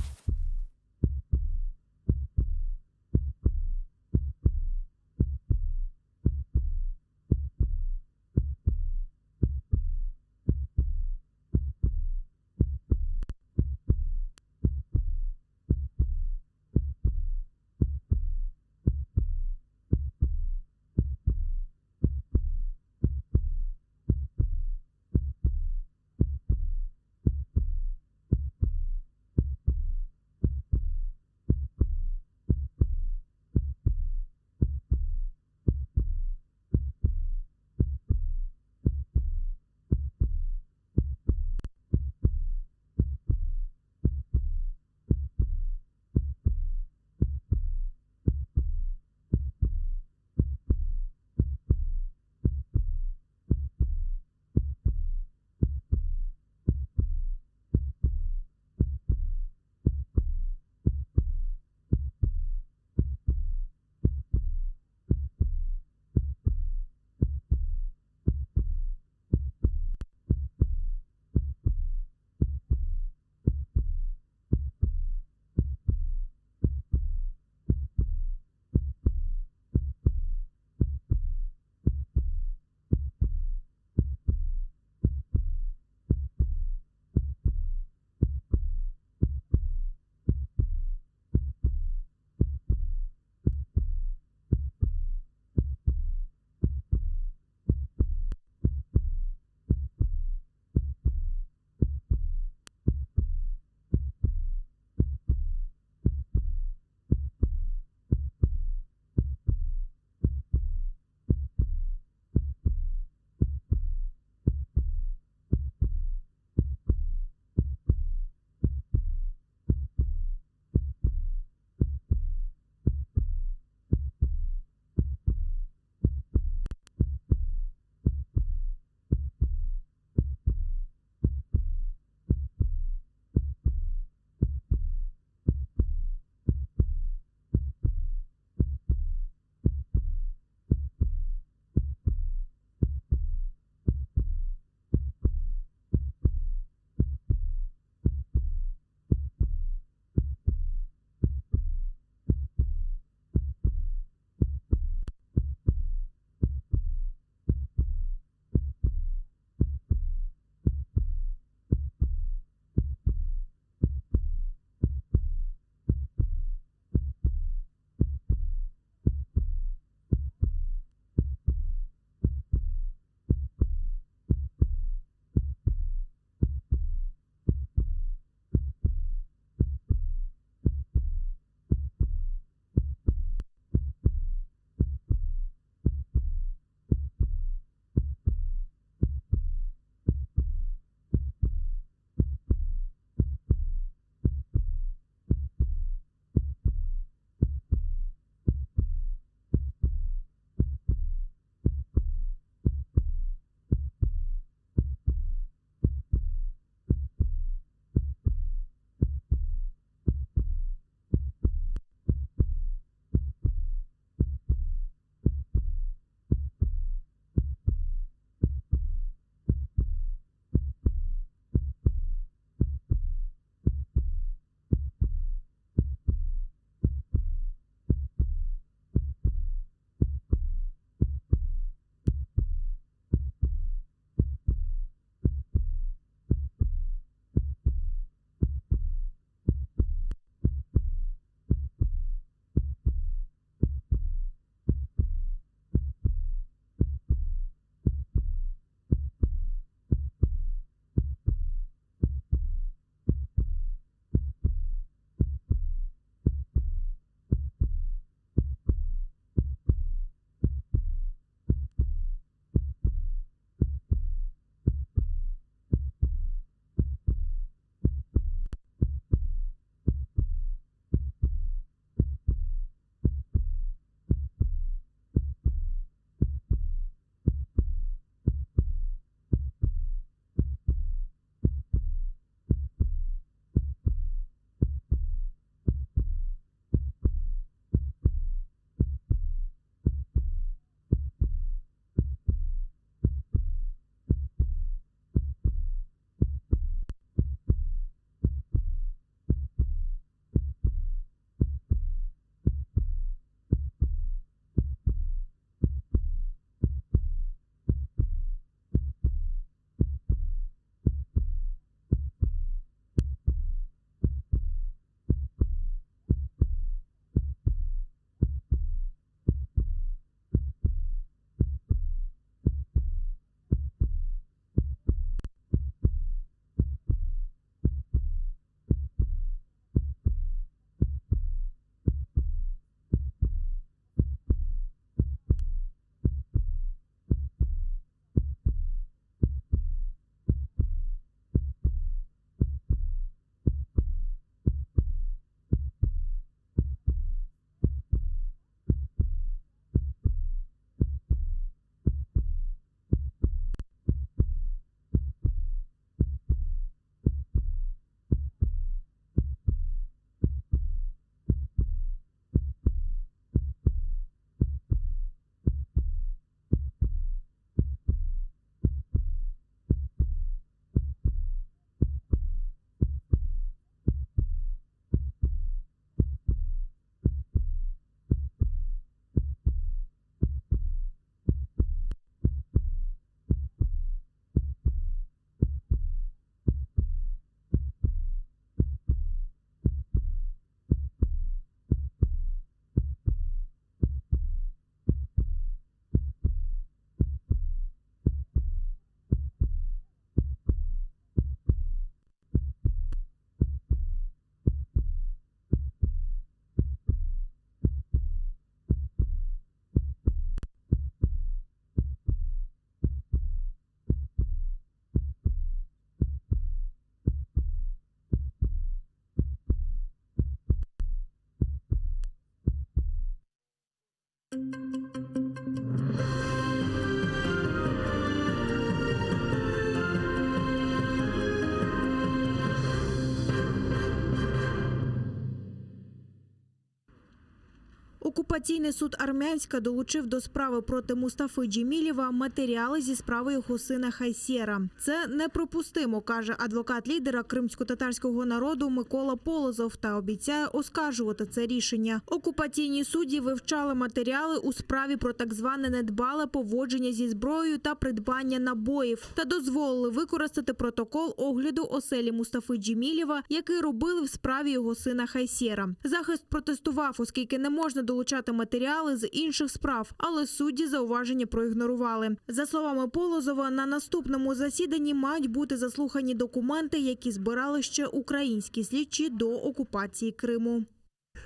Окупаційний суд Армянська долучив до справи проти Мустафи Джемілєва матеріали зі справи його сина Хайсєра. Це неприпустимо, каже адвокат лідера кримсько-татарського народу Микола Полозов та обіцяє оскаржувати це рішення. Окупаційні судді вивчали матеріали у справі про так зване недбале поводження зі зброєю та придбання набоїв та дозволили використати протокол огляду оселі Мустафи Джемілєва, який робили в справі його сина Хайсєра. Захист протестував, оскільки не можна долучати матеріали з інших справ, але судді зауваження проігнорували. За словами Полозова, на наступному засіданні мають бути заслухані документи, які збирали ще українські слідчі до окупації Криму.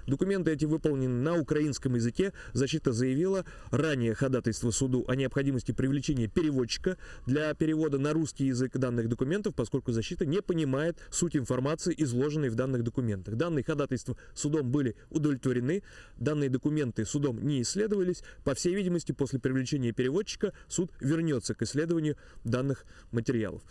Документы эти выполнены на украинском языке. Защита заявила ранее ходатайство суду о необходимости привлечения переводчика для перевода на русский язык данных документов, поскольку защита не понимает суть информации, изложенной в данных документах. Данные ходатайства судом были удовлетворены, данные документы судом не исследовались. По всей видимости, после привлечения переводчика суд вернется к исследованию данных материалов.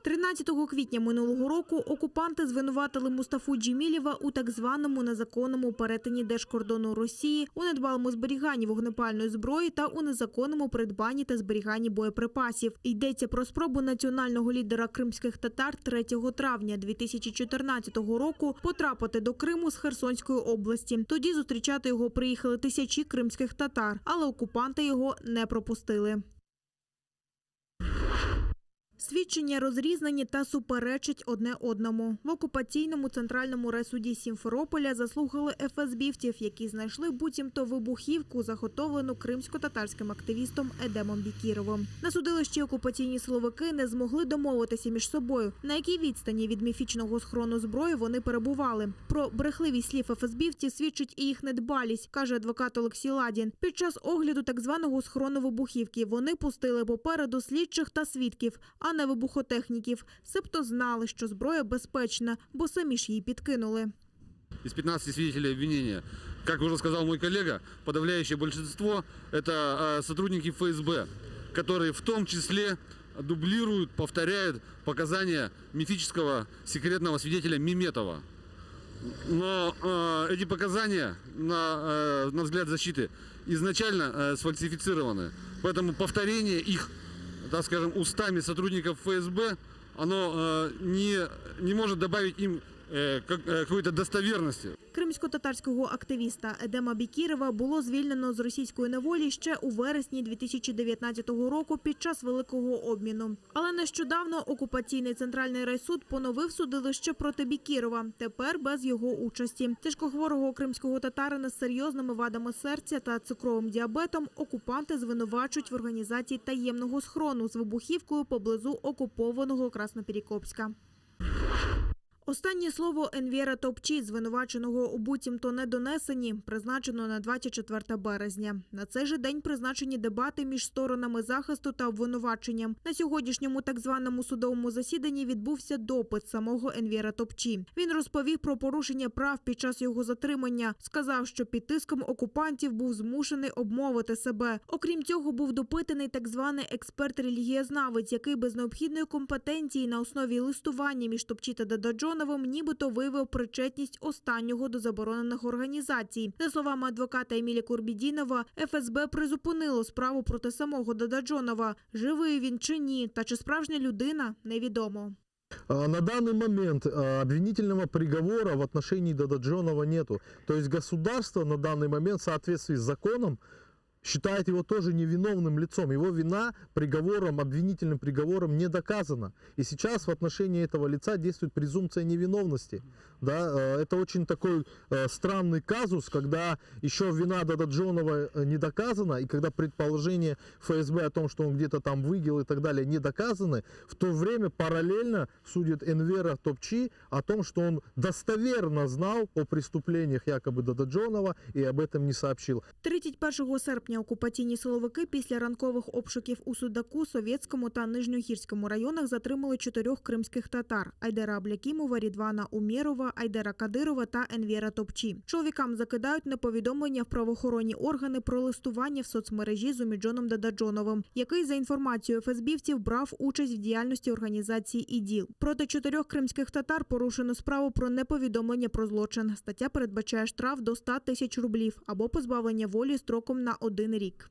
13 квітня минулого року окупанти звинуватили Мустафу Джемілєва у так званому незаконному перетині держкордону Росії, у недбалому зберіганні вогнепальної зброї та у незаконному придбанні та зберіганні боєприпасів. Йдеться про спробу національного лідера кримських татар 3 травня 2014 року потрапити до Криму з Херсонської області. Тоді зустрічати його приїхали тисячі кримських татар, але окупанти його не пропустили. Свідчення розрізнені та суперечать одне одному. В окупаційному центральному райсуді Сімферополя заслухали ФСБівців, які знайшли буцімто вибухівку, заготовлену кримсько-татарським активістом Едемом Бікіровим. На судилищі окупаційні силовики не змогли домовитися між собою, на якій відстані від міфічного схрону зброї вони перебували. Про брехливість слів ФСБівців свідчить і їх недбалість, каже адвокат Олексій Ладін. Під час огляду так званого схрону вибухівки вони пустили попереду слідчих та свідків, а не вибухотехніків. Себто знали, що зброя безпечна, бо самі ж її підкинули. Из 15 свидетелей обвинения, как уже сказал мой коллега, подавляющее большинство – это сотрудники ФСБ, которые в том числе дублируют, повторяют показания мифического секретного свидетеля Меметова. Но эти показания, на взгляд защиты, изначально сфальсифицированы. Поэтому повторение их, так скажем, устами сотрудников ФСБ, оно не может добавить им какой-то достоверности. Кримсько-татарського активіста Едема Бікірова було звільнено з російської неволі ще у вересні 2019 року під час Великого обміну. Але нещодавно окупаційний центральний райсуд поновив судилище проти Бікірова, тепер без його участі. Тяжкохворого кримського татарина з серйозними вадами серця та цукровим діабетом окупанти звинувачують в організації таємного схрону з вибухівкою поблизу окупованого Красноперекопська. Останнє слово Енвєра Топчі, звинуваченого у буцімто недонесенні, призначено на 24 березня. На цей же день призначені дебати між сторонами захисту та обвинуваченням. На сьогоднішньому так званому судовому засіданні відбувся допит самого Енвєра Топчі. Він розповів про порушення прав під час його затримання. Сказав, що під тиском окупантів був змушений обмовити себе. Окрім цього, був допитаний так званий експерт-релігієзнавець, який без необхідної компетенції на основі листування між Топчі та Дададжоновим нібито виявив причетність останнього до заборонених організацій. За словами адвоката Еміля Курбідінова, ФСБ призупинило справу проти самого Дададжонова. Живий він чи ні, та чи справжня людина – невідомо. На данный момент обвинительного приговора в отношении Дададжонова нету. То есть государство на данный момент в соответствии с законом считает его тоже невиновным лицом. Его вина приговором, обвинительным приговором не доказана. И сейчас в отношении этого лица действует презумпция невиновности. Да, это очень такой странный казус, когда еще вина Дададжонова не доказана, и когда предположение ФСБ о том, что он где-то там выгел и так далее, не доказаны, в то время параллельно судит Энвера Топчи о том, что он достоверно знал о преступлениях якобы Дададжонова и об этом не сообщил. 31 серпня серпня окупаційні силовики після ранкових обшуків у Судаку, Совєтському та Нижньогірському районах затримали 4 кримських татар – Айдера Аблякімова, Рідвана Умєрова, Айдера Кадирова та Енвєра Топчі. Чоловікам закидають неповідомлення в правоохоронні органи про листування в соцмережі з Оміджоном Дададжоновим, який, за інформацією ФСБівців, брав участь в діяльності організації ІДІЛ. Проти 4 кримських татар порушено справу про неповідомлення про злочин. Стаття передбачає штраф до 100 тисяч рублів або позбавлення волі строком на 1 рік.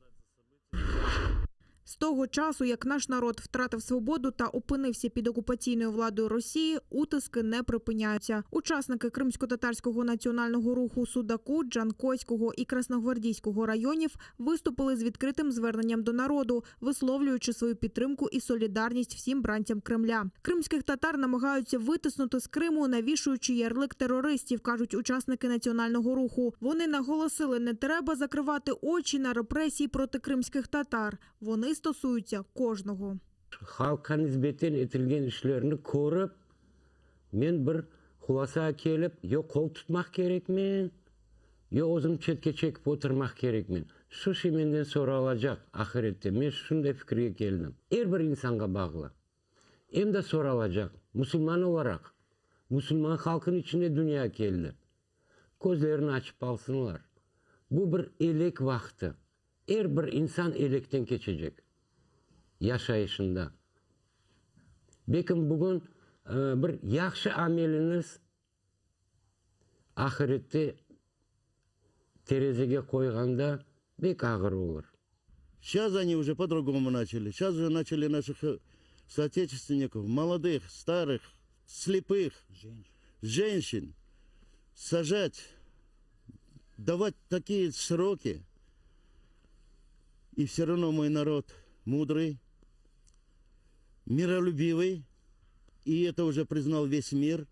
З того часу, як наш народ втратив свободу та опинився під окупаційною владою Росії, утиски не припиняються. Учасники кримсько-татарського національного руху Судаку, Джанкойського і Красногвардійського районів виступили з відкритим зверненням до народу, висловлюючи свою підтримку і солідарність всім бранцям Кремля. Кримських татар намагаються витиснути з Криму, навішуючи ярлик терористів, кажуть учасники національного руху. Вони наголосили, не треба закривати очі на репресії проти кримських татар. Вони стосуються кожного. Халыққа нисбеттен етілген ішлеріні көріп, мен бір хуласа келіп, yo қол тұтмақ керекмен, yo өзім четке чекіп отырмақ керекмен. Шушы менден соралacak ақыретте. Мен шундай пікірге келдім. Әрбір инсанға бағылы. Емді соралacak. Мұсылман olarak, мұсылман халқын içine dünya келді. Көздерін açıp алсынлар. Bu bir elek vakti. Әрбір insan elekten geçecek. Yaşayışında. Bekim bugün bir yaxşı ameliniz ahirette terezege koyganda bek ağır olur. Сейчас они уже по-другому начали. Сейчас же начали наших соотечественников, молодых, старых, слепых, женщин сажать, давать такие сроки. И все равно мой народ мудрый, миролюбивый, и это уже признал весь мир.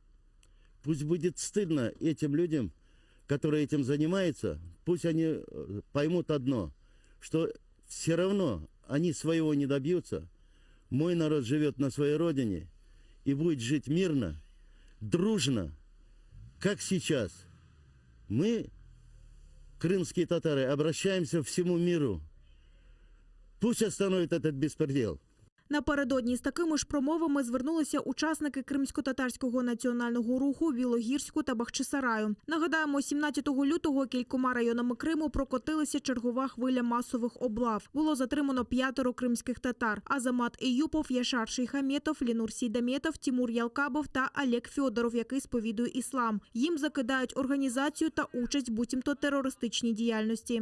Пусть будет стыдно этим людям, которые этим занимаются, пусть они поймут одно, что все равно они своего не добьются. Мой народ живет на своей родине и будет жить мирно, дружно, как сейчас. Мы, крымские татары, обращаемся к всему миру. Пусть остановит этот беспредел. Напередодні з такими ж промовами звернулися учасники кримсько-татарського національного руху Білогірську та Бахчисараю. Нагадаємо, 17 лютого кількома районами Криму прокотилася чергова хвиля масових облав. Було затримано 5 кримських татар – Азамат Іюпов, Яшар Шейхаметов, Лінур Сейдаметов, Тимур Ялкабов та Олег Фьодоров, який сповідує іслам. Їм закидають організацію та участь в буцімто терористичній діяльності.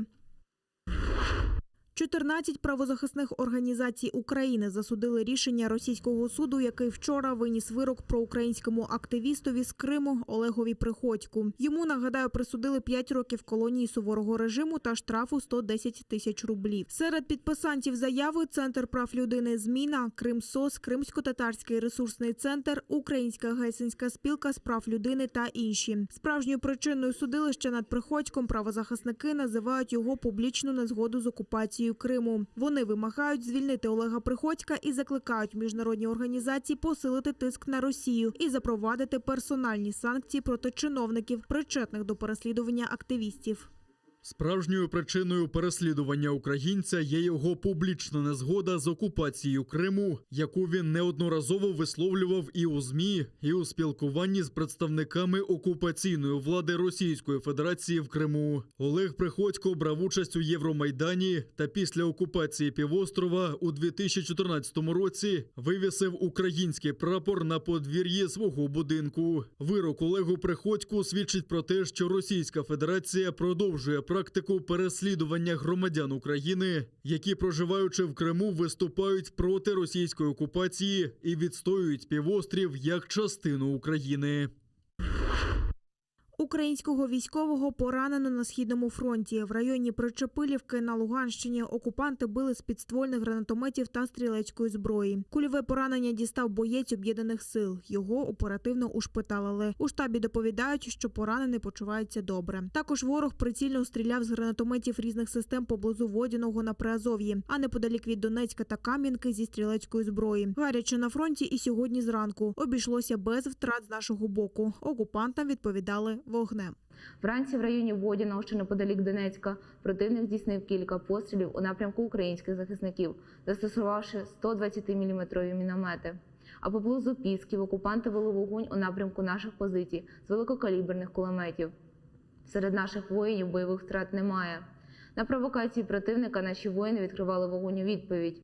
14 правозахисних організацій України засудили рішення російського суду, який вчора виніс вирок проукраїнському активістові з Криму Олегові Приходьку. Йому, нагадаю, присудили 5 років колонії суворого режиму та штрафу 110 тисяч рублів. Серед підписантів заяви Центр прав людини «Зміна», Кримсос, Кримсько-татарський ресурсний центр, Українська гельсінська спілка з прав людини та інші. Справжньою причиною судилища над Приходьком правозахисники називають його публічну незгоду з окупацією Криму. Вони вимагають звільнити Олега Приходька і закликають міжнародні організації посилити тиск на Росію і запровадити персональні санкції проти чиновників, причетних до переслідування активістів. Справжньою причиною переслідування українця є його публічна незгода з окупацією Криму, яку він неодноразово висловлював і у ЗМІ, і у спілкуванні з представниками окупаційної влади Російської Федерації в Криму. Олег Приходько брав участь у Євромайдані та після окупації півострова у 2014 році вивісив український прапор на подвір'ї свого будинку. Вирок Олегу Приходьку свідчить про те, що Російська Федерація продовжує практику переслідування громадян України, які, проживаючи в Криму, виступають проти російської окупації і відстоюють півострів як частину України. Українського військового поранено на Східному фронті. В районі Причепилівки на Луганщині окупанти били з підствольних гранатометів та стрілецької зброї. Кульове поранення дістав боєць Об'єднаних сил. Його оперативно ушпиталили. У штабі доповідають, що поранений почувається добре. Також ворог прицільно стріляв з гранатометів різних систем поблизу Водяного на Приазов'ї, а неподалік від Донецька та Кам'янки зі стрілецької зброї. Гаряче на фронті і сьогодні зранку. Обійшлося без втрат з нашого боку. Окупантам відповідали вогнем. стогне. Вранці в районі Водяного, що неподалік Донецька, противник здійснив кілька пострілів у напрямку українських захисників, застосувавши 120-мм міномети. А поблизу Пісків окупанти вели вогонь у напрямку наших позицій з великокаліберних кулеметів. Серед наших воїнів бойових втрат немає. На провокації противника наші воїни відкривали вогонь у відповідь.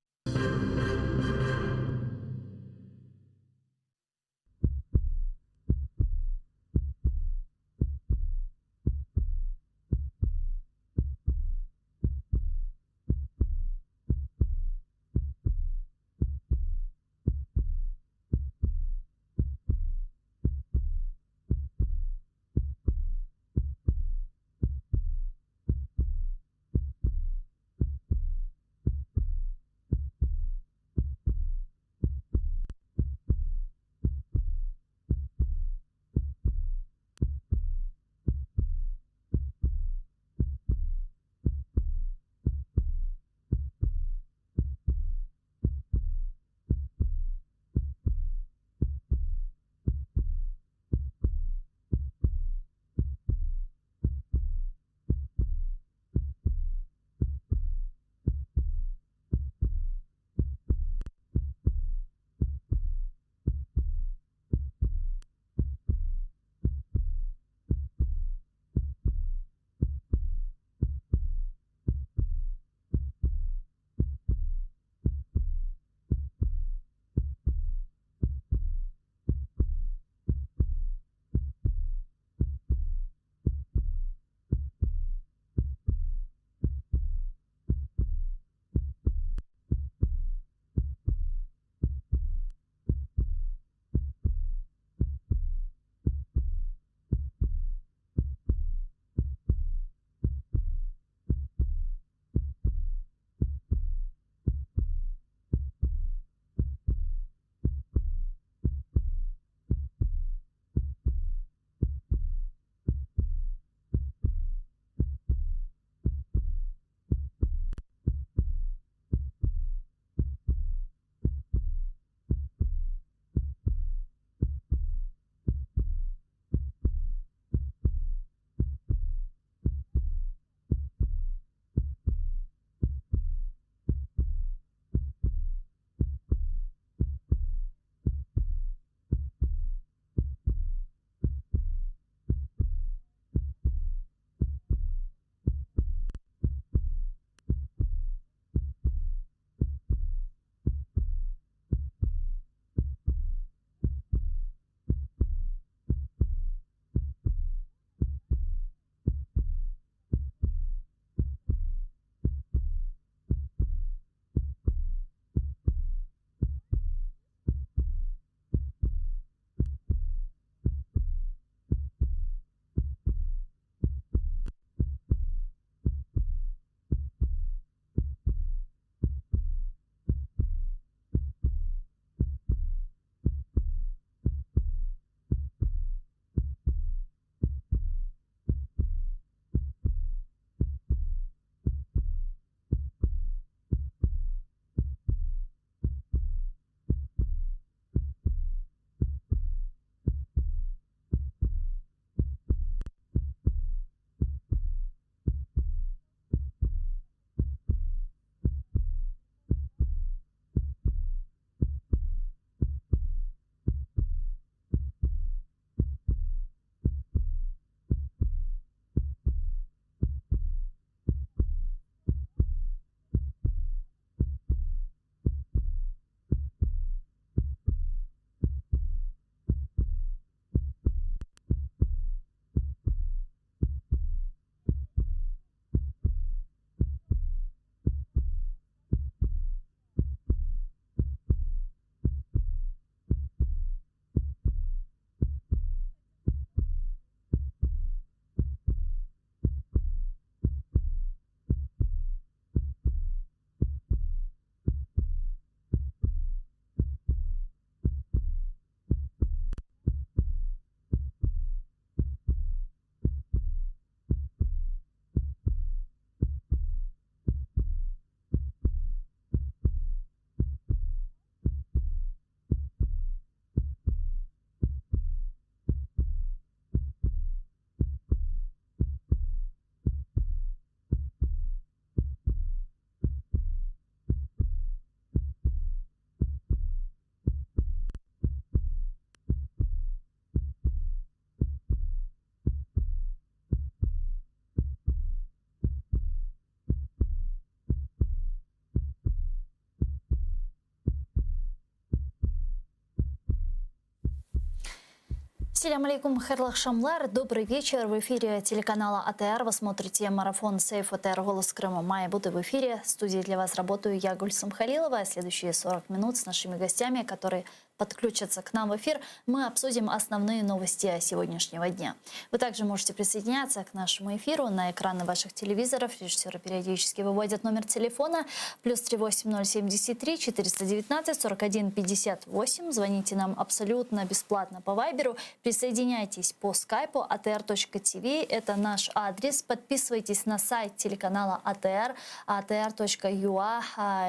Ассаляму алейкум, хайрлах шамлар. Добрый вечер. В эфире телеканала АТР. Вы смотрите марафон «Сейф АТР. Голос Крыма». Майя буду в эфире. В студии для вас работаю я, Гульсум Халилова. Следующие 40 минут с нашими гостями, которые подключатся к нам в эфир, мы обсудим основные новости сегодняшнего дня. Вы также можете присоединяться к нашему эфиру на экраны ваших телевизоров. Режиссеры периодически выводят номер телефона +38 073 419 41 58. Звоните нам абсолютно бесплатно по вайберу. Присоединяйтесь по скайпу atr.tv. Это наш адрес. Подписывайтесь на сайт телеканала АТР, atr.ua.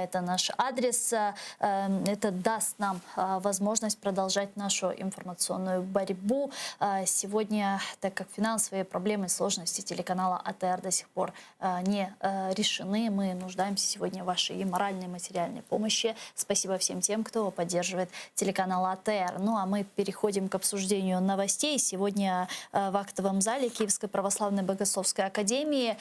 Это наш адрес. Это даст нам возможность продолжать нашу информационную борьбу. Сегодня, так как финансовые проблемы и сложности телеканала АТР до сих пор не решены, мы нуждаемся сегодня в вашей и моральной, и материальной помощи. Спасибо всем тем, кто поддерживает телеканал АТР. Ну а мы переходим к обсуждению новостей. Сегодня в актовом зале Киевской православной богословской академии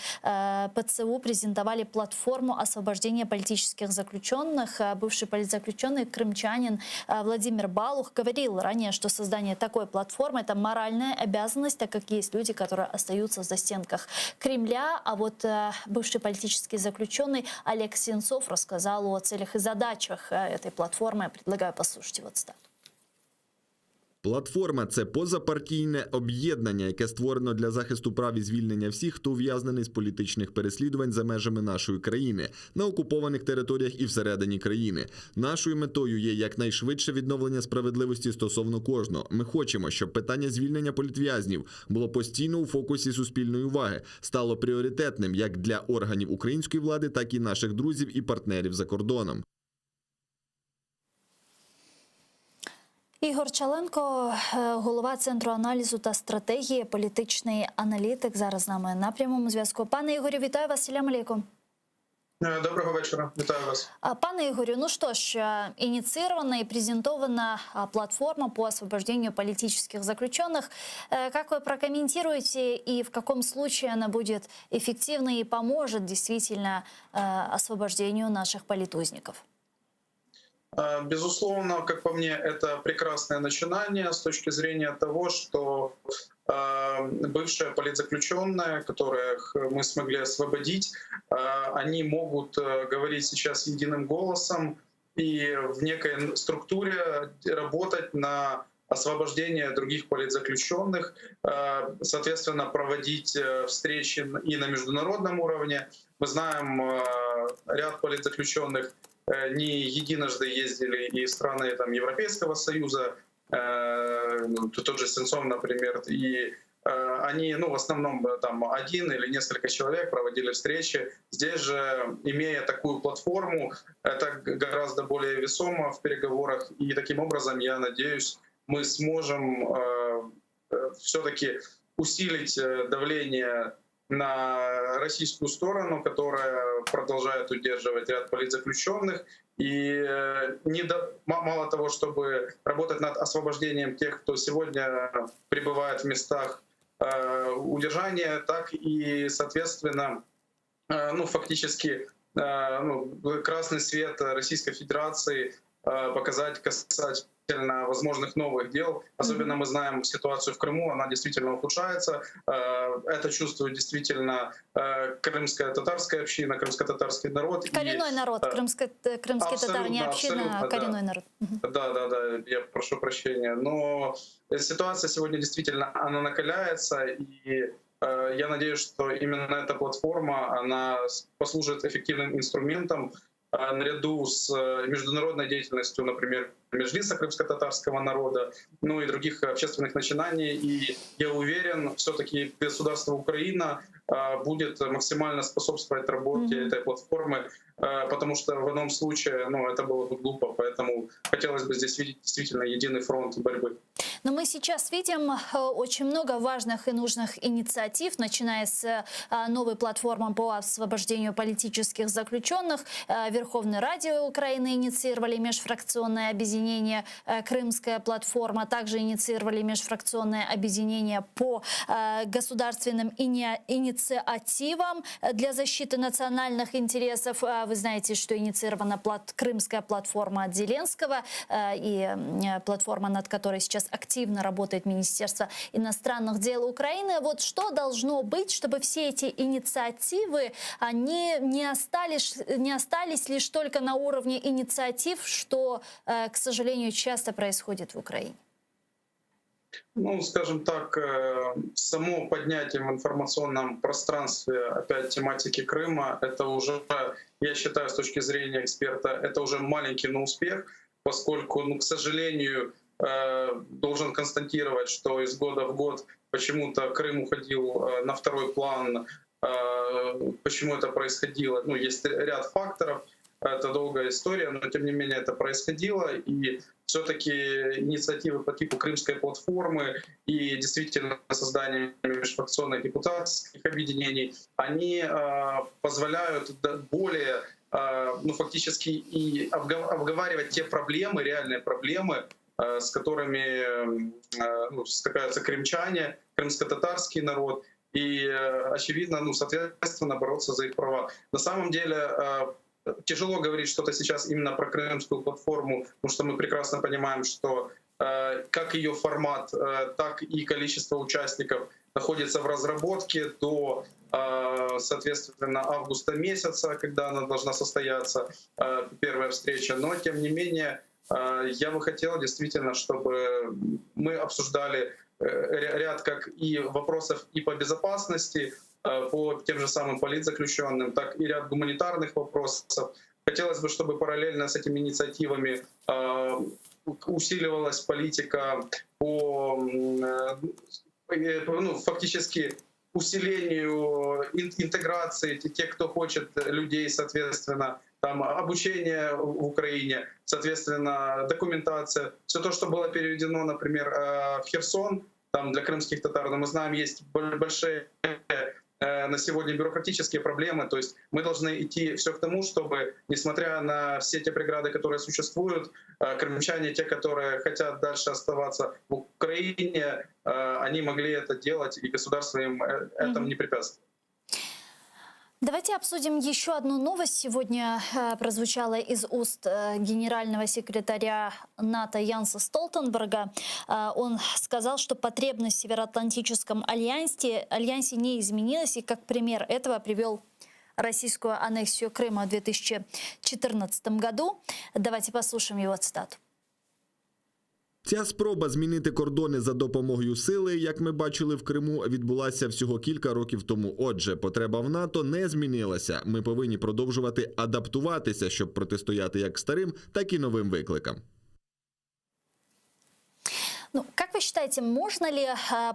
ПЦУ презентовали платформу освобождения политических заключенных. Бывший политзаключенный крымчанин Владимир Балух говорил ранее, что создание такой платформы – это моральная обязанность, так как есть люди, которые остаются в застенках Кремля. А вот бывший политический заключенный Олег Сенцов рассказал о целях и задачах этой платформы. Предлагаю послушать его цитату. Платформа – це позапартійне об'єднання, яке створено для захисту прав і звільнення всіх, хто ув'язнений з політичних переслідувань за межами нашої країни, на окупованих територіях і всередині країни. Нашою метою є якнайшвидше відновлення справедливості стосовно кожного. Ми хочемо, щоб питання звільнення політв'язнів було постійно у фокусі суспільної уваги, стало пріоритетним як для органів української влади, так і наших друзів і партнерів за кордоном. Ігор Чаленко, голова Центру аналізу та стратегії, політичний аналітик, зараз з нами на прямому зв'язку. Пане Ігорю, вітаю вас. Ассаляму алейкум. Доброго вечора. Вітаю вас. Пане Игорю, ну что ж, инициирована и презентована платформа по освобождению политических заключенных. Как вы прокомментируете и в каком случае она будет эффективной и поможет действительно освобождению наших политузников? Безусловно, как по мне, это прекрасное начинание с точки зрения того, что бывшие политзаключенные, которых мы смогли освободить, они могут говорить сейчас единым голосом и в некой структуре работать на освобождение других политзаключенных, соответственно, проводить встречи и на международном уровне. Мы знаем, ряд политзаключенных не единожды ездили и страны там, Европейского Союза, тот же Сенцов, например, и они, в основном там один или несколько человек проводили встречи. Здесь же, имея такую платформу, это гораздо более весомо в переговорах, и таким образом, я надеюсь, мы сможем все-таки усилить давление на российскую сторону, которая продолжает удерживать ряд политзаключенных. И мало того, чтобы работать над освобождением тех, кто сегодня пребывает в местах удержания, так и, соответственно, фактически красный свет Российской Федерации показать касательно возможных новых дел. Особенно мы знаем ситуацию в Крыму, она действительно ухудшается. Это чувствует действительно крымская татарская община, крымско-татарский народ. Коренной народ, крымские татары, не община, а коренной народ. Да, я прошу прощения. Но ситуация сегодня действительно, она накаляется, и я надеюсь, что именно эта платформа, она послужит эффективным инструментом наряду с международной деятельностью, например, Меджлиса крымско-татарского народа, и других общественных начинаний. И я уверен, все-таки государство Украина будет максимально способствовать работе этой платформы, потому что в одном случае это было бы глупо. Поэтому хотелось бы здесь видеть действительно единый фронт борьбы. Но мы сейчас видим очень много важных и нужных инициатив, начиная с новой платформы по освобождению политических заключенных. Верховной Раде Украины инициировали межфракционное объединение объединение «Крымская платформа», также инициировали межфракционное объединение по государственным инициативам для защиты национальных интересов. Вы знаете, что инициирована Крымская платформа от Зеленского и платформа, над которой сейчас активно работает Министерство иностранных дел Украины. Вот что должно быть, чтобы все эти инициативы, они не остались лишь только на уровне инициатив, что, к сожалению, часто происходит в Украине? Ну, скажем так, само поднятие в информационном пространстве опять тематики Крыма, это уже, я считаю, с точки зрения эксперта, это уже маленький, но успех, поскольку, ну, к сожалению, должен констатировать, что из года в год почему-то Крым уходил на второй план. Почему это происходило? Ну, есть ряд факторов, это долгая история, но тем не менее это происходило, и все-таки инициативы по типу Крымской платформы и действительно создание межфракционных депутатских объединений, они позволяют более, ну, фактически и обговаривать те проблемы, реальные проблемы, с которыми, ну, стыкаются крымчане, крымско-татарский народ, и, очевидно, ну, соответственно, бороться за их права. На самом деле тяжело говорить что-то сейчас именно про Крымскую платформу, потому что мы прекрасно понимаем, что как ее формат, так и количество участников находится в разработке до, соответственно, августа месяца, когда она должна состояться, первая встреча. Но, тем не менее, я бы хотел действительно, чтобы мы обсуждали ряд как и вопросов и по безопасности, по тем же самым политзаключенным, так и ряд гуманитарных вопросов. Хотелось бы, чтобы параллельно с этими инициативами усиливалась политика по, ну, фактически усилению интеграции тех, кто хочет, людей, соответственно, там обучение в Украине, соответственно, документация. Все то, что было переведено, например, в Херсон, там для крымских татар, но мы знаем, есть большие на сегодня бюрократические проблемы. То есть мы должны идти все к тому, чтобы, несмотря на все те преграды, которые существуют, крымчане, те, которые хотят дальше оставаться в Украине, они могли это делать, и государство им этому не препятствует. Давайте обсудим еще одну новость. Сегодня прозвучала из уст генерального секретаря НАТО Янса Столтенберга. Он сказал, что потребность в Североатлантическом альянсе не изменилась, и как пример этого привел российскую аннексию Крыма в 2014 году. Давайте послушаем его цитату. Ця спроба змінити кордони за допомогою сили, як ми бачили в Криму, відбулася всього кілька років тому. Отже, потреба в НАТО не змінилася. Ми повинні продовжувати адаптуватися, щоб протистояти як старим, так і новим викликам. Ну, как вы считаете, можно ли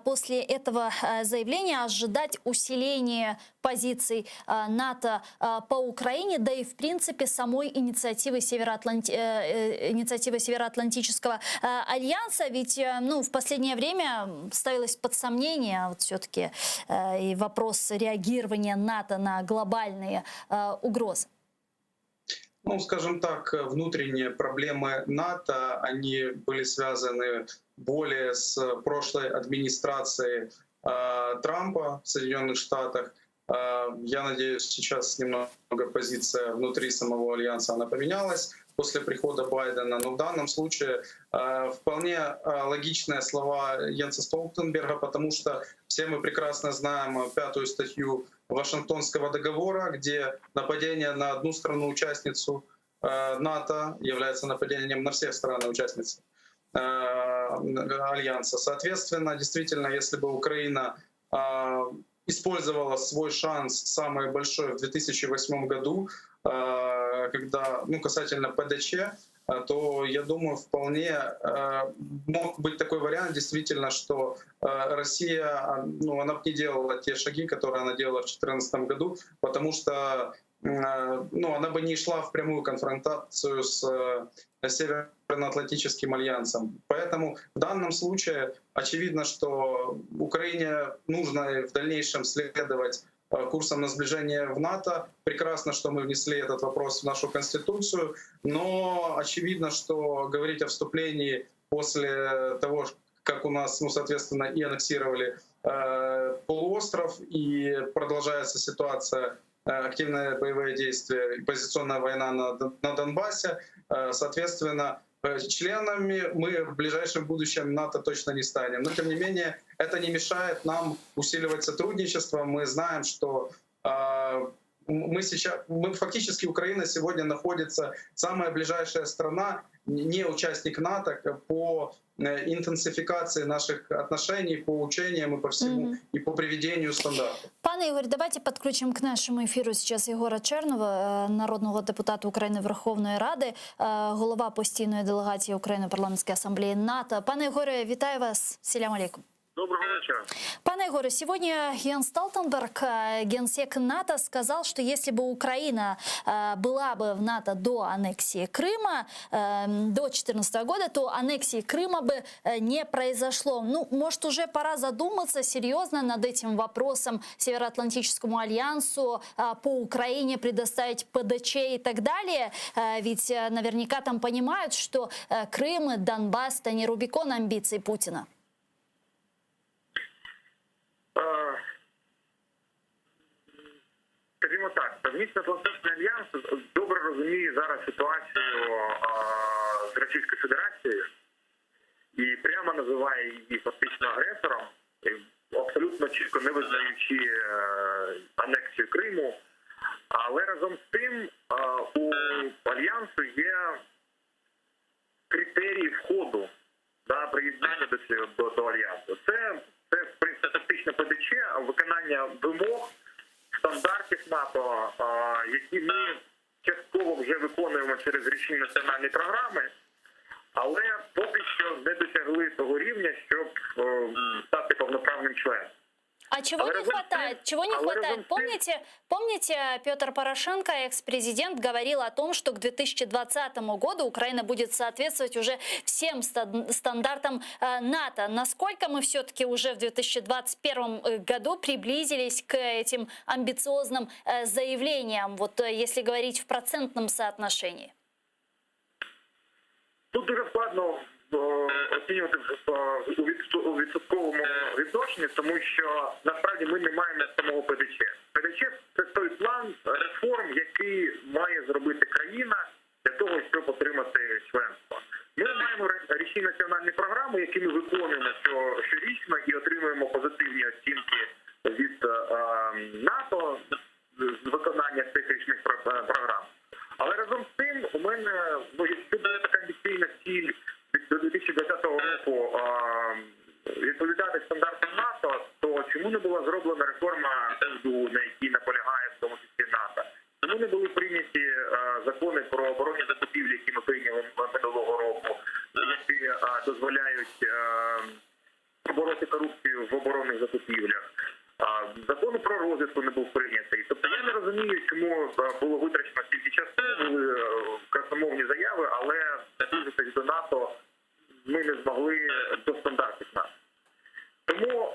после этого заявления ожидать усиления позиций НАТО по Украине, да и в принципе самой инициативы Североатлантического альянса? Ведь ну, в последнее время ставилось под сомнение вот все-таки и вопрос реагирования НАТО на глобальные угрозы. Ну, скажем так, внутренние проблемы НАТО, они были связаны более с прошлой администрацией Трампа в Соединенных Штатах. Я надеюсь, сейчас немного позиция внутри самого альянса она поменялась после прихода Байдена, но в данном случае вполне логичные слова Йенса Столтенберга, потому что все мы прекрасно знаем 5-ю статью Вашингтонского договора, где нападение на одну страну-участницу НАТО является нападением на всех стран-участниц альянса. Соответственно, действительно, если бы Украина использовала свой шанс самый большой в 2008 году, когда, ну, касательно ПДЧ, то, я думаю, вполне мог быть такой вариант, действительно, что Россия, ну, она бы не делала те шаги, которые она делала в 2014 году, потому что ну, она бы не шла в прямую конфронтацию с Североатлантическим альянсом. Поэтому в данном случае очевидно, что Украине нужно в дальнейшем следовать курсом на сближение в НАТО. Прекрасно, что мы внесли этот вопрос в нашу Конституцию, но очевидно, что говорить о вступлении после того, как у нас, соответственно, и аннексировали полуостров, и продолжается ситуация, активные боевые действия, позиционная война на Донбассе, соответственно, членами мы в ближайшем будущем НАТО точно не станем. Но, тем не менее, это не мешает нам усиливать сотрудничество. Мы знаем, что фактически Украина сегодня находится самая ближайшая страна, не участник НАТО, по интенсификации наших отношений, по учениям и по всему, и по приведению стандартов. Пане Ігор, давайте підключимо к нашому ефіру зараз Єгора Чернова, народного депутата України Верховної Ради, голова постійної делегації України в Парламентській асамблеї НАТО. Пане Ігоре, вітаю вас. Селям алейкум. Доброго вечера. Пане Егоре, сегодня Йенс Столтенберг, генсек НАТО, сказал, что если бы Украина была бы в НАТО до аннексии Крыма, до 2014 года, то аннексии Крыма бы не произошло. Ну, может, уже пора задуматься серьезно над этим вопросом Североатлантическому альянсу, по Украине предоставить ПДЧ и так далее. Ведь наверняка там понимают, что Крым и Донбасс – это не Рубикон амбиций Путина. Скажімо так, Північно-Атлантичний альянс добре розуміє зараз ситуацію з Російською Федерацією і прямо називає її фактично агресором, абсолютно чітко не визнаючи анексію Криму. Але разом з тим у альянсу є критерії входу на приєднання до альянсу. Це фактично ПДЧ, виконання вимог, стандартів НАТО, які ми частково вже виконуємо через річні національні програми, але поки що не досягли того рівня, щоб стати повноправним членом. А чего не хватает? Чего не хватает? Помните, Петр Порошенко, экс-президент, говорил о том, что к 2020 году Украина будет соответствовать уже всем стандартам НАТО. Насколько мы все-таки уже в 2021 году приблизились к этим амбициозным заявлениям, вот если говорить в процентном соотношении? Тут дуже складно оцінювати у відсотковому відношенні, тому що насправді ми не маємо самого ПДЧ. ПДЧ – це той план реформ, який має зробити країна для того, щоб отримати членство. Ми маємо річні національні програми, які ми виконуємо щорічно і отримуємо позитивні оцінки від НАТО з виконання цих річних програм. Але разом з тим у мене, якщо буде така амбіційна ціль до 2020 року відповідати стандартам НАТО, то чому не була зроблена реформа СБУ, на якій наполягає в тому числі НАТО? Чому не були прийняті закони про оборонні закупівлі, які ми прийняли минулого року, які дозволяють побороти корупцію в оборонних закупівлях? Закону про розвідку не був прийнятий. Тобто я не розумію, чому було витрачено стільки часу, були красномовні заяви, але наблизитись до НАТО ми не змогли до стандартів НАТО. Тому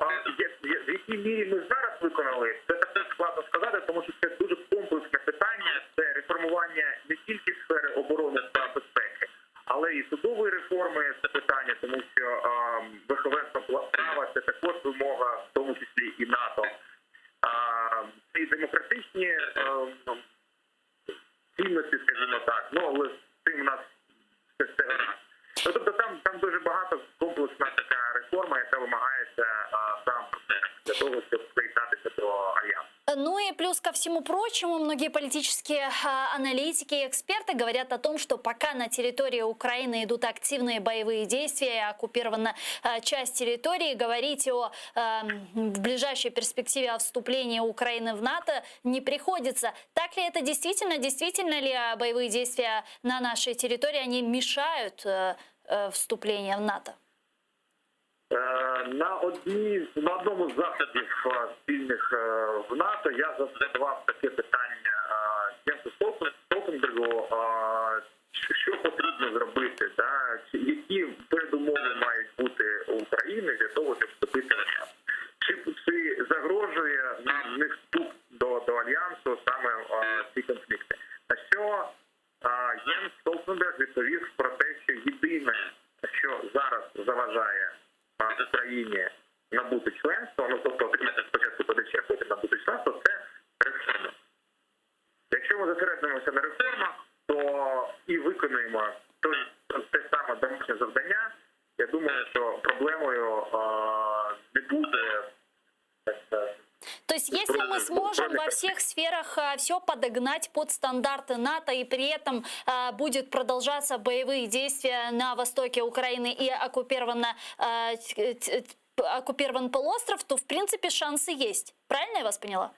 в якій мірі ми зараз виконали, це також складно сказати, тому що це дуже комплексне питання, це реформування не тільки сфери оборони та безпеки, але і судової реформи це питання, тому що верховенство права – це також вимога, в тому числі і НАТО. Ці демократичні цінності, скажімо так, але з цим у нас все гаразд. Тобто там дуже багато комплексна така реформа, яка вимагається сам для того, щоб приєднатися до альянсу. Ну и плюс ко всему прочему, многие политические аналитики и эксперты говорят о том, что пока на территории Украины идут активные боевые действия, оккупирована часть территории, говорить о в ближайшей перспективе о вступлении Украины в НАТО не приходится. Так ли это действительно? Действительно ли боевые действия на нашей территории, они мешают вступлению в НАТО? На одному з заходів спільних в НАТО я задавав таке питання Єнсу Столтенбергу, що потрібно зробити, які передумови мають бути у України для того, щоб вступити в альянс. Чи загрожує нам не вступ розповів про те, що єдине, що зараз заважає Україні набути членство, ну тобто отримати спочатку ПДЧ, потім набути членство, це реформи. Якщо ми зосередимося на реформах, то і виконуємо те саме домашнє завдання, я думаю, що проблемою не буде. То есть если мы сможем во всех сферах все подогнать под стандарты НАТО и при этом будет продолжаться боевые действия на востоке Украины и оккупирован полуостров, то в принципе шансы есть. Правильно я вас поняла?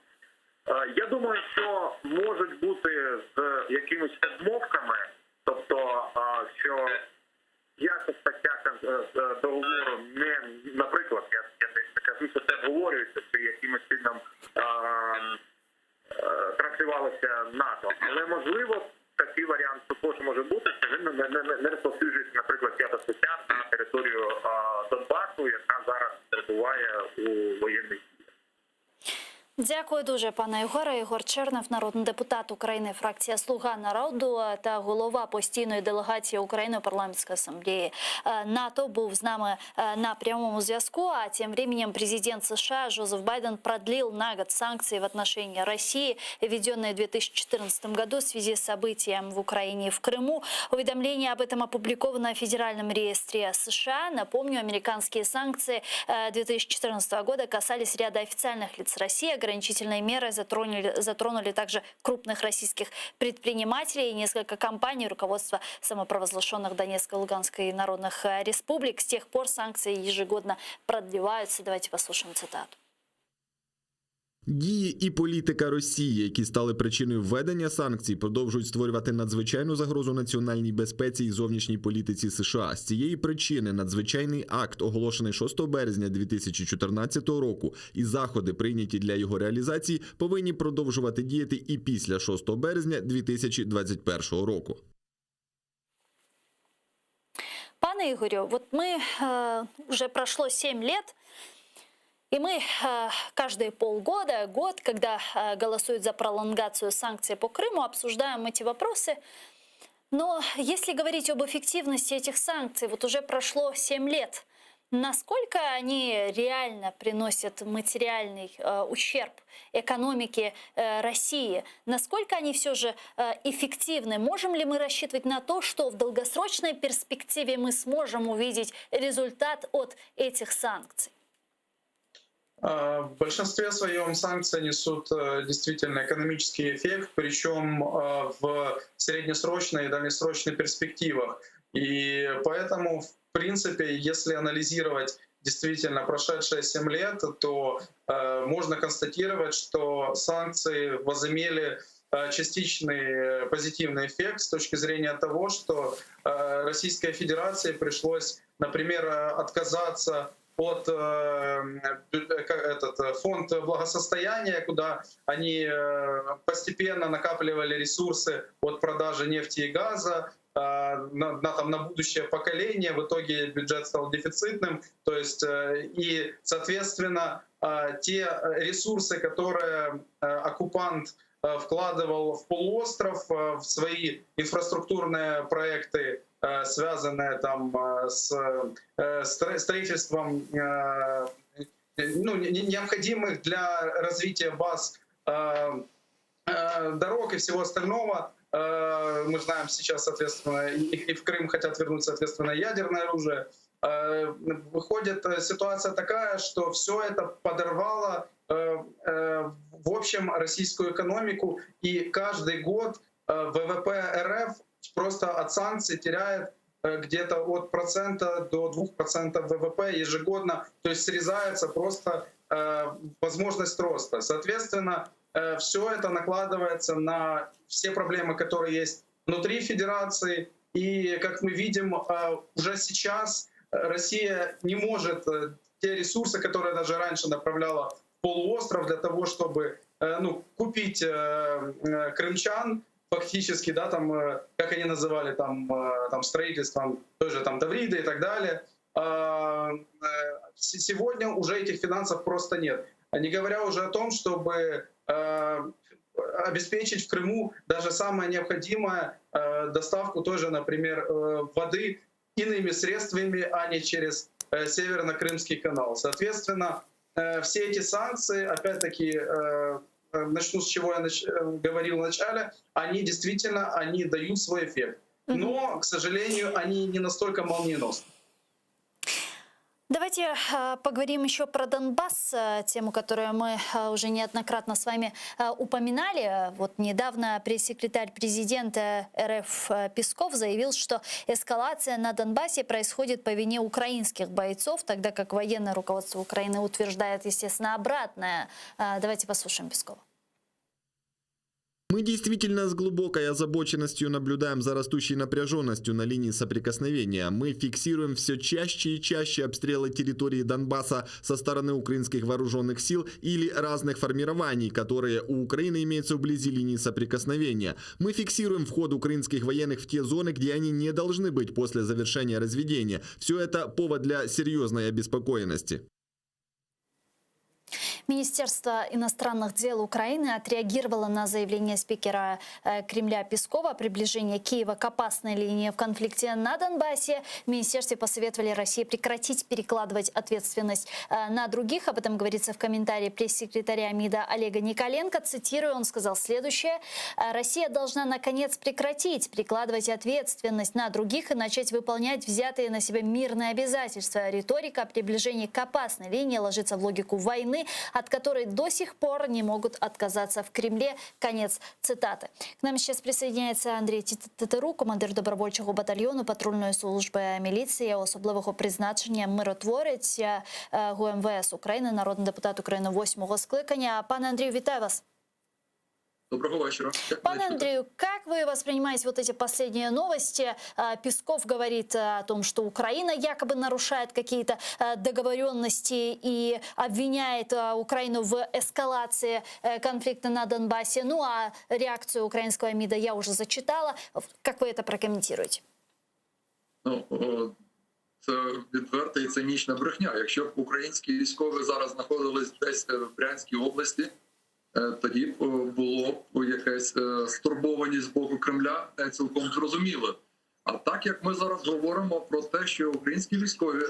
Я думаю, що можуть бути з якимись відмовками, тобто, що якась стаття договору не, наприклад, я не кажу, що це обговорюється, чи якимось чином транслювалося НАТО. Але, можливо, такий варіант також може бути, що він не розповсюджується, наприклад, 5 стаття на територію Донбасу, яка зараз перебуває у воєнних діях. Дякую дуже, пане Єгоре. Єгор Чернев, народний депутат України, фракція «Слуга народу» та голова постійної делегації України у парламентській асамблеї НАТО, був з нами на прямому зв'язку. А тем временем президент США Джозеф Байден продлил на год санкции в отношении России, введенные в 2014 году в связи с событием в Украине и в Крыму. Уведомление об этом опубликовано в Федеральном реестре США. Напомню, американские санкции 2014 года касались ряда официальных лиц России. Ограничительные меры затронули также крупных российских предпринимателей и несколько компаний руководства самопровозглашенных Донецкой и Луганской народных республик. С тех пор санкции ежегодно продлеваются. Давайте послушаем цитату. Дії і політика Росії, які стали причиною введення санкцій, продовжують створювати надзвичайну загрозу національній безпеці і зовнішній політиці США. З цієї причини надзвичайний акт, оголошений 6 березня 2014 року, і заходи, прийняті для його реалізації, повинні продовжувати діяти і після 6 березня 2021 року. Пане Игорю, вот мы уже прошло 7 лет, и мы каждые полгода, год, когда голосуют за пролонгацию санкций по Крыму, обсуждаем эти вопросы. Но если говорить об эффективности этих санкций, вот уже прошло 7 лет, насколько они реально приносят материальный ущерб экономике России? Насколько они все же эффективны? Можем ли мы рассчитывать на то, что в долгосрочной перспективе мы сможем увидеть результат от этих санкций? В большинстве своем санкции несут действительно экономический эффект, причем в среднесрочной и дальнесрочной перспективах. И поэтому, в принципе, если анализировать действительно прошедшие 7 лет, то можно констатировать, что санкции возымели частичный позитивный эффект с точки зрения того, что Российской Федерации пришлось, например, отказаться от фонд благосостояния, куда они постепенно накапливали ресурсы от продажи нефти и газа на будущее поколение. В итоге бюджет стал дефицитным. То есть, и, соответственно, те ресурсы, которые оккупант вкладывал в полуостров, в свои инфраструктурные проекты, связанные там с строительством необходимых для развития баз дорог и всего остального. Мы знаем сейчас, соответственно, и в Крым хотят вернуть, соответственно, ядерное оружие. Выходит ситуация такая, что все это подорвало в общем российскую экономику, и каждый год ВВП РФ просто от санкций теряет где-то от 1% до 2% ВВП ежегодно, то есть срезается просто возможность роста. Соответственно, все это накладывается на все проблемы, которые есть внутри Федерации, и, как мы видим, уже сейчас Россия не может те ресурсы, которые даже раньше направляла в полуостров для того, чтобы купить крымчан, фактически, да, там, как они называли, там строительством той же там Тавриды и так далее. Сегодня уже этих финансов просто нет. Не говоря уже о том, чтобы обеспечить в Крыму даже самое необходимое, доставку тоже, например, воды иными средствами, а не через Северно-Крымский канал. Соответственно, все эти санкции, опять-таки, начну с чего я говорил в начале, они действительно дают свой эффект. Но, к сожалению, они не настолько молниеносны. Давайте поговорим еще про Донбасс, тему, которую мы уже неоднократно с вами упоминали. Вот недавно пресс-секретарь президента РФ Песков заявил, что эскалация на Донбассе происходит по вине украинских бойцов, тогда как военное руководство Украины утверждает, естественно, обратное. Давайте послушаем Пескова. Мы действительно с глубокой озабоченностью наблюдаем за растущей напряженностью на линии соприкосновения. Мы фиксируем все чаще и чаще обстрелы территории Донбасса со стороны украинских вооруженных сил или разных формирований, которые у Украины имеются вблизи линии соприкосновения. Мы фиксируем вход украинских военных в те зоны, где они не должны быть после завершения разведения. Все это повод для серьезной обеспокоенности. Министерство иностранных дел Украины отреагировало на заявление спикера Кремля Пескова о приближении Киева к опасной линии в конфликте на Донбассе. В министерстве посоветовали России прекратить перекладывать ответственность на других. Об этом говорится в комментарии пресс-секретаря МИДа Олега Николенко. Цитирую, он сказал следующее. «Россия должна, наконец, прекратить перекладывать ответственность на других и начать выполнять взятые на себя мирные обязательства. Риторика о приближении к опасной линии ложится в логику войны, от которой до сих пор не могут отказаться в Кремле». Конец цитаты. К нам сейчас присоединяється Андрій Тетерук, командир добровольчого батальйону патрульної служби міліції особливого призначення «Миротворець» ГУМВС України, народний депутат України 8-го скликання. Пане Андрію, вітаю вас. Доброго вечера. Пане Андрею, как вы воспринимаете вот эти последние новости? Песков говорит о том, что Украина якобы нарушает какие-то договоренности и обвиняет Украину в эскалации конфликта на Донбассе. Ну а реакцию украинского МИДа я уже зачитала. Как вы это прокомментируете? Ну, це відверта і цинічна брехня. Якщо б українські військові зараз знаходились десь в Брянській області, тоді б було б якась стурбованість з боку Кремля цілком зрозуміло. А так як ми зараз говоримо про те, що українські військові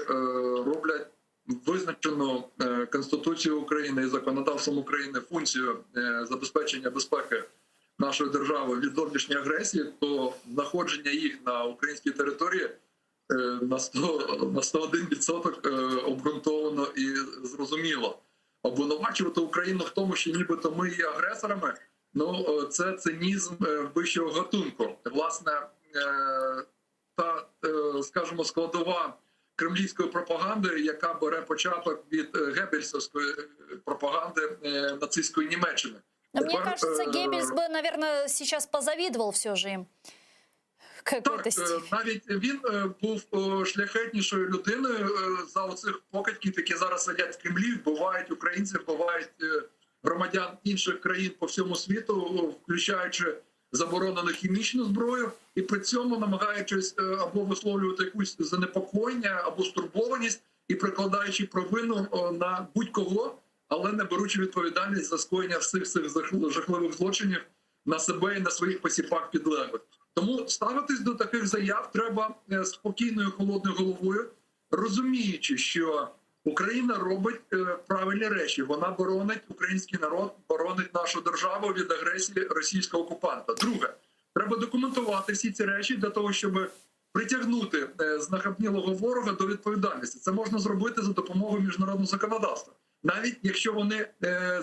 роблять визначену Конституцією України і законодавством України функцію забезпечення безпеки нашої держави від зовнішньої агресії, то знаходження їх на українській території на 101% обґрунтовано і зрозуміло. Обвинувачувати Україну в тому, що нібито ми є агресорами, ну це цинізм вищого гатунку. Власне, та, скажімо, складова кремлівської пропаганди, яка бере початок від геббельсовської пропаганди нацистської Німеччини. Но мне кажется, Геббельс бы, наверное, сейчас позавидовал все же им. Так, навіть він був шляхетнішою людиною за оцих покидьків, які зараз сидять в Кремлі, вбивають українців, вбивають громадян інших країн по всьому світу, включаючи заборонену хімічну зброю, і при цьому намагаючись або висловлювати якусь занепокоєння, або стурбованість, і прикладаючи провину на будь-кого, але не беручи відповідальність за скоєння всіх цих жахливих злочинів на себе і на своїх посіпак підлеглих. Тому ставитись до таких заяв треба спокійною, холодною головою, розуміючи, що Україна робить правильні речі. Вона боронить український народ, боронить нашу державу від агресії російського окупанта. Друге, треба документувати всі ці речі для того, щоб притягнути знахабнілого ворога до відповідальності. Це можна зробити за допомогою міжнародного законодавства. Навіть якщо вони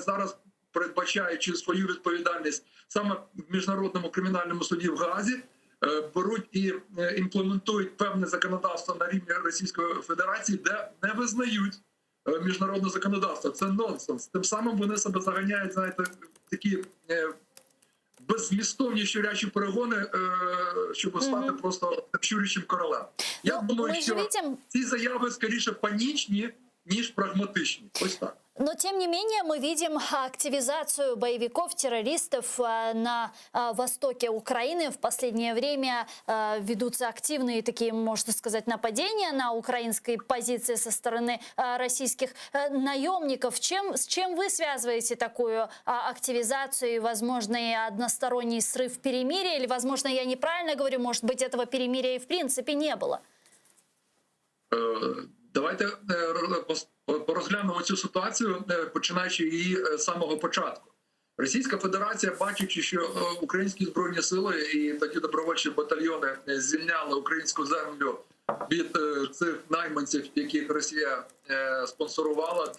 зараз, передбачаючи свою відповідальність саме в Міжнародному кримінальному суді в Гаазі, беруть і імплементують певне законодавство на рівні Російської Федерації, де не визнають міжнародне законодавство. Це нонсенс. Тим самим вони себе заганяють, знаєте, такі беззмістовні щурячі перегони, щоб стати просто щурячим королем. Я думаю, що ці заяви скоріше панічні, ніж прагматичні. Ось так. Но, тем не менее, мы видим активизацию боевиков, террористов на востоке Украины. В последнее время ведутся активные такие, можно сказать, нападения на украинской позиции со стороны российских наемников. С чем вы связываете такую активизацию и, возможно, и односторонний срыв перемирия? Или, возможно, я неправильно говорю, может быть, этого перемирия и в принципе не было? Давайте порозглянемо цю ситуацію, починаючи її з самого початку. Російська Федерація, бачачи, що українські збройні сили і тоді добровольчі батальйони звільняли українську землю від цих найманців, яких Росія спонсорувала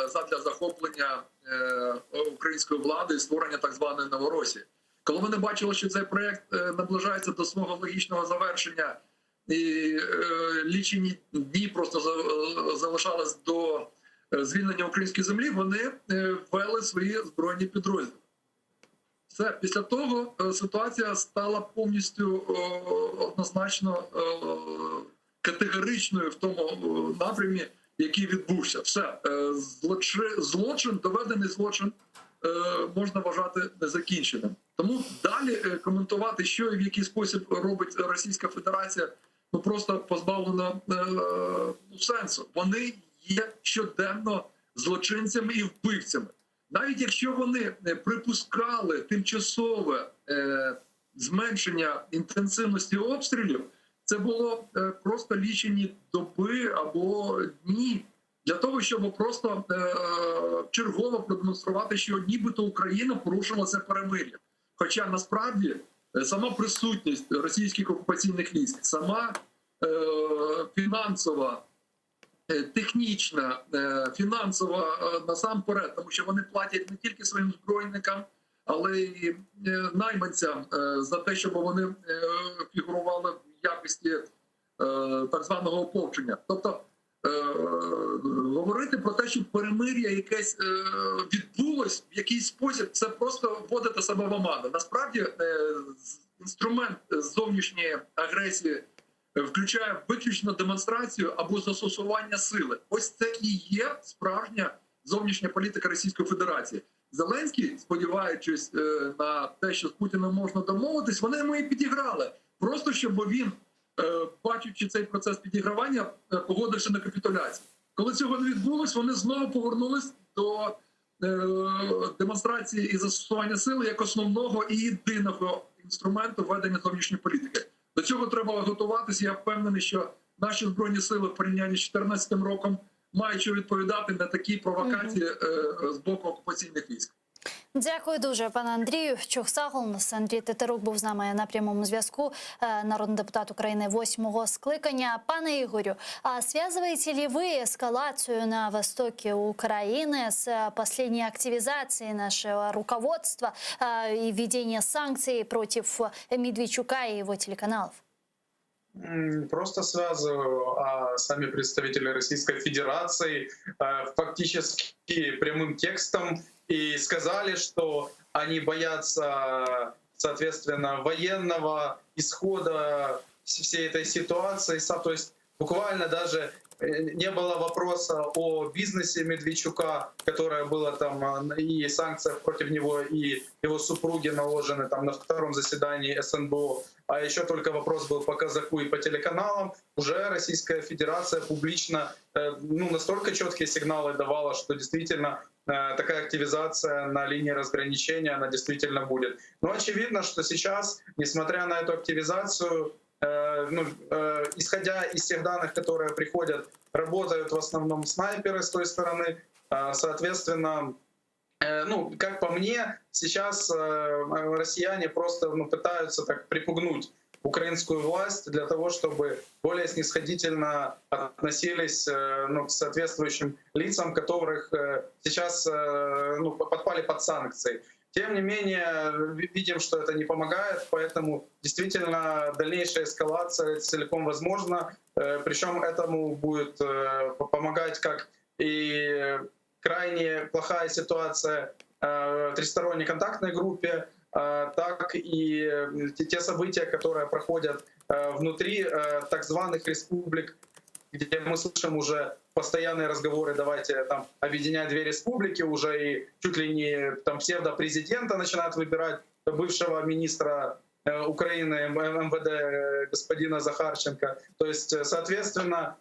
задля захоплення української влади і створення так званої Новоросії. Коли вони бачили, що цей проєкт наближається до свого логічного завершення, і лічені дні просто залишались до звільнення української землі, вони ввели свої збройні підрозділи. Все. Після того ситуація стала повністю однозначно категоричною в тому напрямі, який відбувся. Все. Злочин, доведений злочин, можна вважати незакінченим. Тому далі коментувати, що і в який спосіб робить Російська Федерація, просто позбавлено сенсу. Вони є щоденно злочинцями і вбивцями. Навіть якщо вони припускали тимчасове зменшення інтенсивності обстрілів, це було просто лічені доби або дні для того, щоб просто чергово продемонструвати, що нібито Україна порушила це перемир'я. Хоча насправді сама присутність російських окупаційних військ, сама фінансова, технічна, фінансова насамперед, тому що вони платять не тільки своїм збройникам, але й найманцям за те, щоб вони фігурували в якості так званого ополчення. Тобто говорити про те, що перемир'я якесь відбулось в якийсь спосіб, це просто вводити себе в оману. Насправді інструмент зовнішньої агресії включає виключно демонстрацію або застосування сили. Ось це і є справжня зовнішня політика Російської Федерації. Зеленський, сподіваючись на те, що з Путіним можна домовитись, вони йому і підіграли. Просто щоб він, бачачи цей процес підігравання, погодився на капітуляцію. Коли цього не відбулось, вони знову повернулись до демонстрації і застосування сили як основного і єдиного інструменту ведення зовнішньої політики. До цього треба готуватися. Я впевнений, що наші Збройні сили в порівнянні з 2014 роком мають що відповідати на такі провокації з боку окупаційних військ. Дякую дуже, пане Андрію. Чухсагол, у нас Андрій Тетерук був з нами на прямому зв'язку, народний депутат України 8-го скликання. Пане Ігорю, а связываете ли вы эскалацию на востоке Украины с последней активизацией нашего руководства и введения санкций против Медведчука и его телеканалов? Просто связываю, а сами представители Российской Федерации фактически прямым текстом и сказали, что они боятся, соответственно, военного исхода всей этой ситуации. То есть буквально даже не было вопроса о бизнесе Медведчука, которое было там, и санкциях против него, и его супруги наложены там на втором заседании СНБО. А еще только вопрос был по Казаку и по телеканалам. Уже Российская Федерация публично настолько четкие сигналы давала, что действительно такая активизация на линии разграничения, она действительно будет. Но очевидно, что сейчас, несмотря на эту активизацию, исходя из тех данных, которые приходят, работают в основном снайперы с той стороны, соответственно, как по мне, сейчас россияне просто пытаются так припугнуть украинскую власть для того, чтобы более снисходительно относились к соответствующим лицам, которых сейчас подпали под санкции. Тем не менее, видим, что это не помогает, поэтому действительно дальнейшая эскалация целиком возможна. Причем этому будет помогать как и крайне плохая ситуация в тристоронней контактной группе, так и те события, которые проходят внутри так званых республик где мы слышим уже постоянные разговоры, давайте там объединять две республики, уже и чуть ли не там псевдопрезидента начинают выбирать, бывшего министра Украины МВД господина Захарченко. То есть, соответственно,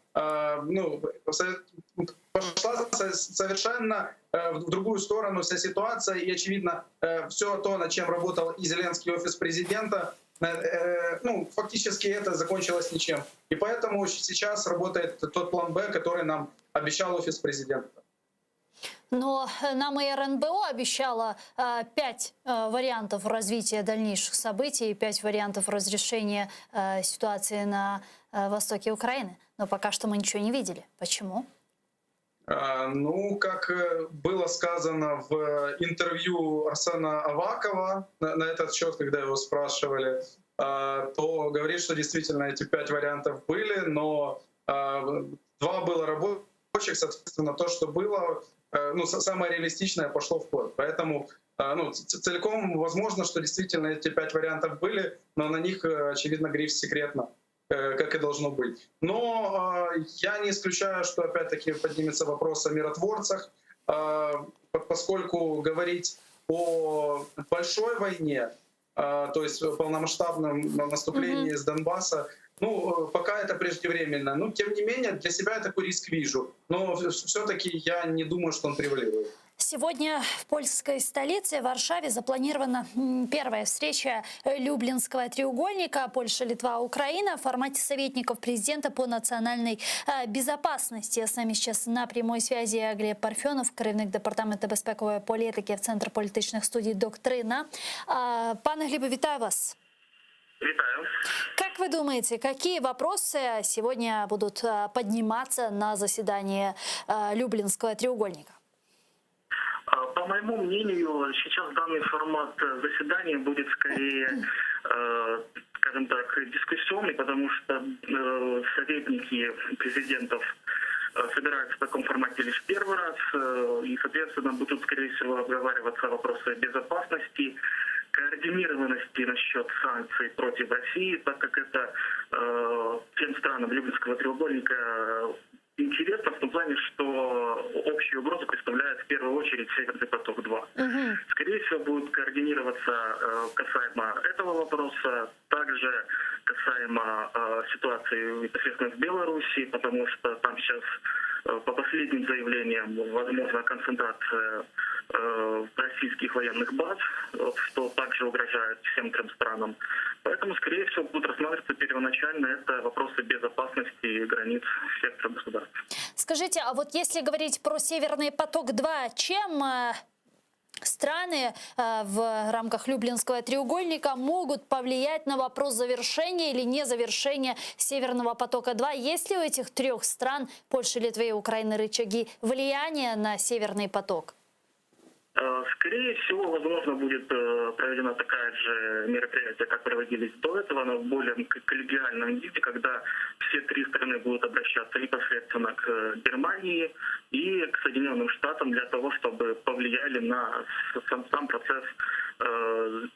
пошла совершенно в другую сторону вся ситуация, и, очевидно, все то, над чем работал и Зеленский, офис президента, фактически это закончилось ничем. И поэтому сейчас работает тот план «Б», который нам обещал офис президента. Но нам и РНБО обещала 5 вариантов развития дальнейших событий, 5 вариантов разрешения ситуации на востоке Украины. Но пока что мы ничего не видели. Почему? Как было сказано в интервью Арсена Авакова на этот счет, когда его спрашивали, то говорит, что действительно эти 5 вариантов были, но 2 было рабочих, соответственно, то, что было, самое реалистичное пошло в ход. Поэтому целиком возможно, что действительно эти 5 вариантов были, но на них, очевидно, гриф «секретно», как и должно быть. Но я не исключаю, что опять-таки поднимется вопрос о миротворцах, поскольку говорить о большой войне, то есть полномасштабном наступлении с Донбасса, пока это преждевременно. Но, тем не менее, для себя я такой риск вижу. Но все-таки я не думаю, что он превалирует. Сегодня в польской столице, в Варшаве, запланирована первая встреча Люблинского треугольника Польша, Литва, Украина в формате советников президента по национальной безопасности. С нами сейчас на прямой связи Глеб Парфенов, керівник департаменту безпекової політики в Центр політичних студій «Доктрина». Пане Глебе, вітаю вас. Витаю. Как вы думаете, какие вопросы сегодня будут подниматься на заседании Люблинского треугольника? По моему мнению, сейчас данный формат заседания будет скорее, скажем так, дискуссионный, потому что советники президентов собираются в таком формате лишь первый раз, и, соответственно, будут, скорее всего, обговариваться вопросы безопасности, координированности насчет санкций против России, так как это тем странам Люблинского треугольника интересно в том плане, что общую угрозу представляет в первую очередь «Северный поток-2». Скорее всего, будут координироваться касаемо этого вопроса, также касаемо ситуации непосредственно в Беларуси, потому что там сейчас, по последним заявлениям, возможна концентрация российских военных баз, что также угрожает всем трем странам. Поэтому, скорее всего, будут рассматриваться первоначально это вопросы безопасности границ всех трех государств. Скажите, а вот если говорить про «Северный поток-2», чем страны в рамках Люблинского треугольника могут повлиять на вопрос завершения или не завершения «Северного потока-2»? Есть ли у этих 3 стран, Польши, Литвы и Украины, рычаги влияния на «Северный поток»? Скорее всего, возможно, будет проведена такая же мероприятие, как проводились до этого, но в более коллегиальном виде, когда все 3 страны будут обращаться непосредственно к Германии и к Соединенным Штатам для того, чтобы повлияли на сам процесс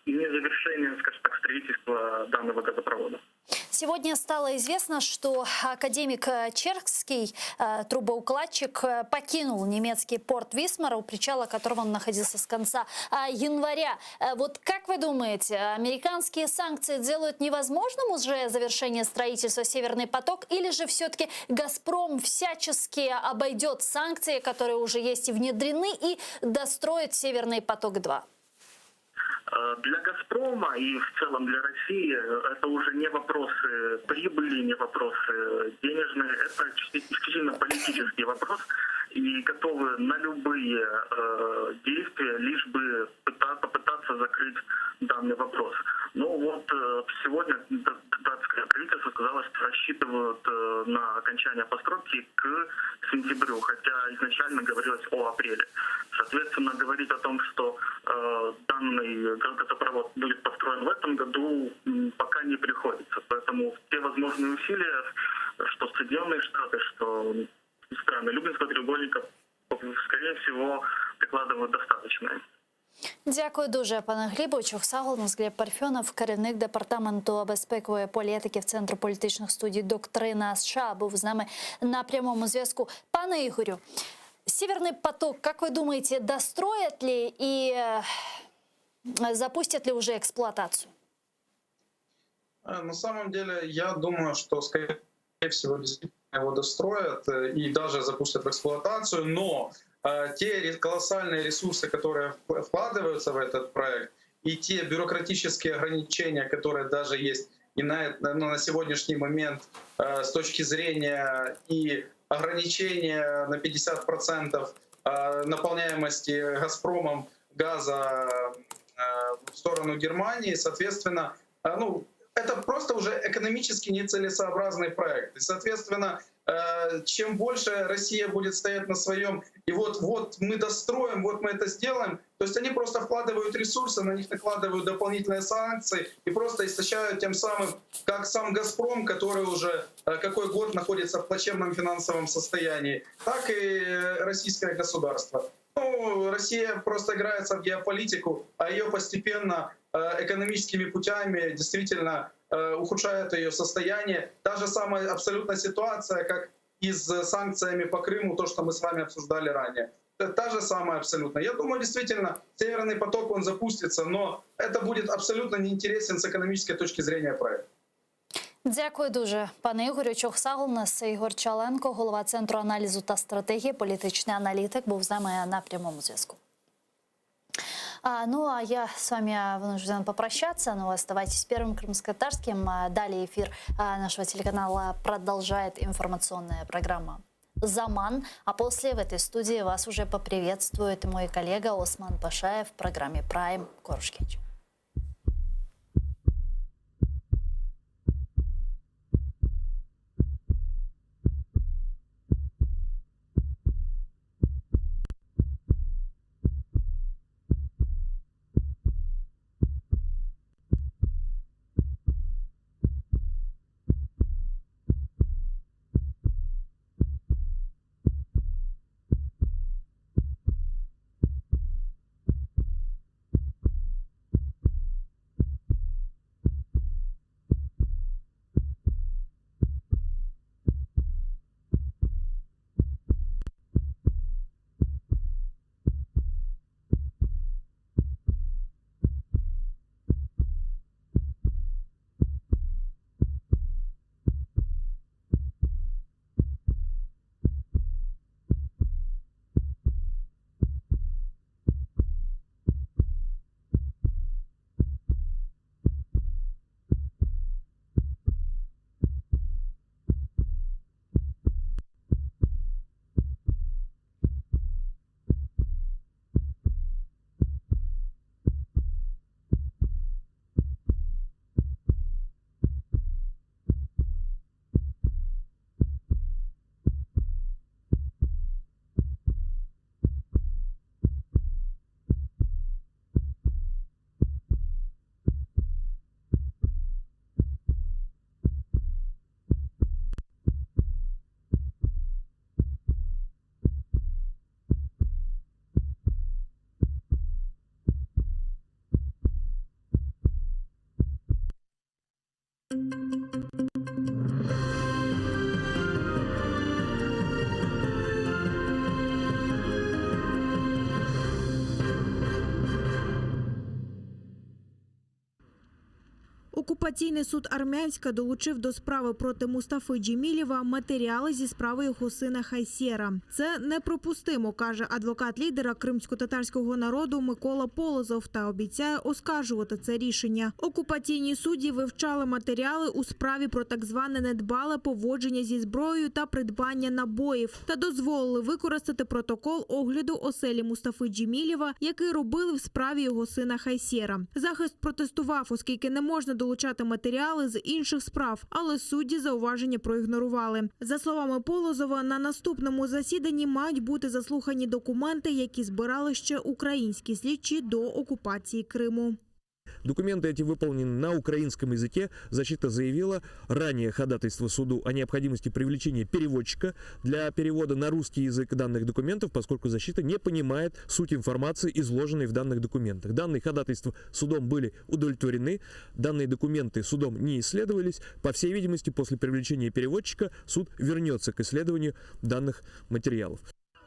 незавершения, скажем так, строительства данного газопровода. Сегодня стало известно, что академик Черкский, трубоукладчик, покинул немецкий порт Висмар, у причала которого он находился с конца января. Вот как вы думаете, американские санкции делают невозможным уже завершение строительства «Северный поток», или же все-таки «Газпром» всячески обойдет санкции, которые уже есть и внедрены, и достроит «Северный поток-2»? Для «Газпрома» и в целом для России это уже не вопросы прибыли, не вопросы денежные, это исключительно политический вопрос, и готовы на любые действия, лишь бы попытаться закрыть данный вопрос. Но вот сегодня датское правительство сказало, что рассчитывают на окончание постройки к сентябрю, хотя изначально говорилось о апреле. Соответственно, говорить о том, что данный газопровод будет построен в этом году, пока не приходится. Поэтому все возможные усилия, что Соединенные Штаты, что страны Люблинского треугольника, скорее всего, прикладывают достаточно. Дякую дуже, пане Глібу. Чухсагол, нас Гліб Парфьонов, керівник департаменту безпекової політики в Центру політичних студій «Доктрина США», був з нами на прямому зв'язку. Пане Ігорю, Северный поток, как вы думаете, достроят ли и запустят ли уже эксплуатацию? На самом деле, я думаю, что, скорее всего, действительно его достроят и даже запустят в эксплуатацию, но те колоссальные ресурсы, которые вкладываются в этот проект, и те бюрократические ограничения, которые даже есть и на сегодняшний момент с точки зрения и ограничения на 50% наполняемости «Газпромом» газа в сторону Германии, соответственно, это просто уже экономически нецелесообразный проект. И, соответственно, чем больше Россия будет стоять на своем, и вот мы достроим, вот мы это сделаем, то есть они просто вкладывают ресурсы, на них накладывают дополнительные санкции и просто истощают тем самым, как сам «Газпром», который уже какой год находится в плачевном финансовом состоянии, так и российское государство. Россия просто играется в геополитику, а ее постепенно экономическими путями действительно ухудшает ее состояние. Та же самая абсолютно ситуация, как и с санкциями по Крыму, то, что мы с вами обсуждали ранее. Та же самая абсолютно. Я думаю, действительно, Северный поток, он запустится, но это будет абсолютно неинтересен с экономической точки зрения проект. Дякую дуже, пане Ігорю. Чухсагол, нас Ігор Чаленко, голова Центру аналізу та стратегії, політичний аналітик, був з нами на прямому зв'язку. Ну, а я с вами вынуждена попрощаться, но оставайтесь Первым Крымско-Татарским. Далее эфир нашего телеканала продолжает информационная программа «Заман». А после в этой студии вас уже поприветствует мой коллега Осман Пашаев в программе «Прайм Корушкевич». Окупаційний суд Армянська долучив до справи проти Мустафи Джемілєва матеріали зі справи його сина Хайсєра. Це неприпустимо, каже адвокат лідера кримсько-татарського народу Микола Полозов та обіцяє оскаржувати це рішення. Окупаційні судді вивчали матеріали у справі про так зване недбале поводження зі зброєю та придбання набоїв та дозволили використати протокол огляду оселі Мустафи Джемілєва, який робили в справі його сина Хайсєра. Захист протестував, оскільки не можна долучати матеріали з інших справ, але судді зауваження проігнорували. За словами Полозова, на наступному засіданні мають бути заслухані документи, які збирали ще українські слідчі до окупації Криму. Документы эти выполнены на украинском языке. Защита заявила ранее ходатайство суду о необходимости привлечения переводчика для перевода на русский язык данных документов, поскольку защита не понимает суть информации, изложенной в данных документах. Данные ходатайства судом были удовлетворены, данные документы судом не исследовались. По всей видимости, после привлечения переводчика суд вернется к исследованию данных материалов.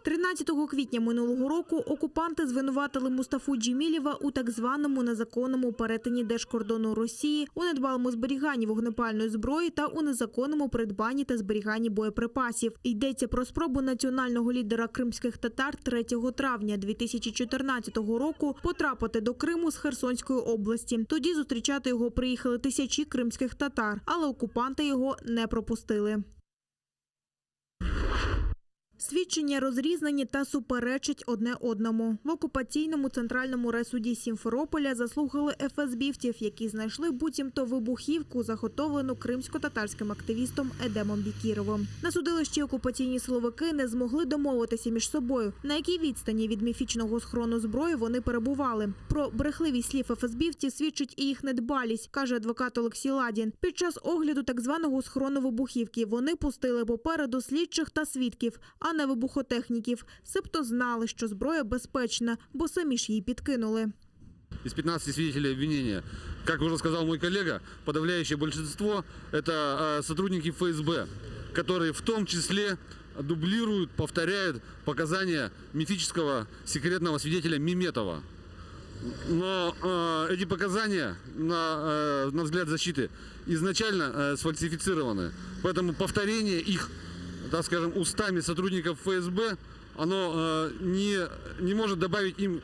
13 квітня минулого року окупанти звинуватили Мустафу Джемілєва у так званому незаконному перетині держкордону Росії, у недбалому зберіганні вогнепальної зброї та у незаконному придбанні та зберіганні боєприпасів. Йдеться про спробу національного лідера кримських татар 3 травня 2014 року потрапити до Криму з Херсонської області. Тоді зустрічати його приїхали тисячі кримських татар, але окупанти його не пропустили. Свідчення розрізнені та суперечать одне одному. В окупаційному центральному райсуді Сімферополя заслухали ФСБівців, які знайшли буцімто вибухівку, заготовлену кримсько-татарським активістом Едемом Бікіровим. На судилищі окупаційні силовики не змогли домовитися між собою, на якій відстані від міфічного схрону зброї вони перебували. Про брехливість слів ФСБівців свідчить і їх недбалість, каже адвокат Олексій Ладін. Під час огляду так званого схрону вибухівки вони пустили попереду слідчих та свідків, а не вибухотехніків. Себто знали, що зброя безпечна, бо самі ж її підкинули. Из 15 свидетелей обвинения, как уже сказал мой коллега, подавляющее большинство – это сотрудники ФСБ, которые в том числе дублируют, повторяют показания мифического секретного свидетеля Меметова. Но эти показания, на взгляд защиты, изначально сфальсифицированы. Поэтому повторение их, так скажем, устами сотрудников ФСБ, оно не может добавить им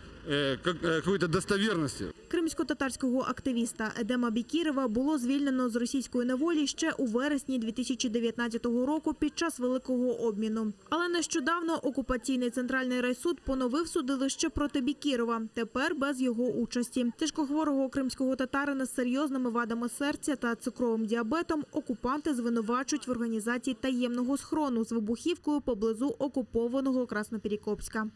какой-то достоверності. Кримсько-татарського активіста Едема Бікірова було звільнено з російської неволі ще у вересні 2019 року під час Великого обміну. Але нещодавно окупаційний центральний райсуд поновив судилище проти Бікірова, тепер без його участі. Тяжкохворого кримського татарина з серйозними вадами серця та цукровим діабетом окупанти звинувачують в організації таємного схрону з вибухівкою поблизу окупованого Красноперекопська.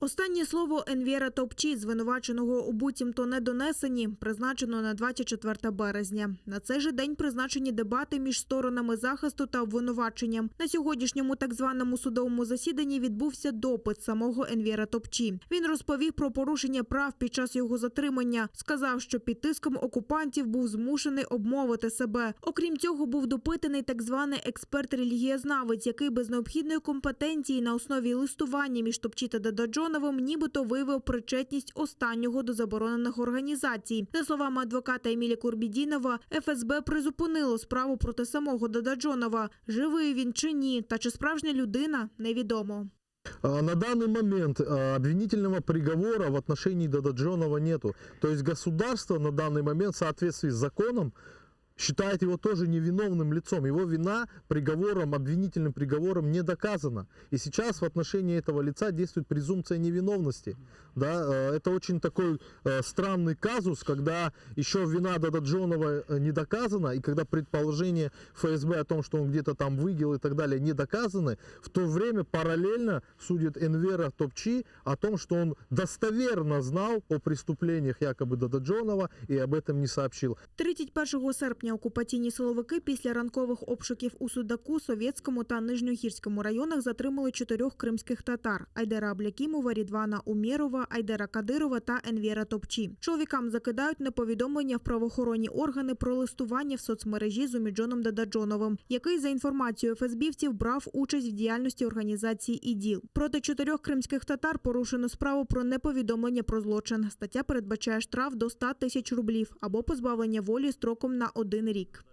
Останнє слово Енвєра Топчі, звинуваченого у буцімто недонесенні, призначено на 24 березня. На цей же день призначені дебати між сторонами захисту та обвинуваченням. На сьогоднішньому так званому судовому засіданні відбувся допит самого Енвєра Топчі. Він розповів про порушення прав під час його затримання. Сказав, що під тиском окупантів був змушений обмовити себе. Окрім цього, був допитаний так званий експерт-релігієзнавець, який без необхідної компетенції на основі листування між Топчі та Дададжоновим нібито виявив причетність останнього до заборонених організацій. За словами адвоката Еміля Курбідінова, ФСБ призупинило справу проти самого Дададжонова. Живий він чи ні, та чи справжня людина – невідомо. На данный момент обвинительного приговора в отношении Дададжонова нету. То есть государство на данный момент в соответствии с законом считает его тоже невиновным лицом. Его вина приговором, обвинительным приговором не доказана. И сейчас в отношении этого лица действует презумпция невиновности. Да, это очень такой странный казус, когда еще вина Дададжонова не доказана, и когда предположение ФСБ о том, что он где-то там выиграл и так далее, не доказаны, в то время параллельно судит Энвера Топчи о том, что он достоверно знал о преступлениях якобы Дададжонова и об этом не сообщил. 31 серпня окупаційні силовики після ранкових обшуків у Судаку, Совєтському та Нижньогірському районах затримали 4 кримських татар – Айдера Аблякімова, Рідвана Умєрова, Айдера Кадирова та Енвєра Топчі. Чоловікам закидають неповідомлення в правоохоронні органи про листування в соцмережі з Уміджоном Дададжоновим, який, за інформацією ФСБівців, брав участь в діяльності організації ІДІЛ. Проти 4 кримських татар порушено справу про неповідомлення про злочин. Стаття передбачає штраф до 100 тисяч рублів або позбавлення волі строком на 1 рік.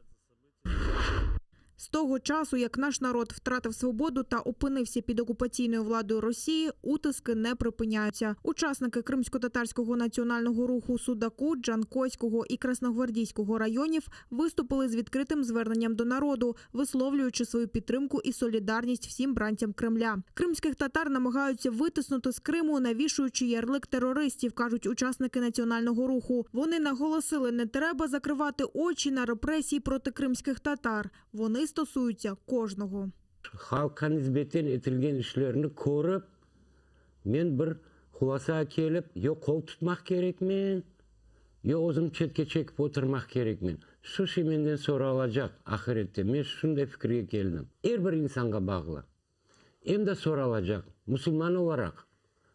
З того часу, як наш народ втратив свободу та опинився під окупаційною владою Росії, утиски не припиняються. Учасники кримсько-татарського національного руху Судаку, Джанкойського і Красногвардійського районів виступили з відкритим зверненням до народу, висловлюючи свою підтримку і солідарність всім бранцям Кремля. Кримських татар намагаються витиснути з Криму, навішуючи ярлик терористів, кажуть учасники національного руху. Вони наголосили, не треба закривати очі на репресії проти кримських татар. Вони стосуються кожного. Халкка нисбетен этилген ишлерини көрүп, мен бир хуласа келип, yo kol tutmak kerekmen, yo o'zim chetga chekib o'tirmak kerakman. Shu şey menden so'ralajak oxiratda. Men shunday fikrga keldim. Har bir insonga bog'liq. Endi so'ralajak. Musulmon olarak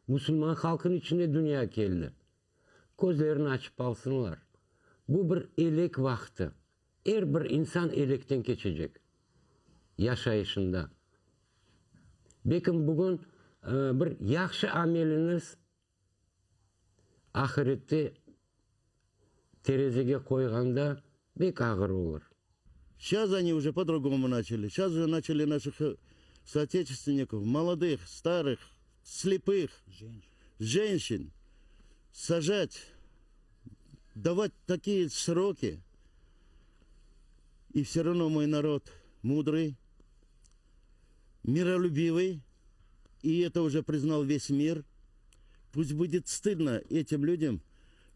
Müslüman halkın içinde dünya keldi. Gözlerini açıp alsınlar. Bu bir elek vakti. Her bir insan elekten geçecek. Yaşayışında. Bekim bugün bir yaxşı ameliniz ahirette terezege koyganda bek ağır olur. Сейчас они уже по-другому начали. Сейчас же начали наших соотечественников, молодых, старых, слепых, женщин сажать, давать такие сроки. И все равно мой народ мудрый, миролюбивый, и это уже признал весь мир. Пусть будет стыдно этим людям,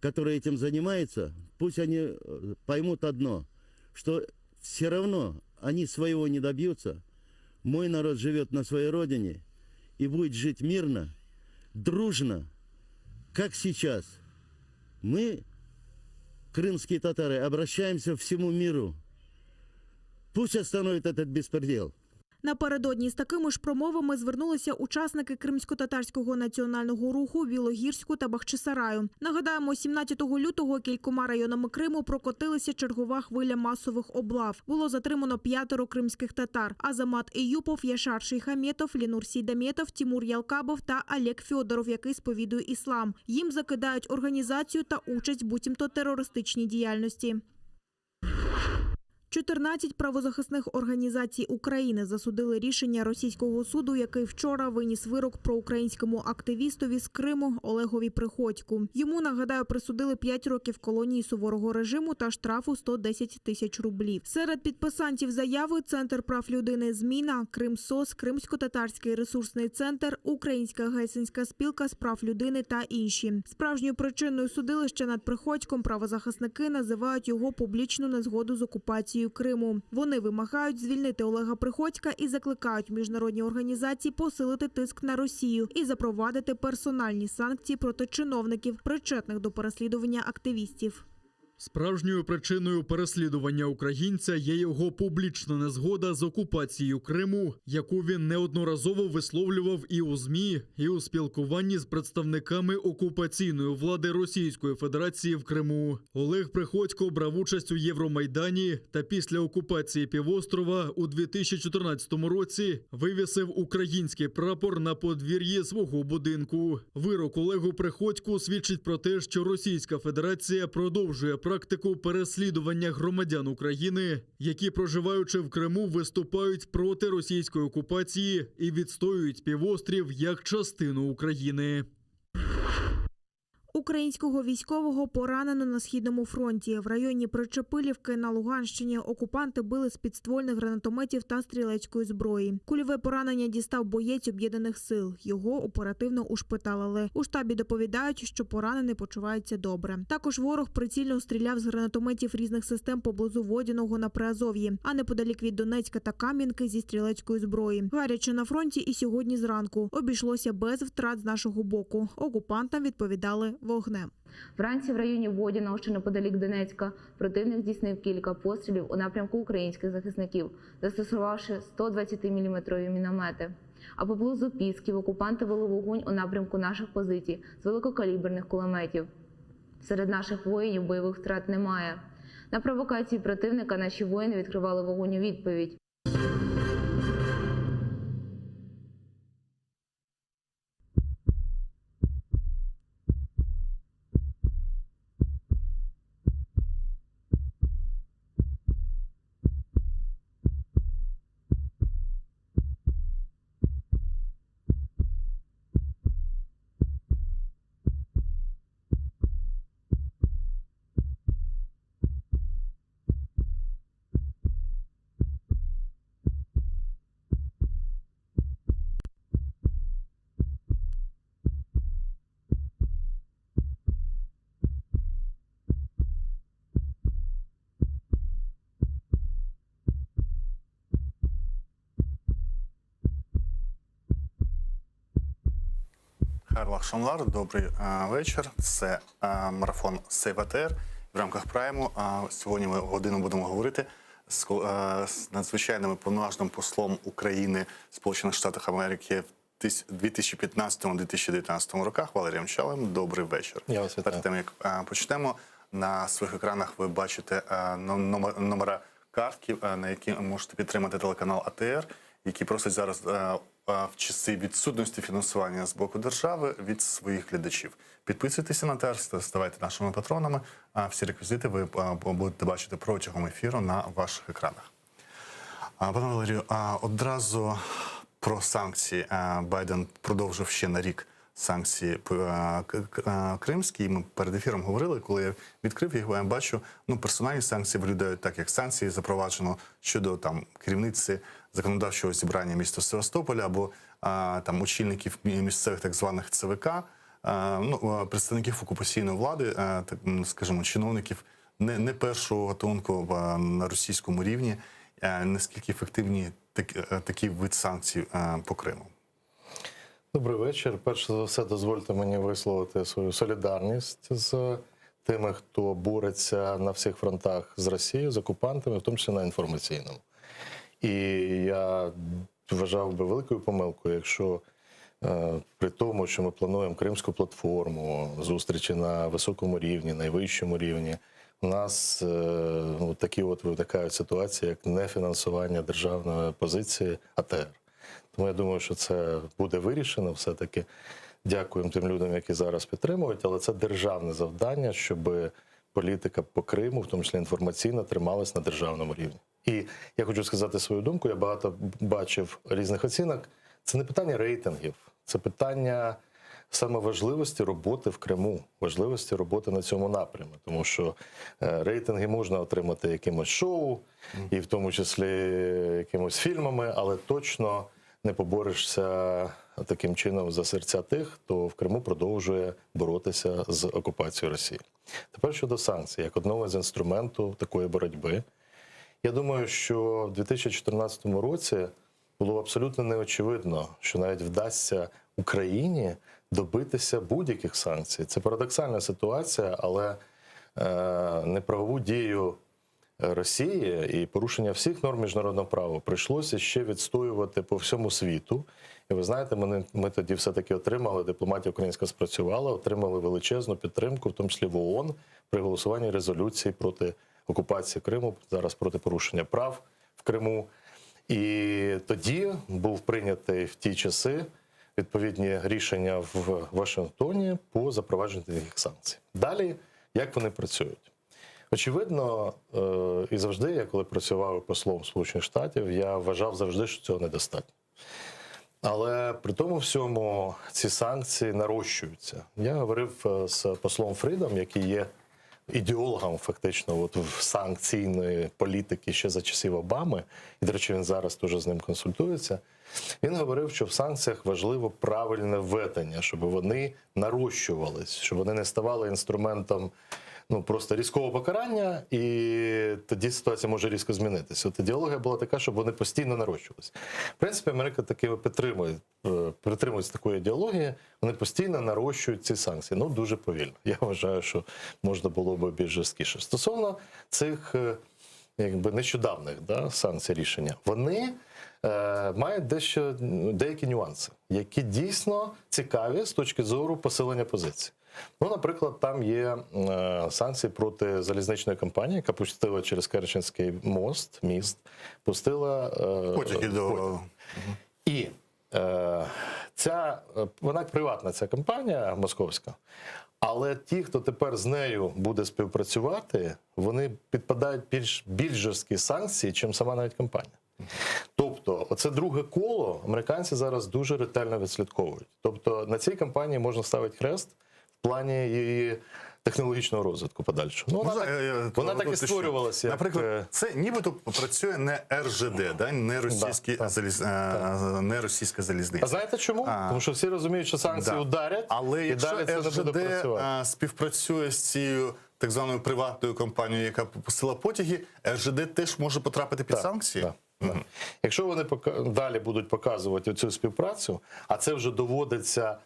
которые этим занимаются, пусть они поймут одно, что все равно они своего не добьются. Мой народ живет на своей родине и будет жить мирно, дружно, как сейчас. Мы, крымские татары, обращаемся к всему миру. Пусть остановит этот беспредел. Напередодні з такими ж промовами звернулися учасники кримсько-татарського національного руху в Білогірську та Бахчисараю. Нагадаємо, 17 лютого кількома районами Криму прокотилася чергова хвиля масових облав. Було затримано 5 кримських татар – Азамат Іюпов, Яшар Шейхаметов, Лінур Сейдаметов, Тимур Ялкабов та Олег Фьодоров, який сповідує іслам. Їм закидають організацію та участь в буцімто терористичній діяльності. 14 правозахисних організацій України засудили рішення російського суду, який вчора виніс вирок проукраїнському активістові з Криму Олегові Приходьку. Йому, нагадаю, присудили 5 років колонії суворого режиму та штрафу 110 тисяч рублів. Серед підписантів заяви Центр прав людини «Зміна», Кримсос, Кримсько-татарський ресурсний центр, Українська гельсінська спілка з прав людини та інші. Справжньою причиною судилища над Приходьком правозахисники називають його публічну незгоду з окупацією Криму. Вони вимагають звільнити Олега Приходька і закликають міжнародні організації посилити тиск на Росію і запровадити персональні санкції проти чиновників, причетних до переслідування активістів. Справжньою причиною переслідування українця є його публічна незгода з окупацією Криму, яку він неодноразово висловлював і у ЗМІ, і у спілкуванні з представниками окупаційної влади Російської Федерації в Криму. Олег Приходько брав участь у Євромайдані та після окупації півострова у 2014 році вивісив український прапор на подвір'ї свого будинку. Вирок Олегу Приходьку свідчить про те, що Російська Федерація продовжує практику переслідування громадян України, які, проживаючи в Криму, виступають проти російської окупації і відстоюють півострів як частину України. Українського військового поранено на Східному фронті. В районі Причепилівки на Луганщині окупанти били з підствольних гранатометів та стрілецької зброї. Кульове поранення дістав боєць Об'єднаних сил. Його оперативно ушпиталили. У штабі доповідають, що поранений почувається добре. Також ворог прицільно стріляв з гранатометів різних систем поблизу Водяного на Приазов'ї, а неподалік від Донецька та Кам'янки зі стрілецької зброї. Гаряче на фронті і сьогодні зранку. Обійшлося без втрат з нашого боку. Окупантам відповідали вогнем. Вранці в районі Водяного, що неподалік Донецька, противник здійснив кілька пострілів у напрямку українських захисників, застосувавши 120-мм міномети. А поблизу Пісків окупанти вели вогонь у напрямку наших позицій з великокаліберних кулеметів. Серед наших воїнів бойових втрат немає. На провокації противника наші воїни відкривали вогонь у відповідь. Хайрлах Шамлар, добрий вечір. Це марафон Save ATR в рамках Прайму. Сьогодні ми годину будемо говорити з надзвичайним повноважним послом України в Сполучених Штатах Америки в 2015-2019 роках Валерієм Чалим. Добрий вечір. Перед тим, як почнемо, на своїх екранах ви бачите номера картків, на які можете підтримати телеканал АТР, які просять зараз в часи відсутності фінансування з боку держави від своїх глядачів. Підписуйтеся на ТР, ставайте нашими патронами. Всі реквізити ви будете бачити протягом ефіру на ваших екранах. Пане Валерію, одразу про санкції. Байден продовжив ще на рік санкції кримські. Ми перед ефіром говорили, коли я відкрив їх, я бачу, персональні санкції виглядають так, як санкції запроваджено щодо керівниці законодавчого зібрання міста Севастополя або очільників місцевих так званих ЦВК, представників окупаційної влади, скажімо, чиновників не першого гатунку на російському рівні. Наскільки ефективні такий вид санкцій по Криму? Добрий вечір. Перш за все, дозвольте мені висловити свою солідарність з тими, хто бореться на всіх фронтах з Росією, з окупантами, в тому числі на інформаційному. І я вважав би великою помилкою, якщо при тому, що ми плануємо Кримську платформу, зустрічі на високому рівні, найвищому рівні, у нас такі виникають ситуації, як нефінансування державної позиції АТР. Тому я думаю, що це буде вирішено все-таки. Дякуємо тим людям, які зараз підтримують, але це державне завдання, щоб політика по Криму, в тому числі інформаційна, трималась на державному рівні. І я хочу сказати свою думку, я багато бачив різних оцінок. Це не питання рейтингів, це питання саме важливості роботи в Криму, важливості роботи на цьому напрямі. Тому що рейтинги можна отримати якимось шоу, і в тому числі якимось фільмами, але точно не поборешся таким чином за серця тих, хто в Криму продовжує боротися з окупацією Росії. Тепер щодо санкцій, як одного з інструментів такої боротьби. Я думаю, що в 2014 році було абсолютно неочевидно, що навіть вдасться Україні добитися будь-яких санкцій. Це парадоксальна ситуація, але неправову дію Росії і порушення всіх норм міжнародного права прийшлося ще відстоювати по всьому світу. І ви знаєте, ми тоді все-таки отримали, дипломатія українська спрацювала, отримали величезну підтримку, в тому числі в ООН, при голосуванні резолюції проти окупації Криму, зараз проти порушення прав в Криму. І тоді був прийнятий в ті часи відповідні рішення в Вашингтоні по запровадженню таких санкцій. Далі, як вони працюють? Очевидно, і завжди, я коли працював послом Сполучених Штатів, я вважав завжди, що цього недостатньо. Але при тому всьому ці санкції нарощуються. Я говорив з послом Фрідом, який є ідеологом фактично в санкційної політики ще за часів Обами, і, до речі, він зараз теж з ним консультується. Він говорив, що в санкціях важливо правильне введення, щоб вони нарощувались, щоб вони не ставали інструментом просто різкого покарання, і тоді ситуація може різко змінитися. От ідеологія була така, щоб вони постійно нарощувалися. В принципі, Америка таки притримується такої ідеології, вони постійно нарощують ці санкції. Дуже повільно. Я вважаю, що можна було б більш жорсткіше. Стосовно цих нещодавних санкцій рішення, вони мають деякі нюанси, які дійсно цікаві з точки зору посилення позицій. Наприклад, там є санкції проти залізничної компанії, яка пустила через Керченський міст, пустила потяги до... І вона приватна, ця компанія московська, але ті, хто тепер з нею буде співпрацювати, вони підпадають більш жорсткі санкції, чим сама навіть компанія. Тобто, оце друге коло американці зараз дуже ретельно відслідковують. Тобто, на цій компанії можна ставити хрест в плані її технологічного розвитку подальшого. Вона так і створювалася. Наприклад, це нібито працює не РЖД, не російська залізниця. А знаєте чому? Тому що всі розуміють, що санкції ударять, але і далі це не буде працювати. РЖД співпрацює з цією так званою приватною компанією, яка пустила потяги, РЖД теж може потрапити під санкції? Якщо вони далі будуть показувати цю співпрацю, а це вже доводиться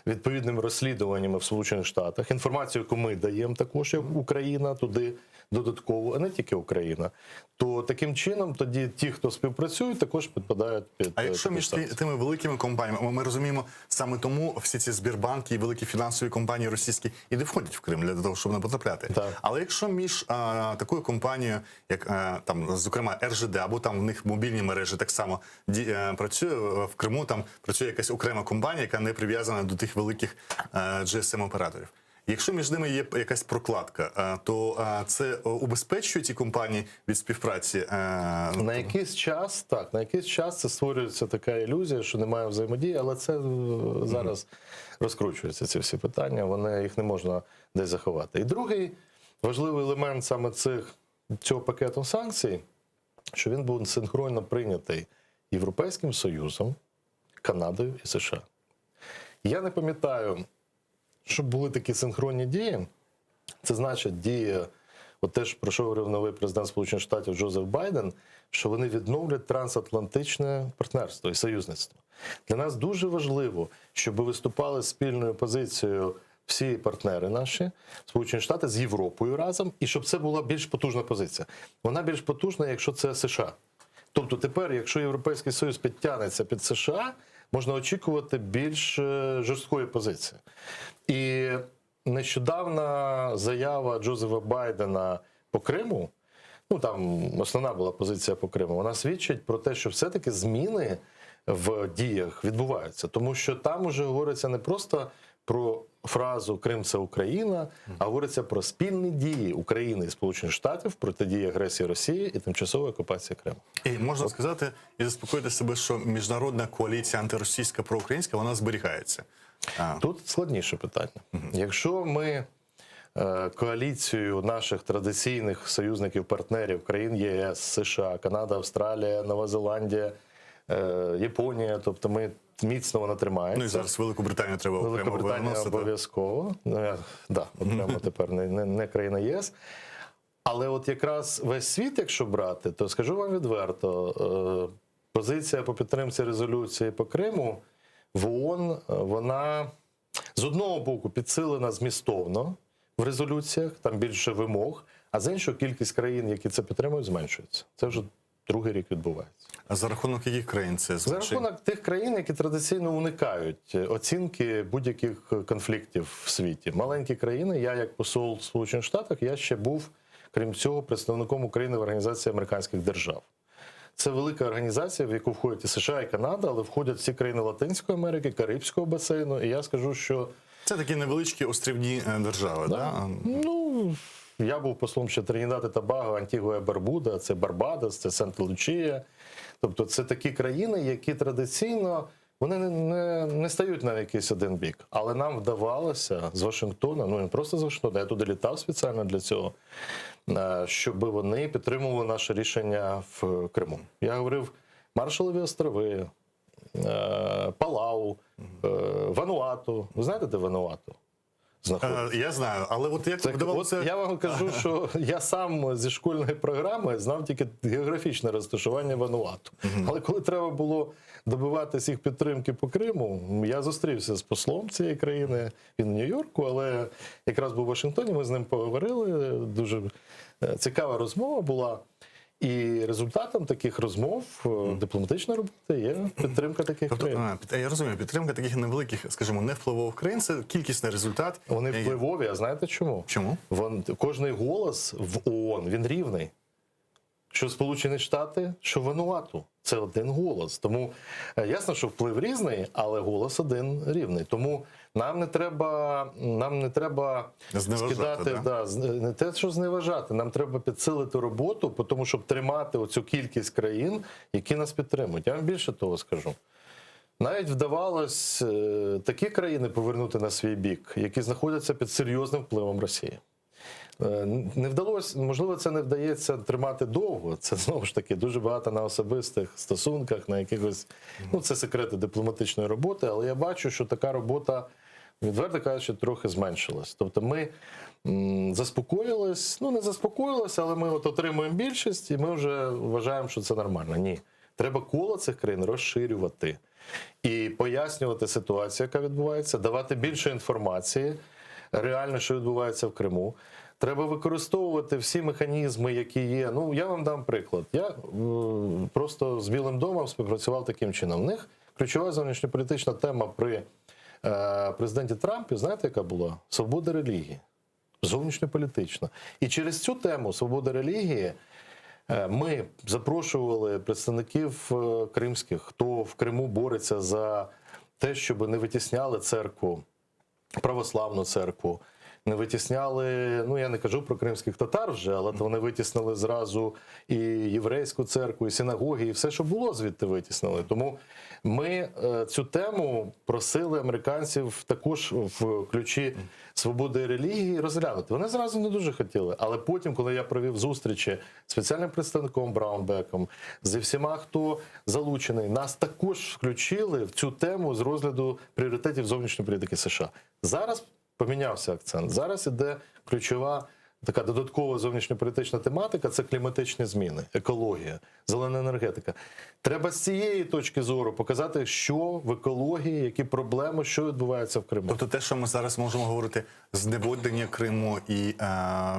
відповідними розслідуваннями в Сполучених Штатах, інформацію, яку ми даємо також, як Україна, туди додатково, а не тільки Україна, то таким чином тоді ті, хто співпрацюють, також підпадають під... А якщо між тими великими компаніями, ми розуміємо, саме тому всі ці Збірбанки і великі фінансові компанії російські і не входять в Крим для того, щоб не потрапляти. Але якщо між такою компанією, як там, зокрема, РЖД, або там в них мобільні мережі так само працює, в Криму там працює якась окрема компанія, яка не прив'язана до тих великих GSM-операторів. Якщо між ними є якась прокладка, то це убезпечує ті компанії від співпраці? На якийсь час, так, на якийсь час це створюється така ілюзія, що немає взаємодії, але це зараз розкручуються ці всі питання, їх не можна десь заховати. І другий важливий елемент саме цього пакету санкцій, що він був синхронно прийнятий Європейським Союзом, Канадою і США. Я не пам'ятаю, щоб були такі синхронні дії. Це значить дія, от те, про що говорив новий президент Сполучених Штатів Джозеф Байден, що вони відновлять трансатлантичне партнерство і союзництво. Для нас дуже важливо, щоб виступали спільною позицією всі партнери наші, Сполучені Штати з Європою разом, і щоб це була більш потужна позиція. Вона більш потужна, якщо це США. Тобто тепер, якщо Європейський Союз підтягнеться під США, можна очікувати більш жорсткої позиції. І нещодавна заява Джозефа Байдена по Криму, ну там основна була позиція по Криму, вона свідчить про те, що все-таки зміни в діях відбуваються. Тому що там уже говориться не просто про фразу «Крим – це Україна», а говориться про спільні дії України і Сполучених Штатів в протидії агресії Росії і тимчасової окупації Криму. І можна сказати і заспокоїти себе, що міжнародна коаліція антиросійська, проукраїнська, вона зберігається. Тут складніше питання. Якщо ми коаліцію наших традиційних союзників-партнерів країн ЄС, США, Канада, Австралія, Нова Зеландія, Японія, тобто ми міцно вона тримається. Ну і зараз Велику Британію треба окремо виносити. Великобританія обов'язково. Так, окремо тепер не країна єС. Але от якраз весь світ, якщо брати, то скажу вам відверто, позиція по підтримці резолюції по Криму в ООН, вона з одного боку підсилена змістовно в резолюціях, там більше вимог, а з іншого кількість країн, які це підтримують, зменшується. Це вже другий рік відбувається. А за рахунок яких країн це За рахунок тих країн, які традиційно уникають оцінки будь-яких конфліктів в світі. Маленькі країни, я як посол в Сполучених Штатах, я ще був, крім цього, представником України в Організації Американських Держав. Це велика організація, в яку входять і США, і Канада, але входять всі країни Латинської Америки, Карибського басейну. І я скажу, що... Це такі невеличкі острівні держави, так? Да? Ну, я був послом ще Тринідад і Тобаго, Антигуа і Барбуда, це Барбадос, це Сент-Лучія. Тобто це такі країни, які традиційно, вони не стають на якийсь один бік. Але нам вдавалося з Вашингтона, ну не просто з Вашингтона, я туди літав спеціально для цього, щоб вони підтримували наше рішення в Криму. Я говорив, Маршалові острови, Палау, Вануату. Ви знаєте, де Вануату? Я знаю, але от як вдавалося... Я вам кажу, що я сам зі школьної програми знав тільки географічне розташування Вануату. Але коли треба було добиватися їх підтримки по Криму, я зустрівся з послом цієї країни, він в Нью-Йорку, але якраз був у Вашингтоні, ми з ним поговорили, дуже цікава розмова була. І результатом таких розмов дипломатичної роботи є підтримка таких країн. Я розумію, підтримка таких невеликих, скажімо, невпливових країн – це кількісний результат. Вони впливові, а знаєте чому? Чому? Кожний голос в ООН, він рівний. Що Сполучені Штати, що Вануату. Це один голос. Тому ясно, що вплив різний, але голос один рівний. Тому нам не треба скидати, не те, що зневажати, нам треба підсилити роботу, тому щоб тримати оцю кількість країн, які нас підтримують. Я вам більше того скажу. Навіть вдавалось такі країни повернути на свій бік, які знаходяться під серйозним впливом Росії. Не вдалося, можливо, це не вдається тримати довго. Це, знову ж таки, дуже багато на особистих стосунках, на якихось, ну, це секрети дипломатичної роботи, але я бачу, що така робота, відверто кажучи, трохи зменшилась. Тобто ми заспокоїлись, ну не заспокоїлися, але ми от отримуємо більшість і ми вже вважаємо, що це нормально. Ні. Треба коло цих країн розширювати. І пояснювати ситуацію, яка відбувається, давати більше інформації, реально, що відбувається в Криму. Треба використовувати всі механізми, які є. Ну, я вам дам приклад. Я просто з Білим домом співпрацював таким чином. В них ключова зовнішньополітична тема при президенті Трампі, знаєте, яка була? Свобода релігії. Зовнішньополітична. І через цю тему свободи релігії ми запрошували представників кримських, хто в Криму бореться за те, щоб не витісняли церкву, православну церкву, не витісняли, ну я не кажу про кримських татар вже, але то вони витіснили зразу і єврейську церкву, і синагоги, і все, що було, звідти витіснили. Тому ми цю тему просили американців також в ключі свободи релігії розглянути. Вони зразу не дуже хотіли, але потім, коли я провів зустрічі з спеціальним представником Браунбеком, зі всіма, хто залучений, нас також включили в цю тему з розгляду пріоритетів зовнішньої політики США. Зараз помінявся акцент. Зараз іде ключова така додаткова зовнішньополітична тематика – це кліматичні зміни, екологія, зелена енергетика. Треба з цієї точки зору показати, що в екології, які проблеми, що відбувається в Криму. Тобто те, що ми зараз можемо говорити, зневоднення Криму і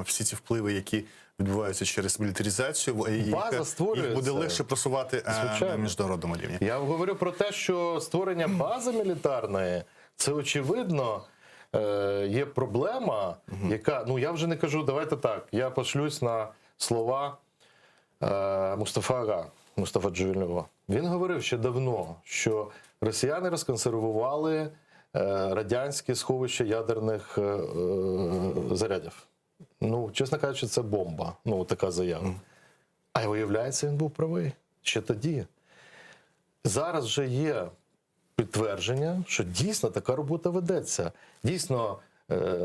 всі ці впливи, які відбуваються через мілітаризацію, їх буде легше просувати на міжнародному рівні. Я говорю про те, що створення бази мілітарної – це, очевидно, є проблема, яка, ну я вже не кажу, давайте так, я пошлюсь на слова Мустафа Джемілєва. Він говорив ще давно, що росіяни розконсервували радянські сховища ядерних зарядів. Ну, чесно кажучи, це бомба, ну така заява. А виявляється, він був правий ще тоді. Зараз вже є підтвердження, що дійсно така робота ведеться. Дійсно,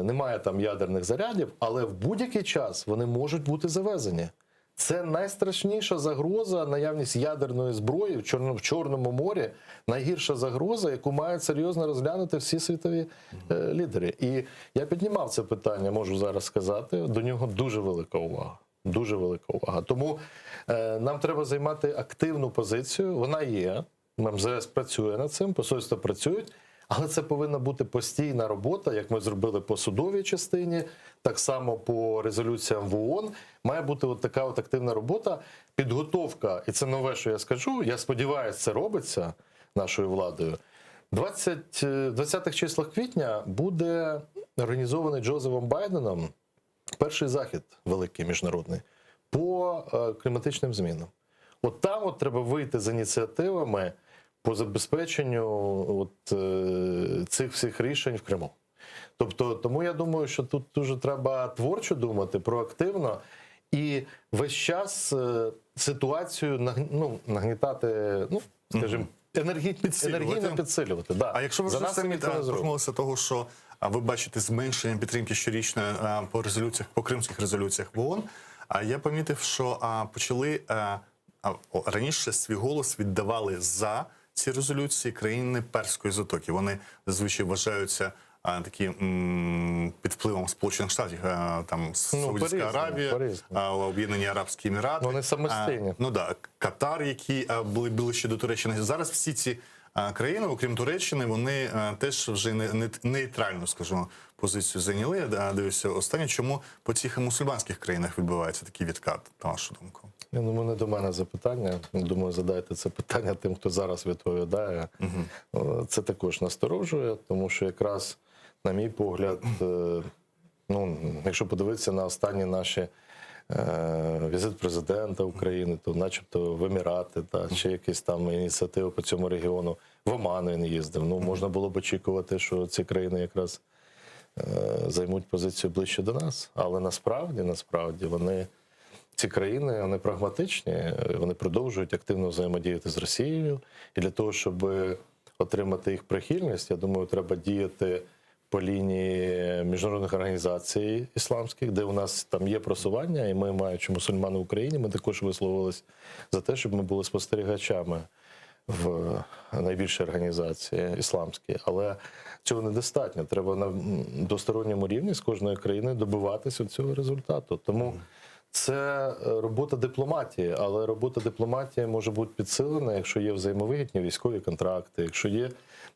немає там ядерних зарядів, але в будь-який час вони можуть бути завезені. Це найстрашніша загроза, наявність ядерної зброї в Чорному морі, найгірша загроза, яку мають серйозно розглянути всі світові лідери. І я піднімав це питання, можу зараз сказати, до нього дуже велика увага. Дуже велика увага. Тому нам треба займати активну позицію, вона є. МЗС працює над цим, посольства працюють, але це повинна бути постійна робота, як ми зробили по судовій частині, так само по резолюціям в ООН. Має бути от така от активна робота, підготовка, і це нове, що я скажу, я сподіваюся, це робиться нашою владою. 20-х числах квітня буде організований Джозефом Байденом перший захід великий міжнародний по кліматичним змінам. От там от треба вийти з ініціативами по забезпеченню цих всіх рішень в Криму. Тобто, тому я думаю, що тут дуже треба творчо думати, проактивно і весь час ситуацію нагнітати, ну, скажімо, енергійно підсилювати. Да. А якщо ви вже самі торкнулися того, що ви бачите зменшення підтримки щорічної по кримських резолюціях в ООН, я помітив, що почали раніше свій голос віддавали за ці резолюції країни Перської затоки. Вони зазвичай вважаються такі під впливом Сполучених Штатів, там Саудівська Аравія, Об'єднані Арабські Емірати. Вони самостійні. Ну да, Катар, які були ближче до Туреччини. Зараз всі ці країни, окрім Туреччини, вони теж вже нейтральну, скажімо, позицію зайняли. Я дивлюся останнє, чому по цих мусульманських країнах відбувається такий відкат, на вашу думку? Я думаю, не до мене запитання. Думаю, задайте це питання тим, хто зараз відповідає. Це також насторожує, тому що якраз, на мій погляд, ну, якщо подивитися на останні наші візит президента України, то начебто в Емірати, чи якісь там ініціативи по цьому регіону, в Оман він їздив. Ну, можна було б очікувати, що ці країни якраз займуть позицію ближче до нас. Але насправді ці країни, вони прагматичні, вони продовжують активно взаємодіяти з Росією. І для того, щоб отримати їх прихильність, я думаю, треба діяти по лінії міжнародних організацій ісламських, де у нас там є просування, і ми, маючи мусульман в Україні, ми також висловились за те, щоб ми були спостерігачами в найбільшій організації ісламській. Але цього недостатньо. Треба на двосторонньому рівні з кожної країни добиватися цього результату. Тому це робота дипломатії, але робота дипломатії може бути підсилена, якщо є взаємовигідні військові контракти, якщо є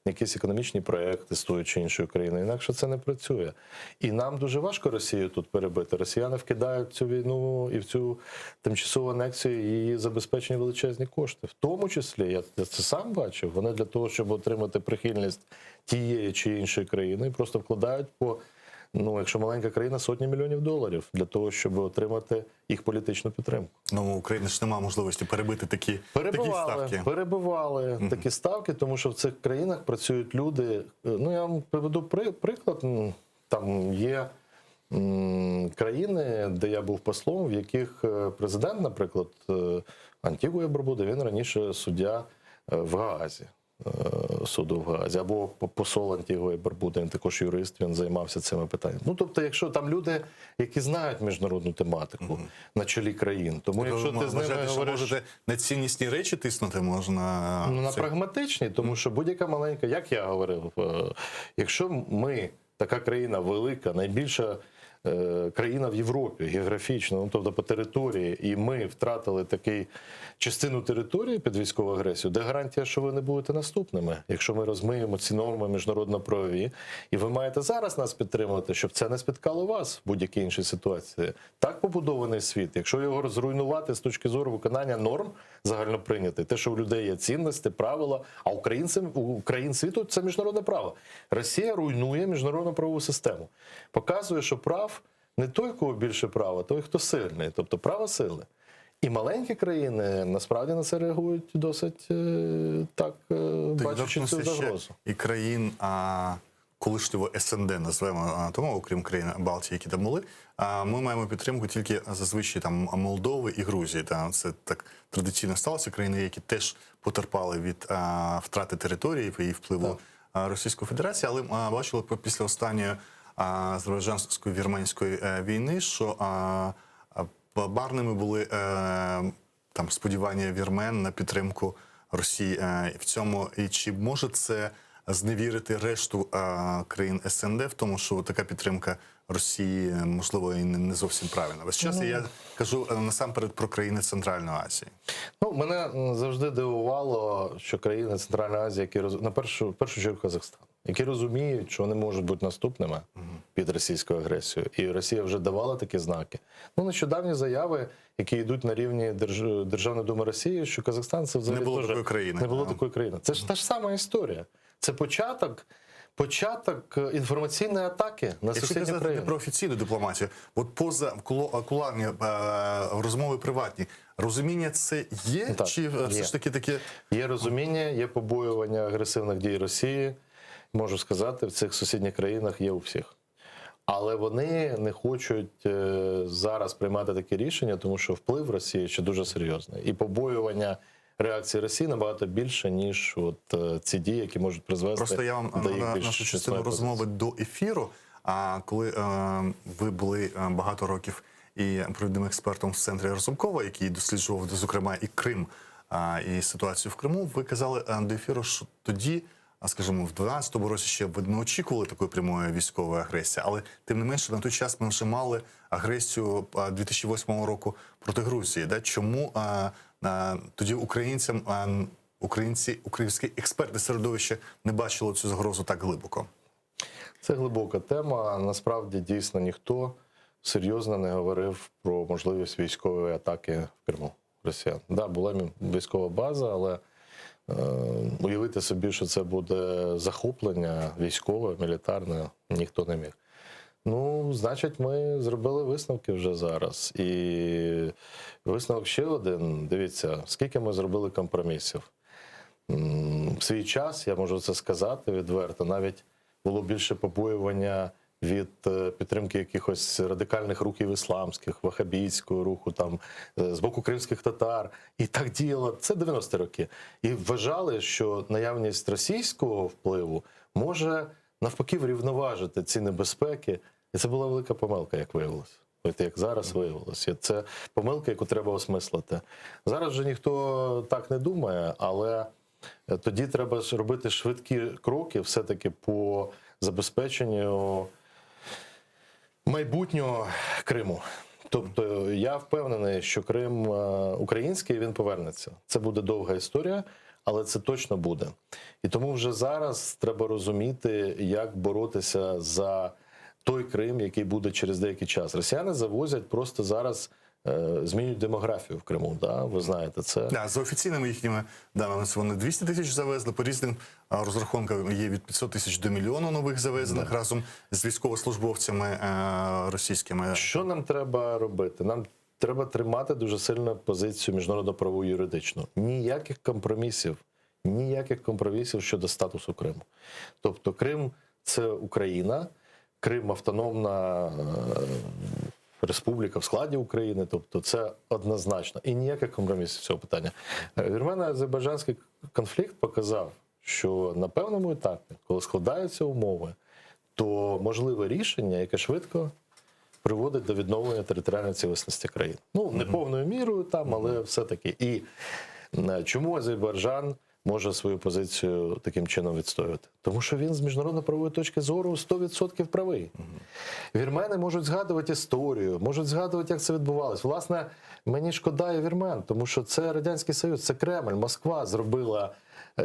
якісь економічні проекти з тою чи іншою країною, інакше це не працює. І нам дуже важко Росію тут перебити. Росіяни вкидають цю війну і в цю тимчасову анексію її забезпечені величезні кошти. В тому числі, я це сам бачив, вони для того, щоб отримати прихильність тієї чи іншої країни, просто вкладають по, якщо маленька країна, сотні мільйонів доларів для того, щоб отримати їх політичну підтримку. Ну, у України ж немає можливості перебити такі ставки. Перебивали такі ставки, тому що в цих країнах працюють люди. Я вам приведу приклад. Там є країни, де я був послом, в яких президент, наприклад, Антигуа і Барбуда, він раніше суддя в Гаазі. Суду в Гаазі, або посол Антигуа і Барбуда, він також юрист, він займався цими питаннями. Тобто, якщо там люди, які знають міжнародну тематику на чолі країн, тому якщо ти з ними говориш... Можете на ціннісні речі тиснути можна... на прагматичні, тому що будь-яка маленька, як я говорив, якщо ми, така країна велика, найбільша країна в Європі географічно, тобто по території, і ми втратили таку частину території під військову агресію, де гарантія, що ви не будете наступними, якщо ми розмиємо ці норми міжнародно-правові, і ви маєте зараз нас підтримувати, щоб це не спіткало вас в будь-якій іншій ситуації. Так побудований світ, якщо його зруйнувати з точки зору виконання норм загальноприйнятих, те, що у людей є цінності, правила, а у країн світу це міжнародне право. Росія руйнує міжнародну правову систему. Показує, що прав не той, кого більше права, той, хто сильний, тобто право сили. І маленькі країни насправді на це реагують досить так, бачачи цю загрозу. І країн колишнього СНД, назвемо, тому, окрім країн Балтії, які там були, ми маємо підтримку тільки зазвичай там Молдови і Грузії. Це так традиційно сталося. Країни, які теж потерпали від втрати території і впливу Російської Федерації, але бачили після останньої азербайджансько-вірменської війни, що марними були там сподівання вірмен на підтримку Росії в цьому. І чи може це зневірити решту країн СНД в тому, що така підтримка Росії, можливо, і не зовсім правильна? Весь час я кажу насамперед про країни Центральної Азії. Мене завжди дивувало, що країни Центральної Азії, які в першу чергу Казахстан, які розуміють, що вони можуть бути наступними під російською агресією. І Росія вже давала такі знаки. Нещодавні заяви, які йдуть на рівні Державної думи Росії, що Казахстан це взагалі не було такої країни. Не було такої країни. Це ж та ж сама історія. Це початок інформаційної атаки на сусідні країни. Якщо про офіційну дипломатію, от поза кулуарні розмови приватні, розуміння це є? Чи все ж таки таке? Є розуміння, є побоювання агресивних дій Росії. Можу сказати, в цих сусідніх країнах є у всіх. Але вони не хочуть зараз приймати такі рішення, тому що вплив Росії ще дуже серйозний. І побоювання реакції Росії набагато більше, ніж ці дії, які можуть призвести до їх більш... Просто я вам нашу частину розмови до ефіру, коли ви були багато років і провідним експертом в центрі Разумкова, який досліджував, зокрема, і Крим, і ситуацію в Криму, ви казали до ефіру, що тоді, скажімо, в 2012 році ще ви не очікували такої прямої військової агресії, але тим не менше на той час ми вже мали агресію 2008 року проти Грузії. Чому тоді українське експертне середовище не бачило цю загрозу так глибоко? Це глибока тема. Насправді, дійсно, ніхто серйозно не говорив про можливість військової атаки в Криму росіян. Так, була військова база, але уявити собі, що це буде захоплення військове, мілітарне, ніхто не міг. Значить, ми зробили висновки вже зараз. І висновок ще один. Дивіться, скільки ми зробили компромісів. В свій час, я можу це сказати відверто, навіть було більше побоювання від підтримки якихось радикальних рухів ісламських, вахабійського руху, з боку кримських татар. І так діяло. Це 90-ті роки. І вважали, що наявність російського впливу може навпаки врівноважити ці небезпеки. І це була велика помилка, як виявилося. Як зараз виявилося. Це помилка, яку треба осмислити. Зараз вже ніхто так не думає, але тоді треба робити швидкі кроки все-таки по забезпеченню майбутнього Криму. Тобто я впевнений, що Крим український, він повернеться. Це буде довга історія, але це точно буде. І тому вже зараз треба розуміти, як боротися за той Крим, який буде через деякий час. Росіяни завозять просто зараз, змінюють демографію в Криму, да? Ви знаєте це. Да, за офіційними їхніми даними, вони 200 тисяч завезли, по різним розрахункам є від 500 тисяч до мільйону нових завезених разом з військовослужбовцями російськими. Що нам треба робити? Нам треба тримати дуже сильну позицію міжнародно-правову юридичну. Ніяких компромісів щодо статусу Криму. Тобто Крим – це Україна, Крим – автономна республіка в складі України, тобто це однозначно. І ніяких компромісів цього питання. Вірмено-азербайджанський конфлікт показав, що на певному етапі, коли складаються умови, то можливе рішення, яке швидко приводить до відновлення територіальної цілісності країни. Ну, не повною мірою там, але все-таки. І чому Азербайджан може свою позицію таким чином відстоювати? Тому що він з міжнародно-правової точки зору 100% правий. Вірмени можуть згадувати історію, можуть згадувати, як це відбувалось. Власне, мені шкода і вірмен, тому що це Радянський Союз, це Кремль, Москва зробила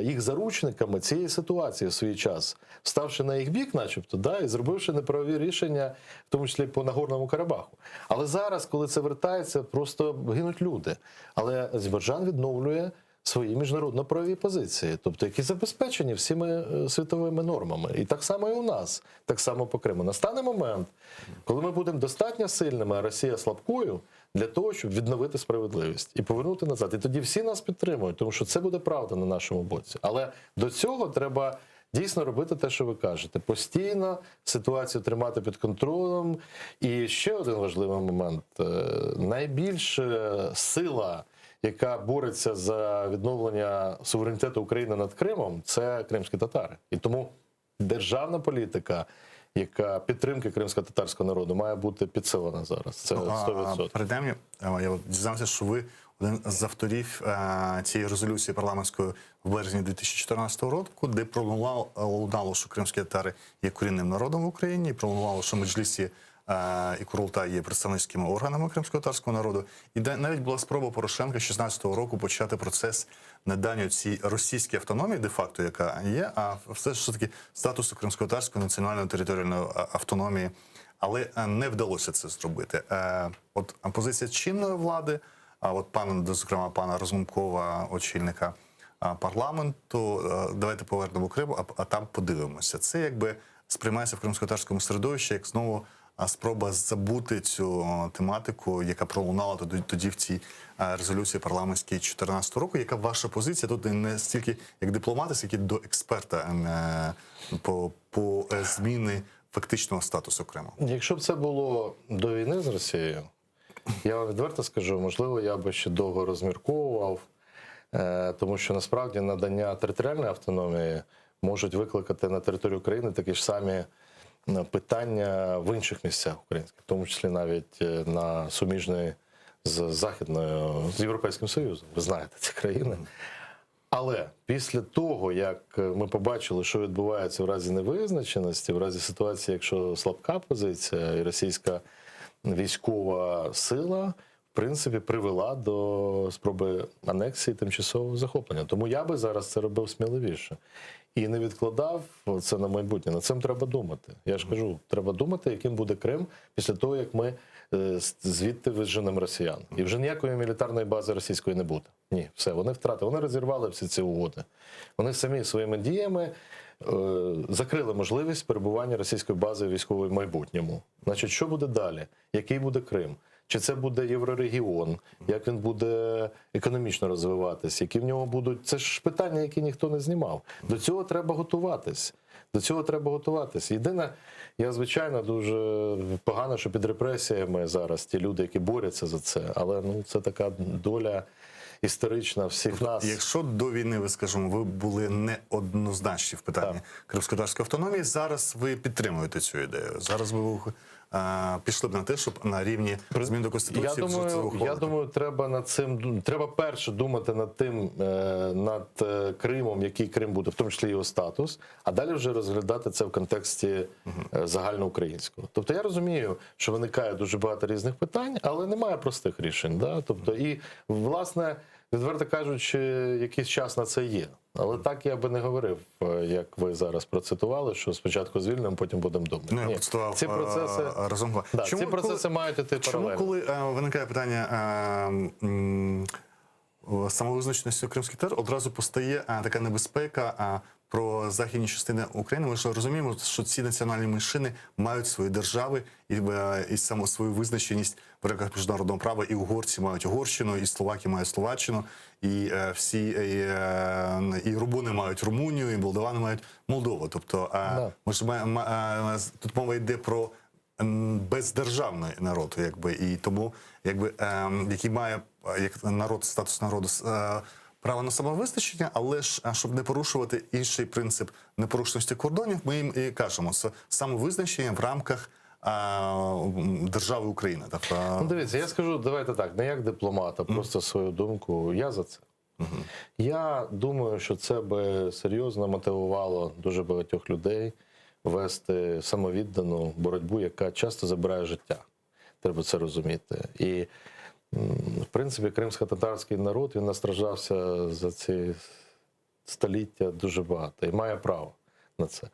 їх заручниками цієї ситуації в свій час, ставши на їх бік, начебто, да, і зробивши неправові рішення, в тому числі по Нагорному Карабаху. Але зараз, коли це вертається, просто гинуть люди. Але Азербайджан відновлює свої міжнародно-правові позиції, тобто які забезпечені всіми світовими нормами. І так само і у нас, так само по Криму. Настане момент, коли ми будемо достатньо сильними, а Росія слабкою, для того, щоб відновити справедливість і повернути назад. І тоді всі нас підтримують, тому що це буде правда на нашому боці. Але до цього треба дійсно робити те, що ви кажете. Постійно ситуацію тримати під контролем. І ще один важливий момент. Найбільша сила, яка бореться за відновлення суверенітету України над Кримом, це кримські татари. І тому державна політика, яка підтримки кримсько-татарського народу, має бути підсилена зараз. Це 100%. Принаймні, я дізнався, що ви один з авторів цієї резолюції парламентської в березні 2014 року, де пролунало, що кримські татари є корінним народом в Україні, і пролунало, що Меджлісі і Курултай є представницькими органами кримсько-татарського народу. І навіть була спроба Порошенка 2016 року почати процес надання цій російській автономії, де-факто, яка є, а все ж таки статусу кримсько-татарської національної територіальної автономії. Але не вдалося це зробити. От позиція чинної влади, от зокрема пана Разумкова, очільника парламенту, давайте повернемо Крим, а там подивимося. Це якби сприймається в кримсько-татарському середовищі як знову спроба забути цю тематику, яка пролунала тоді в цій резолюції парламентській 2014 року. Яка ваша позиція тут не стільки як дипломата, скільки до експерта по зміни фактичного статусу Криму? Якщо б це було до війни з Росією, я вам відверто скажу, можливо, я би ще довго розмірковував, тому що насправді надання територіальної автономії можуть викликати на територію України такі ж самі питання в інших місцях українських, в тому числі навіть на суміжної з Європейським Союзом. Ви знаєте ці країни. Але після того, як ми побачили, що відбувається в разі невизначеності, в разі ситуації, якщо слабка позиція і російська військова сила, в принципі, привела до спроби анексії, тимчасового захоплення. Тому я би зараз це робив сміливіше. І не відкладав це на майбутнє. Над цим треба думати. Я ж кажу, треба думати, яким буде Крим після того, як ми звідти виженемо росіян. І вже ніякої мілітарної бази російської не буде. Ні, все, вони втратили. Вони розірвали всі ці угоди. Вони самі своїми діями закрили можливість перебування російської бази військової в майбутньому. Значить, що буде далі? Який буде Крим? Чи це буде єврорегіон? Як він буде економічно розвиватись? Які в нього будуть... Це ж питання, які ніхто не знімав. До цього треба готуватись. Єдине, я, звичайно, дуже погано, що під репресіями зараз ті люди, які борються за це. Але це така доля історична всіх нас. Якщо до війни, ви були неоднозначні в питанні кримсько-татарської автономії, зараз ви підтримуєте цю ідею. Зараз ви пішли б на те, щоб на рівні змін до Конституції це ухвалити? Я думаю, треба перше думати над тим, над Кримом, який Крим буде, в тому числі його статус, а далі вже розглядати це в контексті загальноукраїнського. Тобто я розумію, що виникає дуже багато різних питань, але немає простих рішень. Да? Тобто, і, власне, відверто кажучи, якийсь час на це є. Але так я би не говорив, як ви зараз процитували, що спочатку звільнимо, потім будемо думати. Ні, ці процеси, Разумкова. ці процеси мають іти паралельно. Чому, коли виникає питання самовизначеності Кримських татар, одразу постає така небезпека про західні частини України? Ми ж розуміємо, що ці національні меншини мають свої держави і саму свою визначеність в рамках міжнародного права. І угорці мають Угорщину, і словаки мають Словаччину, і і румуни мають Румунію, і молдавани мають Молдову. Тобто ми ж тут мова йде про бездержавний народ, якби, і тому, якби, який має як народ, статус народу, право на самовизначення, але ж, щоб не порушувати інший принцип непорушності кордонів, ми їм і кажемо, це самовизначення в рамках держави України. Ну, дивіться, я скажу, давайте так, не як дипломат, а просто свою думку, я за це. Я думаю, що це би серйозно мотивувало дуже багатьох людей вести самовіддану боротьбу, яка часто забирає життя. Треба це розуміти. І, в принципі, кримсько-татарський народ, він настраждався за ці століття дуже багато і має право на це.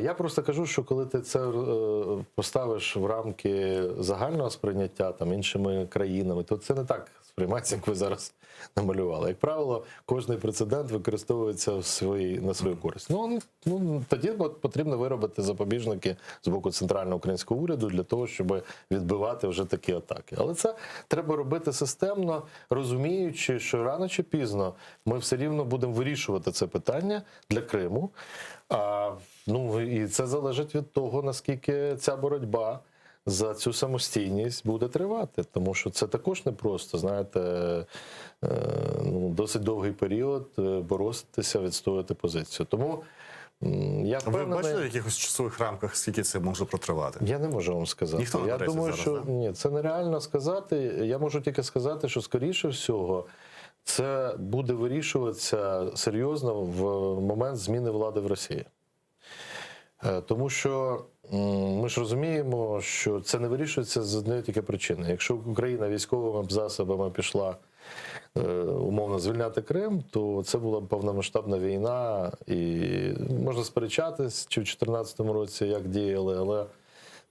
Я просто кажу, що коли ти це поставиш в рамки загального сприйняття там, іншими країнами, то це не так сприймається, як ви зараз намалювали. Як правило, кожний прецедент використовується на свою користь. Ну, тоді потрібно виробити запобіжники з боку центрального українського уряду для того, щоб відбивати вже такі атаки. Але це треба робити системно, розуміючи, що рано чи пізно ми все рівно будемо вирішувати це питання для Криму. Ну, і це залежить від того, наскільки ця боротьба за цю самостійність буде тривати. Тому що це також непросто, знаєте, досить довгий період боротися, відстоювати позицію. Тому я впевнений... Ви бачите в якихось часових рамках, скільки це може протривати? Я не можу вам сказати. Ніхто не я думаю, зараз, що да? ні, це нереально сказати. Я можу тільки сказати, що, скоріше всього, це буде вирішуватися серйозно в момент зміни влади в Росії. Тому що ми ж розуміємо, що це не вирішується з однієї тільки причини. Якщо Україна військовими засобами пішла умовно звільняти Крим, то це була б повномасштабна війна. І можна сперечатись, чи в 2014 році як діяли, але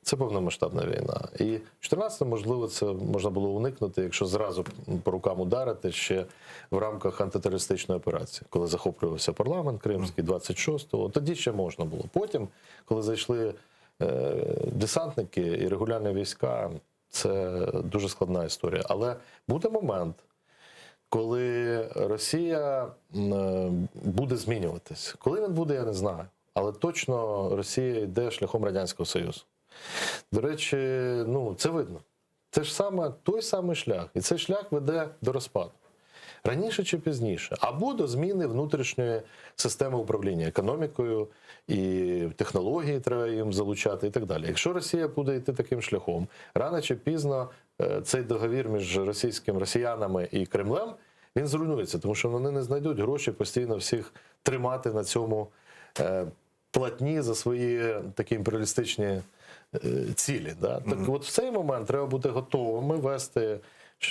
це повномасштабна війна. І в 2014-му, можливо, це можна було уникнути, якщо зразу по рукам ударити ще в рамках антитерористичної операції, коли захоплювався парламент кримський 26-го, тоді ще можна було. Потім, коли зайшли десантники і регулярні війська, це дуже складна історія. Але буде момент, коли Росія буде змінюватись. Коли він буде, я не знаю. Але точно Росія йде шляхом Радянського Союзу. До речі, це видно. Це ж той самий шлях. І цей шлях веде до розпаду. Раніше чи пізніше. Або до зміни внутрішньої системи управління економікою, і технології треба їм залучати і так далі. Якщо Росія буде йти таким шляхом, рано чи пізно цей договір між росіянами і Кремлем, він зруйнується, тому що вони не знайдуть гроші постійно всіх тримати на цьому платні за свої такі імперіалістичні цілі. Да? Так от в цей момент треба бути готовими вести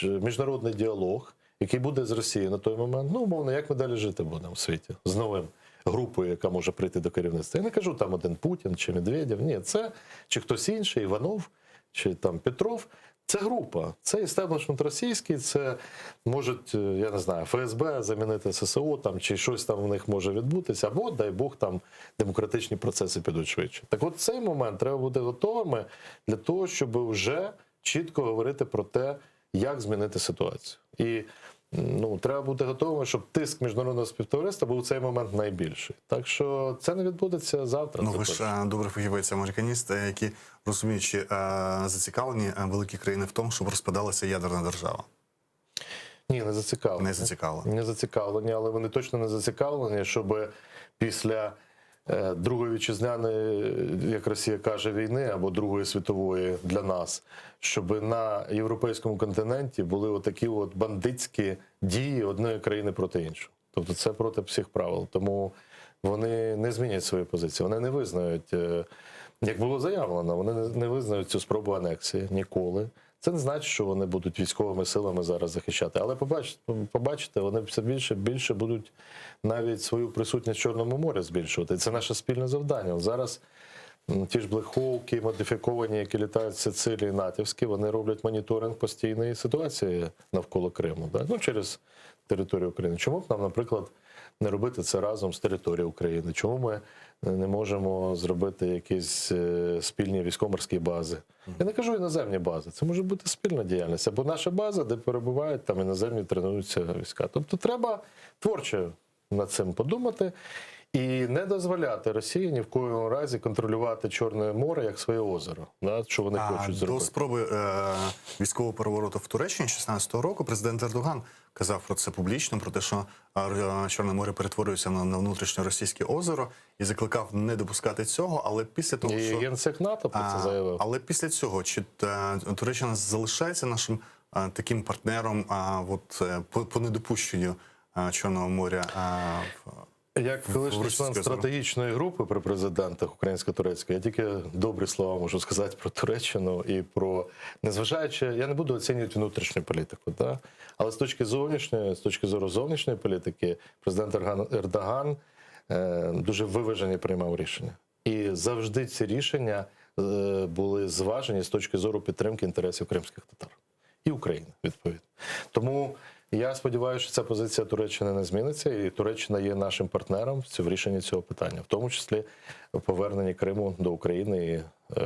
міжнародний діалог, який буде з Росією на той момент. Умовно, як ми далі жити будемо в світі з новим групою, яка може прийти до керівництва. Я не кажу там один Путін чи Медведєв. Ні, це чи хтось інший, Іванов, чи там Петров. Це група, це істеблішмент російський, це можуть, я не знаю, ФСБ замінити ССО, там, чи щось там в них може відбутися, або, дай Бог, там демократичні процеси підуть швидше. Так от цей момент треба бути готовими для того, щоб вже чітко говорити про те, як змінити ситуацію. І треба бути готовими, щоб тиск міжнародного співтовариства був в цей момент найбільший. Так що це не відбудеться завтра. Ви ж добре фахівець американіст, які, розуміючи, зацікавлені великі країни в тому, щоб розпадалася ядерна держава. Ні, не зацікавлені. Не зацікавлені. Не зацікавлені, але вони точно не зацікавлені, щоб після Другої вітчизняної, як Росія каже, війни або Другої світової для нас, щоб на європейському континенті були отакі от бандитські дії одної країни проти іншої. Тобто це проти всіх правил. Тому вони не змінять свої позиції. Вони не визнають, як було заявлено, вони не визнають цю спробу анексії ніколи. Це не значить, що вони будуть військовими силами зараз захищати. Але побачите, вони все більше будуть навіть свою присутність в Чорному морі збільшувати. І це наше спільне завдання. Зараз ті ж Блекхоуки, модифіковані, які літають з Сицилії, натівські, вони роблять моніторинг постійної ситуації навколо Криму. Да? Ну, через територію України. Чому б нам, наприклад, не робити це разом з територією України? Чому ми не можемо зробити якісь спільні військово-морські бази? Я не кажу іноземні бази, це може бути спільна діяльність. Або наша база, де перебувають там іноземні, тренуються війська. Тобто треба творче над цим подумати і не дозволяти Росії ні в коєму разі контролювати Чорне море як своє озеро, да, що вони хочуть зробити. До спроби військового перевороту в Туреччині 16-го року президент Ердоган казав про це публічно, про те, що Чорне море перетворюється на внутрішнє російське озеро, і закликав не допускати цього, але після того, і генсек НАТО про це заявив. Але після цього, чи Туреччина залишається нашим таким партнером по недопущенню Чорного моря? Як колишній член стратегічної групи при президентах українсько-турецької, я тільки добрі слова можу сказати про Туреччину і про, незважаючи, я не буду оцінювати внутрішню політику, да? Але з точки зору зовнішньої політики, президент Ердоган дуже виважені приймав рішення. І завжди ці рішення були зважені з точки зору підтримки інтересів кримських татар. І України, відповідно. Тому я сподіваюся, що ця позиція Туреччини не зміниться, і Туреччина є нашим партнером в рішенні цього питання, в тому числі поверненні Криму до України і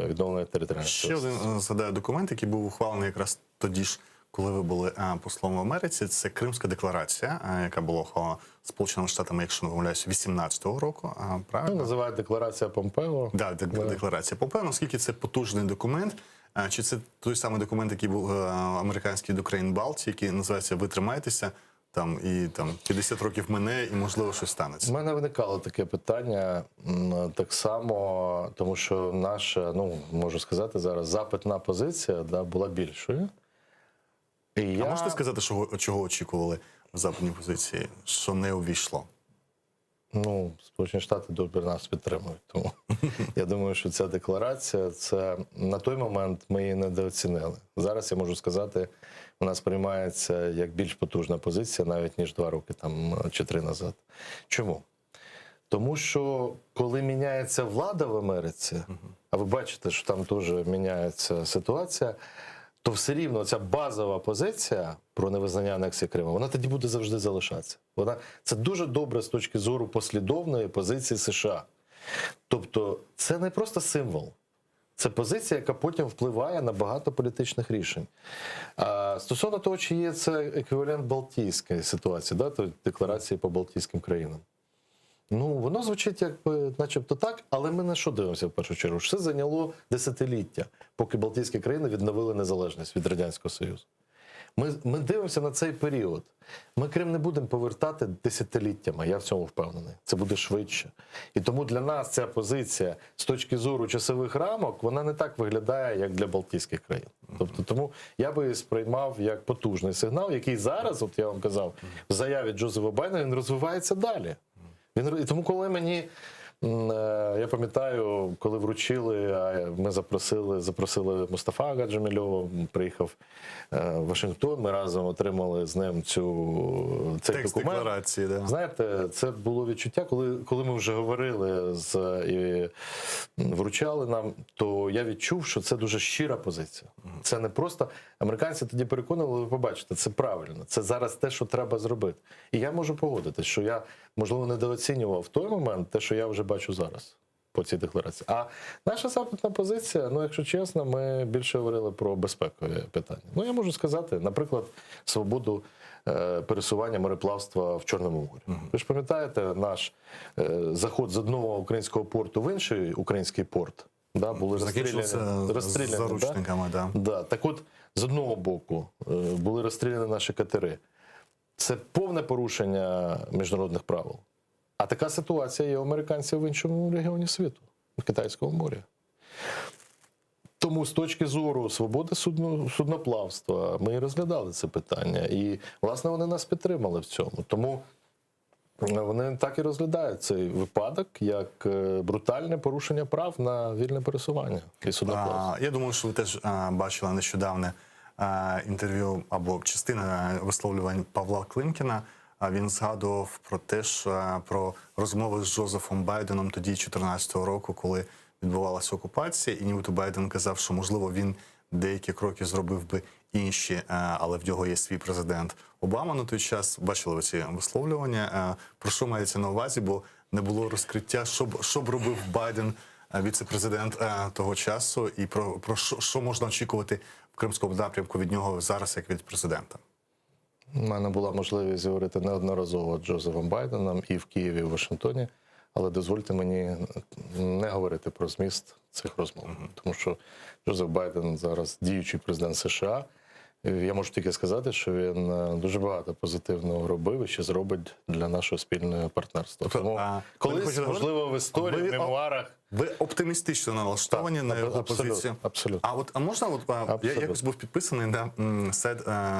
відновлення територіальної Ще один, згадаю, документ, який був ухвалений якраз тоді ж, коли ви були послом в Америці, це Кримська декларація, яка була ухвалена Сполученими Штатами, якщо не помиляюсь, 18-го року. Правильно? Називають декларація Помпео. Так, декларація Помпео. Наскільки це потужний документ? Чи це той самий документ, який був американський до країн Балтії, який називається «Ви тримайтеся», і 50 років мине, і, можливо, щось станеться? У мене виникало таке питання так само, тому що наша, можу сказати зараз, запитна позиція була більшою. А можете сказати, чого очікували в западній позиції, що не увійшло? Сполучені Штати добре нас підтримують. Тому я думаю, що ця декларація, це на той момент ми її недооцінили. Зараз я можу сказати, вона сприймається як більш потужна позиція, навіть ніж 2 роки чи 3 назад. Чому? Тому що коли міняється влада в Америці, а ви бачите, що там теж міняється ситуація, то все рівно ця базова позиція про невизнання анексії Криму, вона тоді буде завжди залишатися. Це дуже добре з точки зору послідовної позиції США. Тобто це не просто символ. Це позиція, яка потім впливає на багато політичних рішень. Стосовно того, чи є це еквівалент Балтійської ситуації, декларації по Балтійським країнам. Воно звучить начебто так, але ми на що дивимося в першу чергу? Це зайняло десятиліття, поки Балтійські країни відновили незалежність від Радянського Союзу. Ми дивимося на цей період. Ми Крим не будемо повертати десятиліттями, я в цьому впевнений. Це буде швидше. І тому для нас ця позиція з точки зору часових рамок, вона не так виглядає, як для Балтійських країн. Тому я би її сприймав як потужний сигнал, який зараз, я вам казав, в заяві Джозефа Байдена, він розвивається далі. І тому, коли мені, я пам'ятаю, коли вручили, ми запросили Мустафа Агаджемільова, приїхав в Вашингтон, ми разом отримали з ним цей текст документ. Декларації, да. Знаєте, це було відчуття, коли ми вже говорили і вручали нам, то я відчув, що це дуже щира позиція. Це не просто, американці тоді переконували, ви побачите, це правильно, це зараз те, що треба зробити. І я можу погодитися, що я, можливо, недооцінював в той момент те, що я вже бачу зараз по цій декларації. А наша запитна позиція, якщо чесно, ми більше говорили про безпекові питання. Я можу сказати, наприклад, свободу пересування мореплавства в Чорному морі. Ви ж пам'ятаєте наш заход з одного українського порту в інший український порт? Були розстріляні заручниками. Так от, з одного боку, були розстріляні наші катери. Це повне порушення міжнародних правил. А така ситуація є у американців в іншому регіоні світу, в Китайському морі. Тому з точки зору свободи судноплавства ми і розглядали це питання. І, власне, вони нас підтримали в цьому. Тому вони так і розглядають цей випадок як брутальне порушення прав на вільне пересування і судноплавство. Я думаю, що ви теж бачили нещодавне інтерв'ю або частина висловлювань Павла Климкіна. Він згадував про те, що про розмови з Джозефом Байденом тоді 2014 року, коли відбувалася окупація, і нібито Байден казав, що, можливо, він деякі кроки зробив би інші, але в нього є свій президент. Обама на той час, бачили ви ці висловлювання, про що мається на увазі, бо не було розкриття, що б робив Байден, віце-президент того часу, і про що можна очікувати в Кримському напрямку від нього зараз, як від президента. У мене була можливість говорити неодноразово з Джозефом Байденом і в Києві, і в Вашингтоні, але дозвольте мені не говорити про зміст цих розмов. Тому що Джозеф Байден зараз діючий президент США. Я можу тільки сказати, що він дуже багато позитивного робив і ще зробить для нашого спільного партнерства. Тому колись, можливо, в історії, в мемуарах... Ви оптимістично налаштовані на його позицію. Абсолютно. А можна, я якось був підписаний на сайт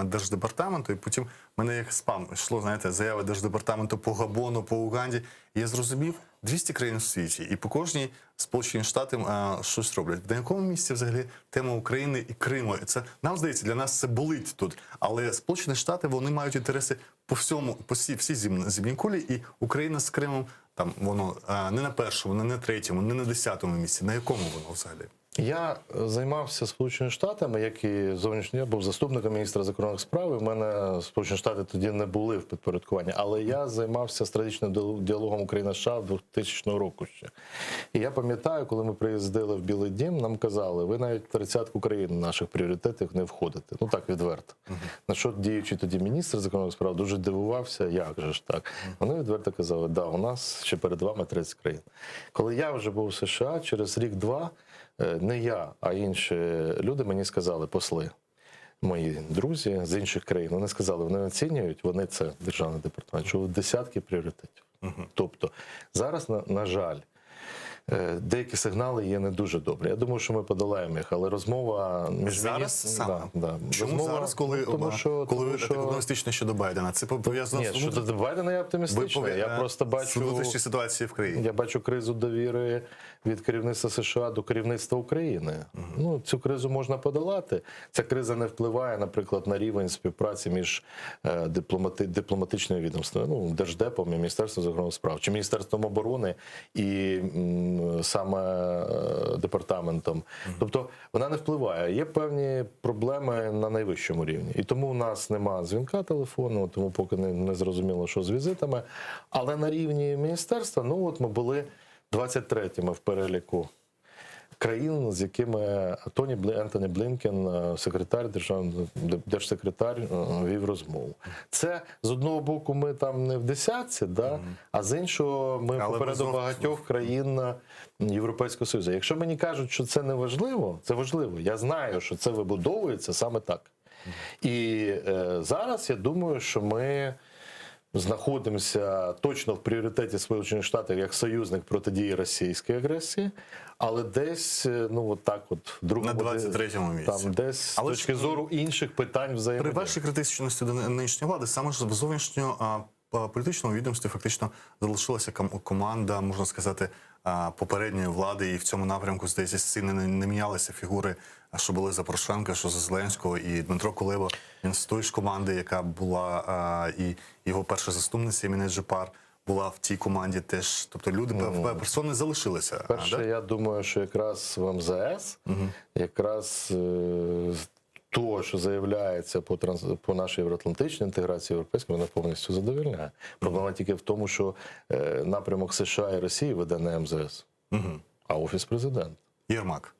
Держдепартаменту, і потім мене як спам йшло, знаєте, заяви Держдепартаменту по Габону, по Уганді. І я зрозумів, 200 країн в світі, і по кожній Сполучені Штати щось роблять. На якому місці взагалі тема України і Криму? Це, нам здається, для нас це болить тут. Але Сполучені Штати, вони мають інтереси по всьому, по всій земній кулі, і Україна з Кримом, там воно не на першому, не на третьому, не на 10-му місці. На якому воно взагалі? Я займався Сполученими Штатами, як і зовнішній, я був заступником міністра закордонних справ. У мене Сполучені Штати тоді не були в підпорядкуванні, але я займався стратегічним діалогом Україна-США 2000 року ще. І я пам'ятаю, коли ми приїздили в Білий Дім, нам казали, ви навіть в 30-ку країн наших пріоритетів не входите. Ну так, відверто. На що діючий тоді міністр закордонних справ дуже дивувався, як же ж так. Вони відверто казали, да, у нас ще перед вами 30 країн. Коли я вже був в США, через рік-два, не я, а інші люди мені сказали, посли, мої друзі з інших країн, вони сказали, вони оцінюють, вони це державний департамент, що десятки пріоритетів. Тобто зараз, на жаль, деякі сигнали є не дуже добрі. Я думаю, що ми подолаємо їх, але розмова між зараз саме? Да. Чому розмова, зараз, коли ви так оптимістично щодо Байдена? Це пов'язано з... Ні, щодо Байдена я оптимістичний. Я просто бачу внутрішні ситуації в країні. Я бачу кризу довіри від керівництва США до керівництва України. Ну, цю кризу можна подолати. Ця криза не впливає, наприклад, на рівень співпраці між дипломатичними відомствами, ну, Держдепом і Міністерством закордонних справ, чи Міністерством оборони і саме департаментом. Тобто вона не впливає. Є певні проблеми на найвищому рівні. І тому у нас нема дзвінка телефону, тому поки не зрозуміло, що з візитами. Але на рівні міністерства, ну от ми були 23-ми в переліку країн, з якими Ентоні Блінкен, держсекретар, вів розмову. Це, з одного боку, ми там не в десятці, да? А з іншого, ми попереду багатьох країн Європейського Союзу. Якщо мені кажуть, що це не важливо, це важливо. Я знаю, що це вибудовується саме так. І зараз я думаю, що ми знаходимося точно в пріоритеті Сполучених Штатів як союзник протидії російської агресії, але десь, ну от так от, в другому... На 23-му місці. Там десь з точки зору інших питань взаємодії. При вашій критичності до нинішньої влади, саме ж в зовнішньо політичному відомстві фактично залишилася команда, можна сказати, попередньої влади, і в цьому напрямку, здається, сильно не мінялися фігури, що були за Порошенка, що за Зеленського, і Дмитро Кулеба, він з тої ж команди, яка була, і його перша заступниця Еміне Джипар була в тій команді теж. Тобто люди, персони залишилися. Перше, я думаю, що якраз в МЗС, якраз то, що заявляється по нашій євроатлантичній інтеграції європейській, вона повністю задовольняє. Проблема тільки в тому, що напрямок США і Росії веде не МЗС, а Офіс Президента. Єрмак.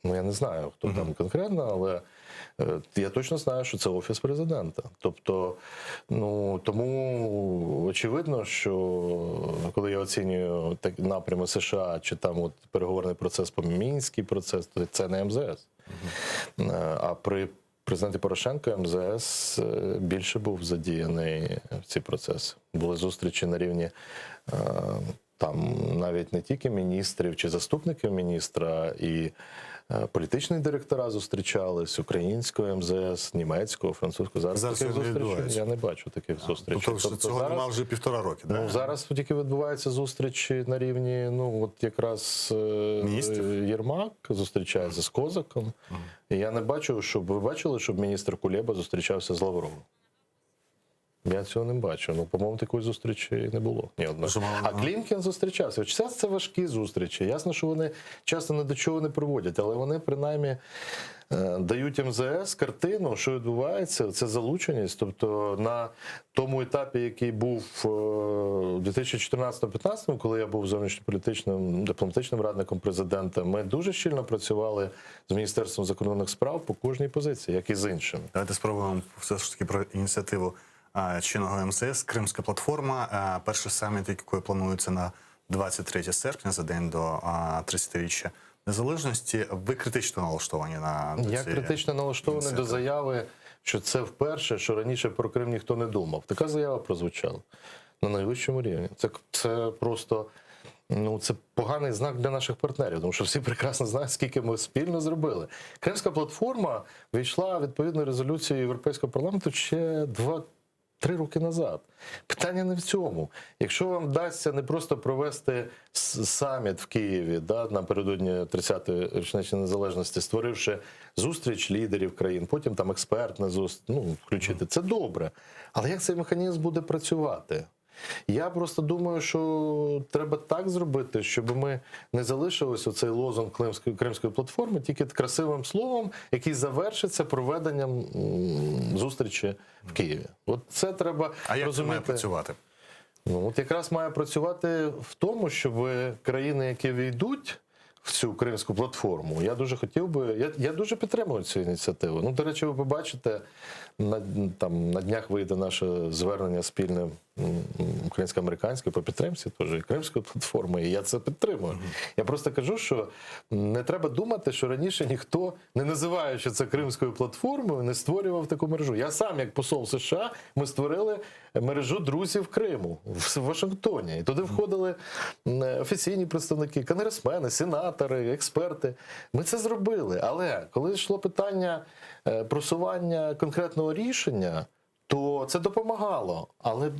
Ну, я не знаю, хто там конкретно, але я точно знаю, що це Офіс Президента. Тобто, ну, тому очевидно, що коли я оцінюю напрями США, чи там от переговорний процес по Мінський процес, то це не МЗС. А при президенті Порошенко МЗС більше був задіяний в ці процеси. Були зустрічі на рівні там навіть не тільки міністрів чи заступників міністра, і політичні директора зустрічались, українського МЗС, німецького, французького. Зараз таких зустрічей я не бачу таких зустрічей. Тобто цього зараз, немає вже 1,5 роки, да? Ну, зараз тільки відбуваються зустрічі на рівні, ну, от якраз Єрмак зустрічається з Козаком. І я не бачу, щоб ви бачили, щоб міністр Кулеба зустрічався з Лавровим. Я цього не бачу. Ну, по-моєму, такої зустрічі не було ні одної. А Клімкін зустрічався. Це важкі зустрічі. Ясно, що вони часто ні до чого не приводять, але вони принаймні дають МЗС картину, що відбувається, це залученість. Тобто на тому етапі, який був у 2014-2015, коли я був зовнішньополітичним дипломатичним радником президента, ми дуже щільно працювали з Міністерством закордонних справ по кожній позиції, як і з іншими. Давайте спробуємо все ж таки про ініціативу чинного МЗС. Кримська платформа, перший саміт, який планується на 23 серпня, за день до 30-річчя незалежності. Ви критично налаштовані на Я критично налаштований до заяви, що це вперше, що раніше про Крим ніхто не думав. Така заява прозвучала на найвищому рівні. Це просто... Ну, це поганий знак для наших партнерів, тому що всі прекрасно знають, скільки ми спільно зробили. Кримська платформа війшла відповідною резолюцією Європейського парламенту ще 3 роки назад. Питання не в цьому. Якщо вам вдасться не просто провести саміт в Києві, напередодні 30-ї річниці незалежності, створивши зустріч лідерів країн, потім там експертне включити, це добре. Але як цей механізм буде працювати? Я просто думаю, що треба так зробити, щоб ми не залишились оцей лозунг Кримської платформи тільки красивим словом, який завершиться проведенням зустрічі в Києві. От це треба розуміти. А як це має працювати? Ну, от якраз має працювати в тому, щоб країни, які війдуть в цю Кримську платформу, я дуже хотів би, я дуже підтримую цю ініціативу. Ну, до речі, ви побачите, на днях вийде наше звернення спільне українсько-американське по підтримці теж і Кримської платформи, і я це підтримую. Я просто кажу, що не треба думати, що раніше ніхто, не називаючи це Кримською платформою, не створював таку мережу. Я сам, як посол США, ми створили мережу друзів Криму в Вашингтоні. І туди входили офіційні представники, конгресмени, сенатори, експерти. Ми це зробили. Але коли йшло питання просування конкретного рішення, то це допомагало. Але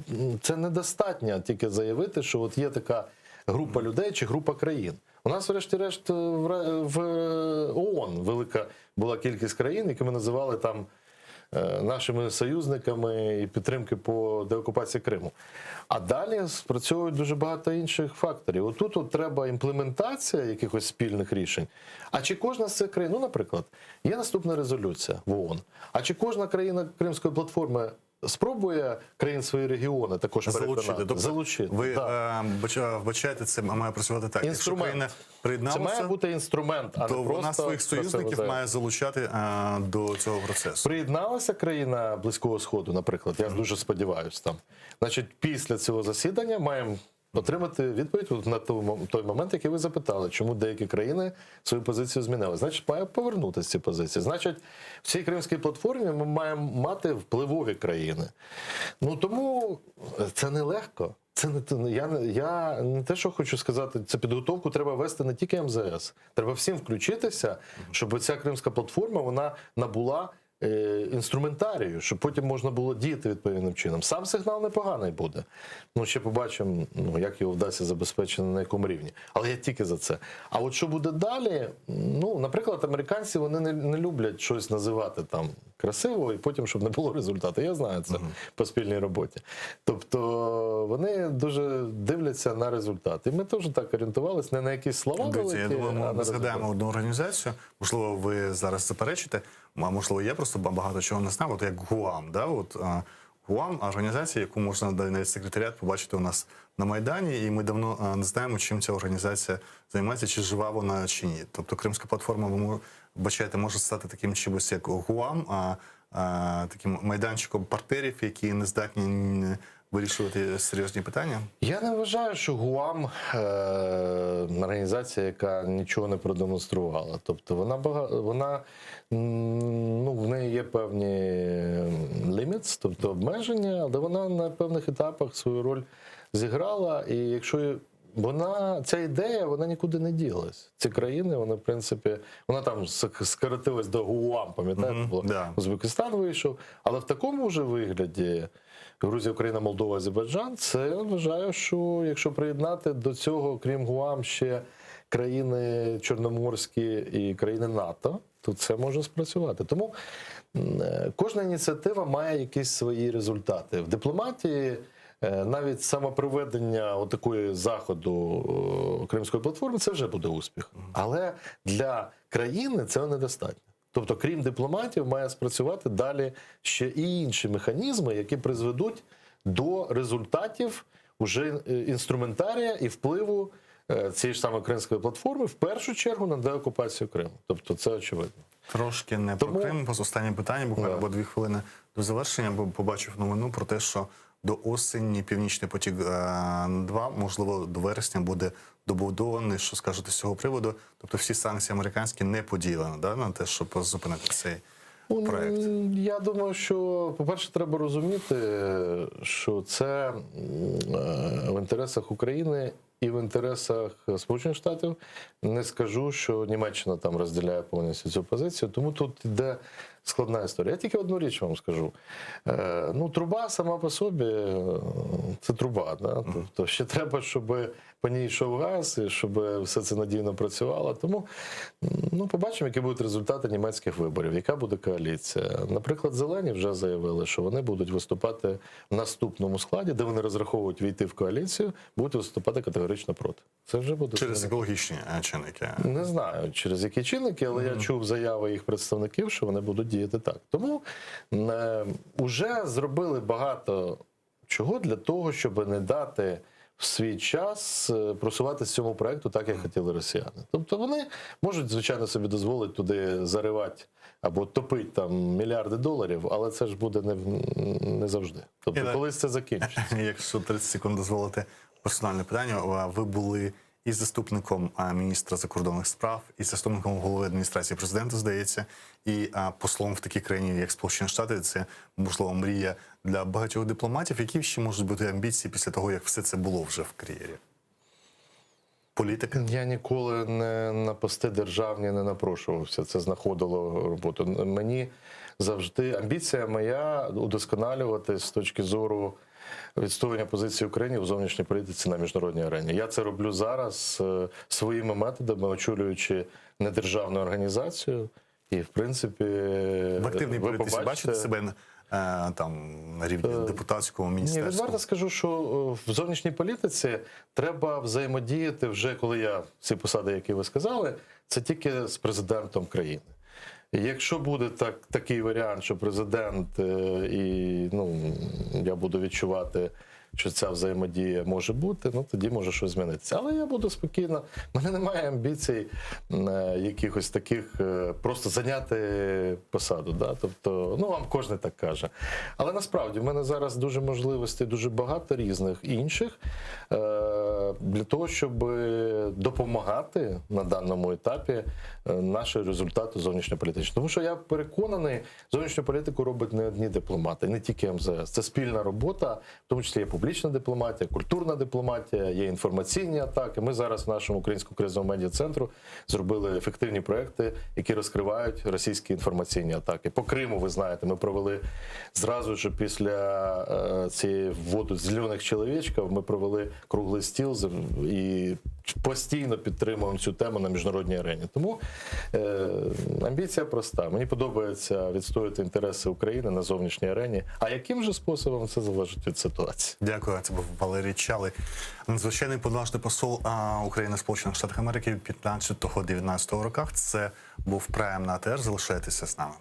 це недостатньо тільки заявити, що от є така група людей чи група країн. У нас, врешті-решт, в ООН велика була кількість країн, які ми називали там нашими союзниками і підтримки по деокупації Криму. А далі спрацьовують дуже багато інших факторів. Отут треба імплементація якихось спільних рішень. А чи кожна з цих країн, ну, наприклад, є наступна резолюція в ООН, а чи кожна країна Кримської платформи спробує країн свої регіони також переконати? Залучити. Ви вбачаєте, це має працювати так. Інструмент. Це має бути інструмент, а не просто... вона своїх союзників має залучати до цього процесу. Приєдналася країна Близького Сходу, наприклад, я дуже сподіваюся там. Значить, після цього засідання маємо отримати відповідь на той момент, який ви запитали, чому деякі країни свою позицію змінили. Значить, має повернутися ці позиції. Значить, в цій Кримській платформі ми маємо мати впливові країни. Ну, тому це нелегко. Я не те, що хочу сказати, це підготовку треба вести не тільки МЗС. Треба всім включитися, щоб ця Кримська платформа, вона набула інструментарію, щоб потім можна було діяти відповідним чином. Сам сигнал непоганий буде. Ну, ще побачимо, як його вдасться забезпечити на якому рівні. Але я тільки за це. А от що буде далі? Ну, наприклад, американці, вони не люблять щось називати там красиво, і потім, щоб не було результату. Я знаю це по спільній роботі. Тобто, вони дуже дивляться на результат. І ми теж так орієнтувалися не на якісь слова великі, я думаю, ми згадаємо результат. одну організацію. Можливо, ви зараз заперечите, а можливо, я просто багато чого не знаю. От як ГУАМ, да? ГУАМ – організація, яку можна навіть секретаріат побачити у нас на Майдані, і ми давно не знаємо, чим ця організація займається, чи жива вона, чи ні. Тобто Кримська платформа, ви бачите, може стати таким чимось, як ГУАМ, таким майданчиком партнерів, які не здатні вирішувати серйозні питання? Я не вважаю, що ГУАМ організація, яка нічого не продемонструвала. Тобто вона в неї є певні ліміти, тобто обмеження, але вона на певних етапах свою роль зіграла. І якщо ця ідея, вона нікуди не ділась. Ці країни, вони, в принципі, вона там скоротилась до ГУАМ, пам'ятаєте? Узбекистан вийшов. Але в такому вже вигляді Грузія, Україна, Молдова, Азербайджан, це, я вважаю, що якщо приєднати до цього, крім ГУАМ, ще країни чорноморські і країни НАТО, то це може спрацювати. Тому кожна ініціатива має якісь свої результати. В дипломатії навіть самопроведення такої заходу Кримської платформи – це вже буде успіх. Але для країни це недостатньо. Тобто, крім дипломатів, має спрацювати далі ще і інші механізми, які призведуть до результатів уже інструментарія і впливу цієї ж самої Кримської платформи, в першу чергу, на деокупацію Криму. Тобто, це очевидно. Трошки не про Крим, останнє питання, буквально або 2 хвилини до завершення, бо побачив новину про те, що до осені Північний потік-2, можливо, до вересня буде добудований. Що скажете з цього приводу? Тобто всі санкції американські не поділені на те, щоб зупинити цей проект? Я думаю, що, по-перше, треба розуміти, що це в інтересах України і в інтересах Сполучених Штатів. Не скажу, що Німеччина там розділяє повністю цю позицію, тому тут йде складна історія. Я тільки одну річ вам скажу. Труба сама по собі – це труба. Да? Тобто ще треба, щоб по ній йшов газ, і щоб все це надійно працювало. Тому побачимо, які будуть результати німецьких виборів, яка буде коаліція. Наприклад, Зелені вже заявили, що вони будуть виступати в наступному складі, де вони розраховують війти в коаліцію, будуть виступати категорично проти. Це вже буде через екологічні чинники? Не знаю, через які чинники, але я чув заяви їх представників, що вони будуть діяти так. Тому вже зробили багато чого для того, щоб не дати в свій час просуватися цьому проекту так, як хотіли росіяни. Тобто вони можуть, звичайно, собі дозволити туди заривати або топити там мільярди доларів, але це ж буде не завжди. Тобто колись це закінчиться. Якщо 30 секунд дозволити, персональне питання. Ви були і заступником міністра закордонних справ, і заступником голови адміністрації президента, здається, і послом в такій країні, як Сполучені Штати. Це, можливо, мрія для багатьох дипломатів. Які ще можуть бути амбіції після того, як все це було вже в кар'єрі? Політика? Я ніколи на пости державні не напрошувався. Це знаходило роботу. Мені завжди амбіція моя удосконалювати з точки зору відстоювання позиції України у зовнішній політиці на міжнародній арені. Я це роблю зараз своїми методами, очолюючи недержавну організацію. І, в принципі, в активній політиці бачите себе там на рівні депутатського міністерства? Ні, відверто скажу, що в зовнішній політиці треба взаємодіяти вже, коли я ці посади, які ви сказали, це тільки з президентом країни. Якщо буде такий варіант, що президент і я буду відчувати, що ця взаємодія може бути, тоді може щось змінитися. Але я буду спокійно. У мене немає амбіцій якихось таких просто зайняти посаду. Да? Тобто, вам кожен так каже. Але насправді в мене зараз дуже можливостей, дуже багато різних інших для того, щоб допомагати на даному етапі наші результати зовнішньополітичні. Тому що я переконаний, зовнішню політику робить не одні дипломати, не тільки МЗС. Це спільна робота, в тому числі є публічна дипломатія, культурна дипломатія, є інформаційні атаки. Ми зараз в нашому Українському кризовому медіа-центру зробили ефективні проекти, які розкривають російські інформаційні атаки. По Криму, ви знаєте, ми провели зразу ж після цієї вводу зелених чоловічків, ми провели круглий стіл і постійно підтримуємо цю тему на міжнародній арені. Тому амбіція проста. Мені подобається відстоювати інтереси України на зовнішній арені. А яким же способом, це залежить від ситуації. Дякую. Це був Валерій Чалий, надзвичайний повноважний посол України в Сполучених Штатах Америки в 15-19 роках. Це був Прайм на АТР. Залишайтеся з нами.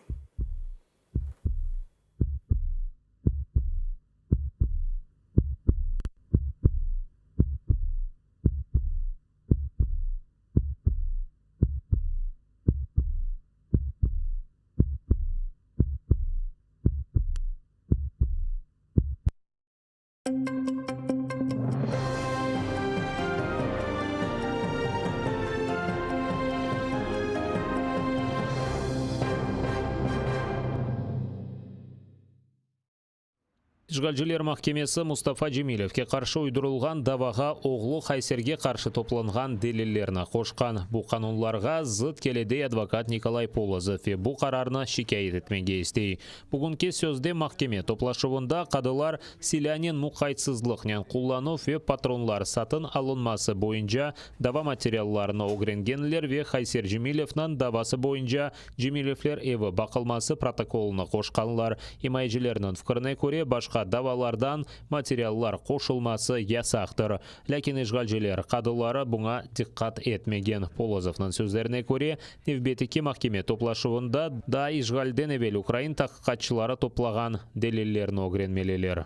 Ишгалжилер махкемесі Мустафа Джемилевке қаршы уйдырылған даваға оғлы Хайсерге қаршы топланған делиллеріні қошқан. Бұл қанунларға зыт келеде адвокат Николай Полозов бұл қарарына шикайет етмеге істей. Бүгінгі сөзде махкеме топлашуында қадылар селянин мұқайтсызлықнен құллану ве патронлар сатын алынмасы бойынша дава материалларына огренгенлер ве Хайсер Джемилевнан давасы бойынша Джемилевлер еві бақылмасы протоколына қошқанлар. Имайжилерінің фкіріне көре башқа давалардан материаллар қошылмасы ясақтыр. Ләкин ишгалжилер қадылары бұңа диққат етмеген. Полозовның сөздеріне көре, невбетеке махкеме топлашуында да ишгалден евел Украин таққатшылары топлаған делиллерін огренмелелер.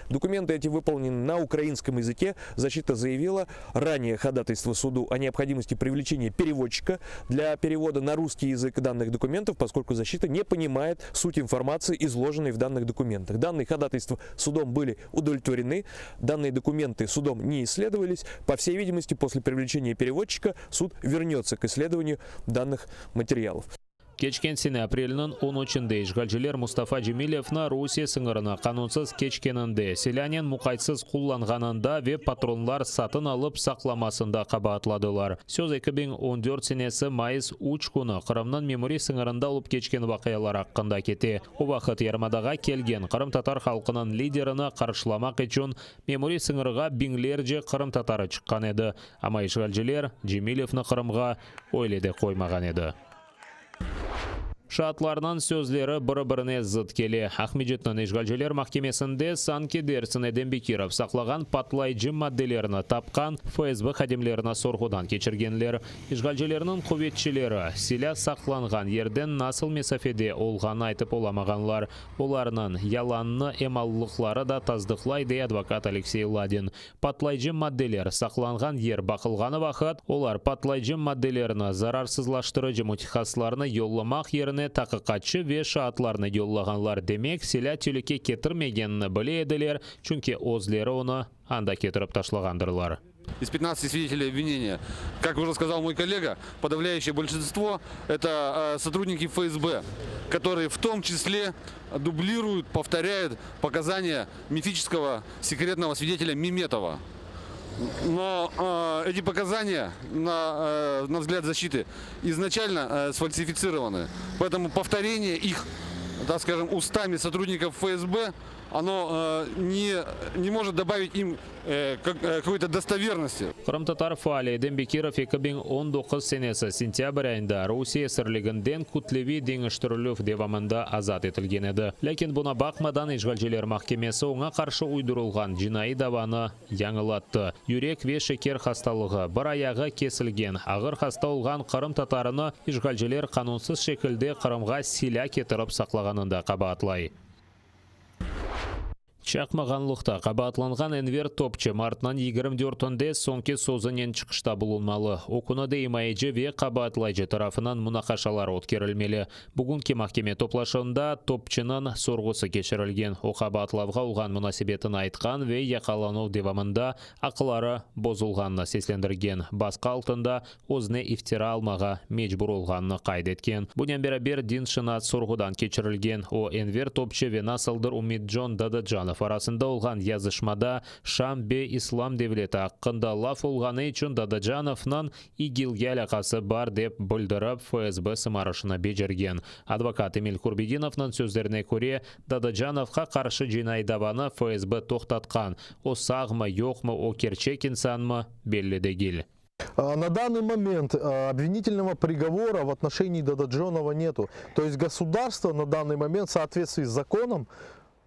Документы эти выполнены на украинском языке. Защита заявила ранее ходатайство суду о необходимости привлечения переводчика для перевода на русский язык данных документов, поскольку защита не понимает суть информации, изложенной в данных документах. Данные ходатайства судом были удовлетворены, данные документы судом не исследовались. По всей видимости, после привлечения переводчика суд вернется к исследованию данных материалов. Кечкен сені апрелінің 13-інде ишгалжилер Мустафа Джемилевна Русия сыңырына қанунсыз кечкенінде селянин мұқайтсыз құлланғанында ве патронлар сатын алып сақламасында қабатладылар. Сөз 2014 сенесі майыс уч күні Қырымның мемори сыңырында алып кечкен вақиялар аққында кете. О вақыт ярмадаға келген Қырым татар халқының лидеріні қаршыламақ үшін мемори сыңырға бинглерже Қырым татары шыққан еді. Ама ишгалжилер Джемилевні Қырымға ойледе қоймаған еді. Шатларынан сөзлері бірі-біріне зыт келе. Ахмеджетнің ишгалжилер махкемесінде Санки Дерсін Эдембекиров сақлаған патлайджы мадделеріні тапқан ФСБ қадемлеріні сорғудан кечіргенлер. Ишгалжилерінің құветшілері селя сақланған ерден насыл месафеде олған айтып оламағанлар. Оларының яланны эмаллықлары да таздықлайды адвокат Алексей Ладин. Патлайджы мадделер сақланған ер бақылғаны вақыт, олар патлайджы мадделеріні зарарсызлаштыры жемутихасларыны йолламақ еріне тақықатшы ве шаатларны йоллағанлар демек селя тюлеке кетірмегенні біле еділер, чүнке озлері оны анда кетіріп ташлағандырлар. Из 15 свидетелей обвинения, как уже сказал мой коллега, подавляющее большинство – это сотрудники ФСБ, которые в том числе дублируют, повторяют показания мифического секретного свидетеля Меметова. Но эти показания, на взгляд защиты, изначально сфальсифицированы. Поэтому повторение их, так скажем, устами сотрудников ФСБ, оно не может добавить им какой-то достоверности. Қырым татар фали Эдембекиров 2019 сенесі сентябрь айында Русия сірлігінден күтлеви деңіштіріліп девамында азат етілген еді. Ләкин бұна бақмадан ишгалжилер махкемесі оңа қаршы уйдырылған жинайы даваны яңылатты. Юрек ве шекер хасталығы бір аяғы кесілген. Ағыр хаста олған Қырым татарыны ишгалжилер қанунсыз шекілде Қырымға силя кетіріп сақлағанында қабатлай. Чақмағанлықта қабатланған Энвер Топчы мартынан 24-інде соңке созынен чықышта бұлынмалы. Окунады имайджы ве қабатлайжы тарафынан мұнақашалар өткерілмелі. Бүгінгі махкеме топлашында Топчының сорғысы кешірілген. О қабатлавға ұлған мұнасибетін айтқан ве яқалану девамында ақылары бозылғанны сеслендірген. Басқа алтында өзіне ифтира алмаға мечбұр олғанны қайдеткен. Бұнен бері дин шынат сорғыдан кешірілген. О Энвер Топчы ве насылдыр Умидджон Дададжанов арасында олған язышмада Шам бе ислам девлеті аққында лаф олғаны үшін Дададжановнан игилге алақасы бар деп білдіріп ФСБ сымарышына бежерген. Адвокат Эмиль Курбединовның сөздеріне көре, Дададжановқа қаршы жинай даваны ФСБ тоқтатқан. О сағмы, жоқмы, о керчек инсанмы белі дегіл. На данный момент обвинительного приговора в отношении Дададжонова нету. То есть государство на данный момент в соответствии с законом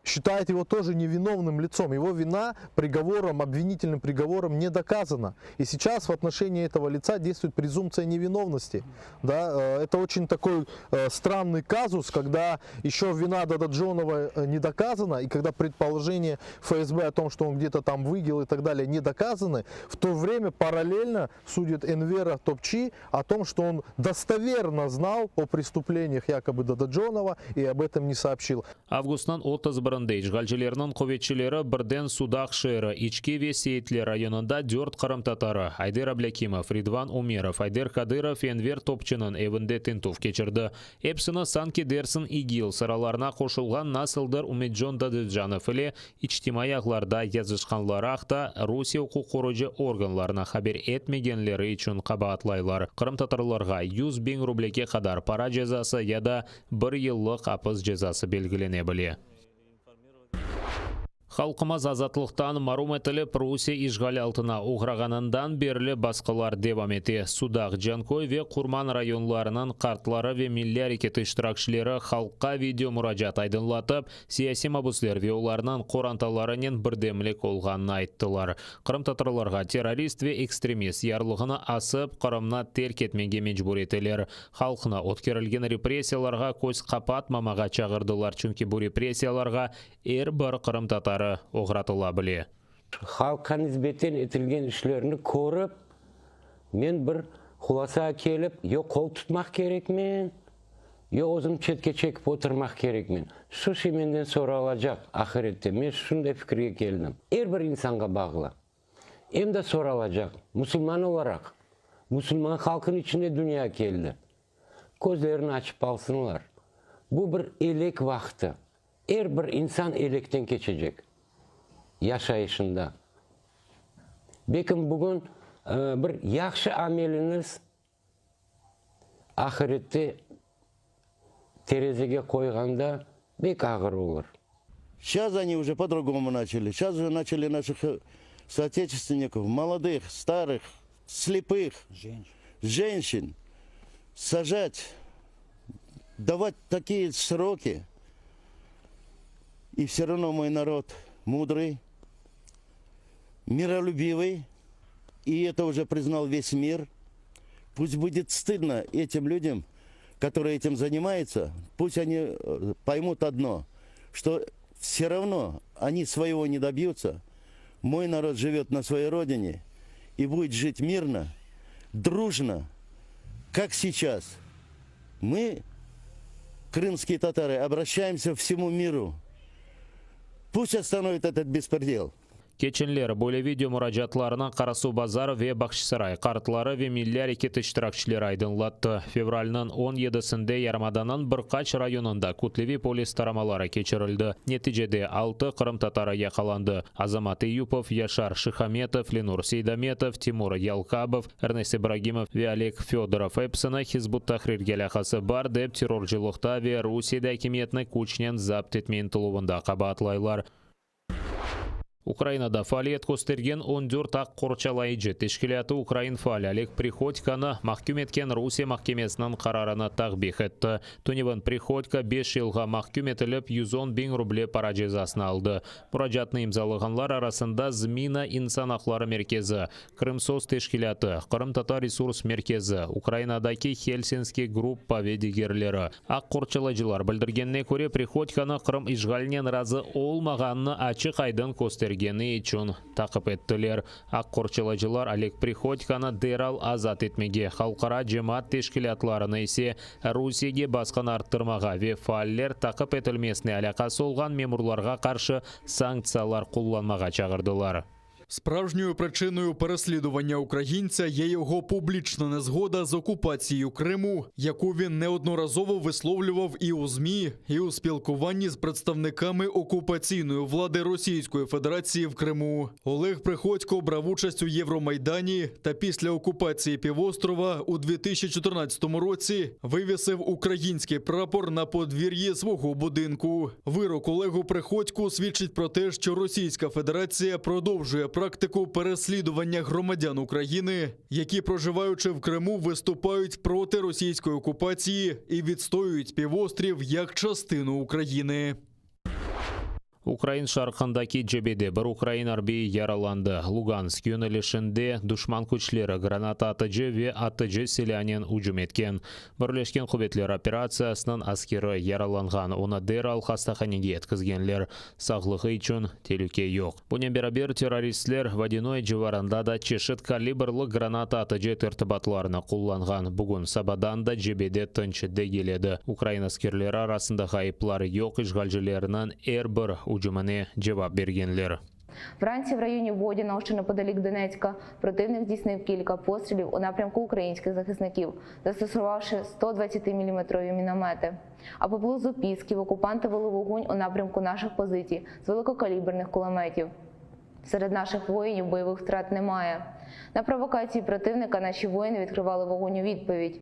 считает его тоже невиновным лицом. Его вина приговором, обвинительным приговором не доказана. И сейчас в отношении этого лица действует презумпция невиновности. Да, это очень такой странный казус, когда еще вина Дададжонова не доказана, и когда предположение ФСБ о том, что он где-то там выгел и так далее, не доказаны, в то время параллельно судят Энвера Топчи о том, что он достоверно знал о преступлениях якобы Дададжонова и об этом не сообщил. Августан 31 аймақтарында işgalчилерінің көветчілері бірден Судақ шері Ички Весейтлі районында 4 қырым татары Айдер Аблякимов, Ридван Умеров, Айдер Кадыров, Энвер Топчының evinde тентув кечірді. Эпсіні Санки Дерсін ИГИЛ сыраларына қошылған Насылдыр Умеджон Дадыджанов иле ичтимай ағларда язышқанларақта Русия құқық қорыжы органларына хабер етмегенлері үшін қабатлайлар. Қырым татарларға 100 000 рублеке қадар пара жазасы яда 1 yıllık апыз жазасы белгілене біле. Халқымыз азатлықтан марум етіліп Русия işgal алтына уғрағанындан берлі басқалар девам ете. Судақ, Джанкой ве Курман районларының қартлары ве милли әрекет іштіракшілері халыққа видео мұражат айдынлатып, сияси мабуслер ве оларынан қоранталарының бірдемлік олғанын айттылар. Қырым татарларға террорист ве экстремист ярлығына асып, Қырымна терк етмеге мечбур етелер. Халқына өткерілген репрессияларға көз қапат мамаға чағырдылар, чүнки бұл репрессияларға бір Қырым татары оғратыла біле. Халыққа низбеттен етілген ішлеріні көріп, мен бір құласа келіп, қол тұтмақ керек мен, өзім четке чекіп отырмақ керек мен. Шушы менден соралacak ақыретте. Мен шундай пікірге келдім. Бір инсанға бағыла. Емді соралacak. Мұсылман оларақ. Мұсылман халқын ішіне дүния келді. Көздерін açıp алсынлар. Бұл бір елек вақты. Бір инсан електен кечecek. Yaşayışında. Бекім бүгін бір яқшы амеліңіз ақыретте терезеге қойғанда бек ağır olur. Сейчас они уже по-другому начали. Сейчас же начали наших соотечественников, молодых, старых, слепых, женщин сажать, давать такие сроки. И все равно мой народ мудрый, миролюбивый, и это уже признал весь мир. Пусть будет стыдно этим людям, которые этим занимаются, пусть они поймут одно, что все равно они своего не добьются. Мой народ живет на своей родине и будет жить мирно, дружно, как сейчас. Мы, крымские татары, обращаемся к всему миру. Пусть остановит этот беспредел. Кеченлер бөлі видео мұражатларынан Қарасу базары ве Бақшысарай қартлары ве милли әрекет іштіракшілер айдынлатты. Февральның 17-сінде Ярмаданның бірқач районында Кутлеви полис тарамалары кечірілді. Нетижеде 6 Қырым татары яқаланды. Азамат Июпов, Яшар Шихаметов, Ленур Сейдаметов, Тимур Ялкабов, Эрнест Ибрагимов ве Олег Федоров эпсіні Хизбут Тахрир геляқасы бар деп террорчылықта ве Русияда әкиметні күчнен запт етмейін тұлуында қабатлайлар. Украинада фаалиет көстерген 14 ақ қорчалайжы тешкілеті Украин фаали Олег Приходьканы махкум еткен Русия махкемесінің қарарына тағбих етті. Туневан Приходько 5 жылға махкум етіліп 110 000 рубле пара жазасын алды. Мұражатны имзалығанлар арасында Змина инсан ақлары меркезі, Крымсос тешкілеті, Қырым татар ресурс меркезі, Украинадаки Хельсинский группа ведигерлері. Ақ қорчалайжылар білдіргенне көре Приходьканы Қырым işgalінен разы олмағанны ачық айдын көстергені үшін тақып еттілер. Ақ қорчалайжылар Олег Приходьканы дерал азат етмеге, халқара жемат тешкілетларыны есе Русияге басқан арттырмаға ве фааллер тақып етілмесіне алақасы олған мемурларға қаршы санкциялар қолданмаға чағырдылар. Справжньою причиною переслідування українця є його публічна незгода з окупацією Криму, яку він неодноразово висловлював і у ЗМІ, і у спілкуванні з представниками окупаційної влади Російської Федерації в Криму. Олег Приходько брав участь у Євромайдані та після окупації півострова у 2014 році вивісив український прапор на подвір'ї свого будинку. Вирок Олегу Приходьку свідчить про те, що Російська Федерація продовжує практику переслідування громадян України, які, проживаючи в Криму, виступають проти російської окупації і відстоюють півострів як частину України. Украин шарқындаки жебеде бір Украин арбейі яраланды. Луганск юнелешінде душман күчлері граната атыжы ве атыжы селянен ұжым еткен. Бірлешкен құбетлер операциясынан аскері яраланған. Оны дерал хастаханеге еткізгенлер. Сағлығы үшін телуке yok. Бұнен берабер террористлер водяной жыварында да чешет калибрлы граната атыжы тіртібатларына құлланған. Бүгін сабадан да жебеде тынчыды келеді. Украин аскерлері арасында ғайыплары yok işgalcilerinden бір ұжымыне жауап бергенлер. Вранці в районі Водяного, що неподалік Донецька, противник здійснив кілька пострілів у напрямку українських захисників, застосувавши 120-мм міномети. А поблизу Пісків окупанти вели вогонь у напрямку наших позицій з великокаліберних кулеметів. Серед наших воїнів бойових втрат немає. На провокації противника наші воїни відкривали вогонь у відповідь.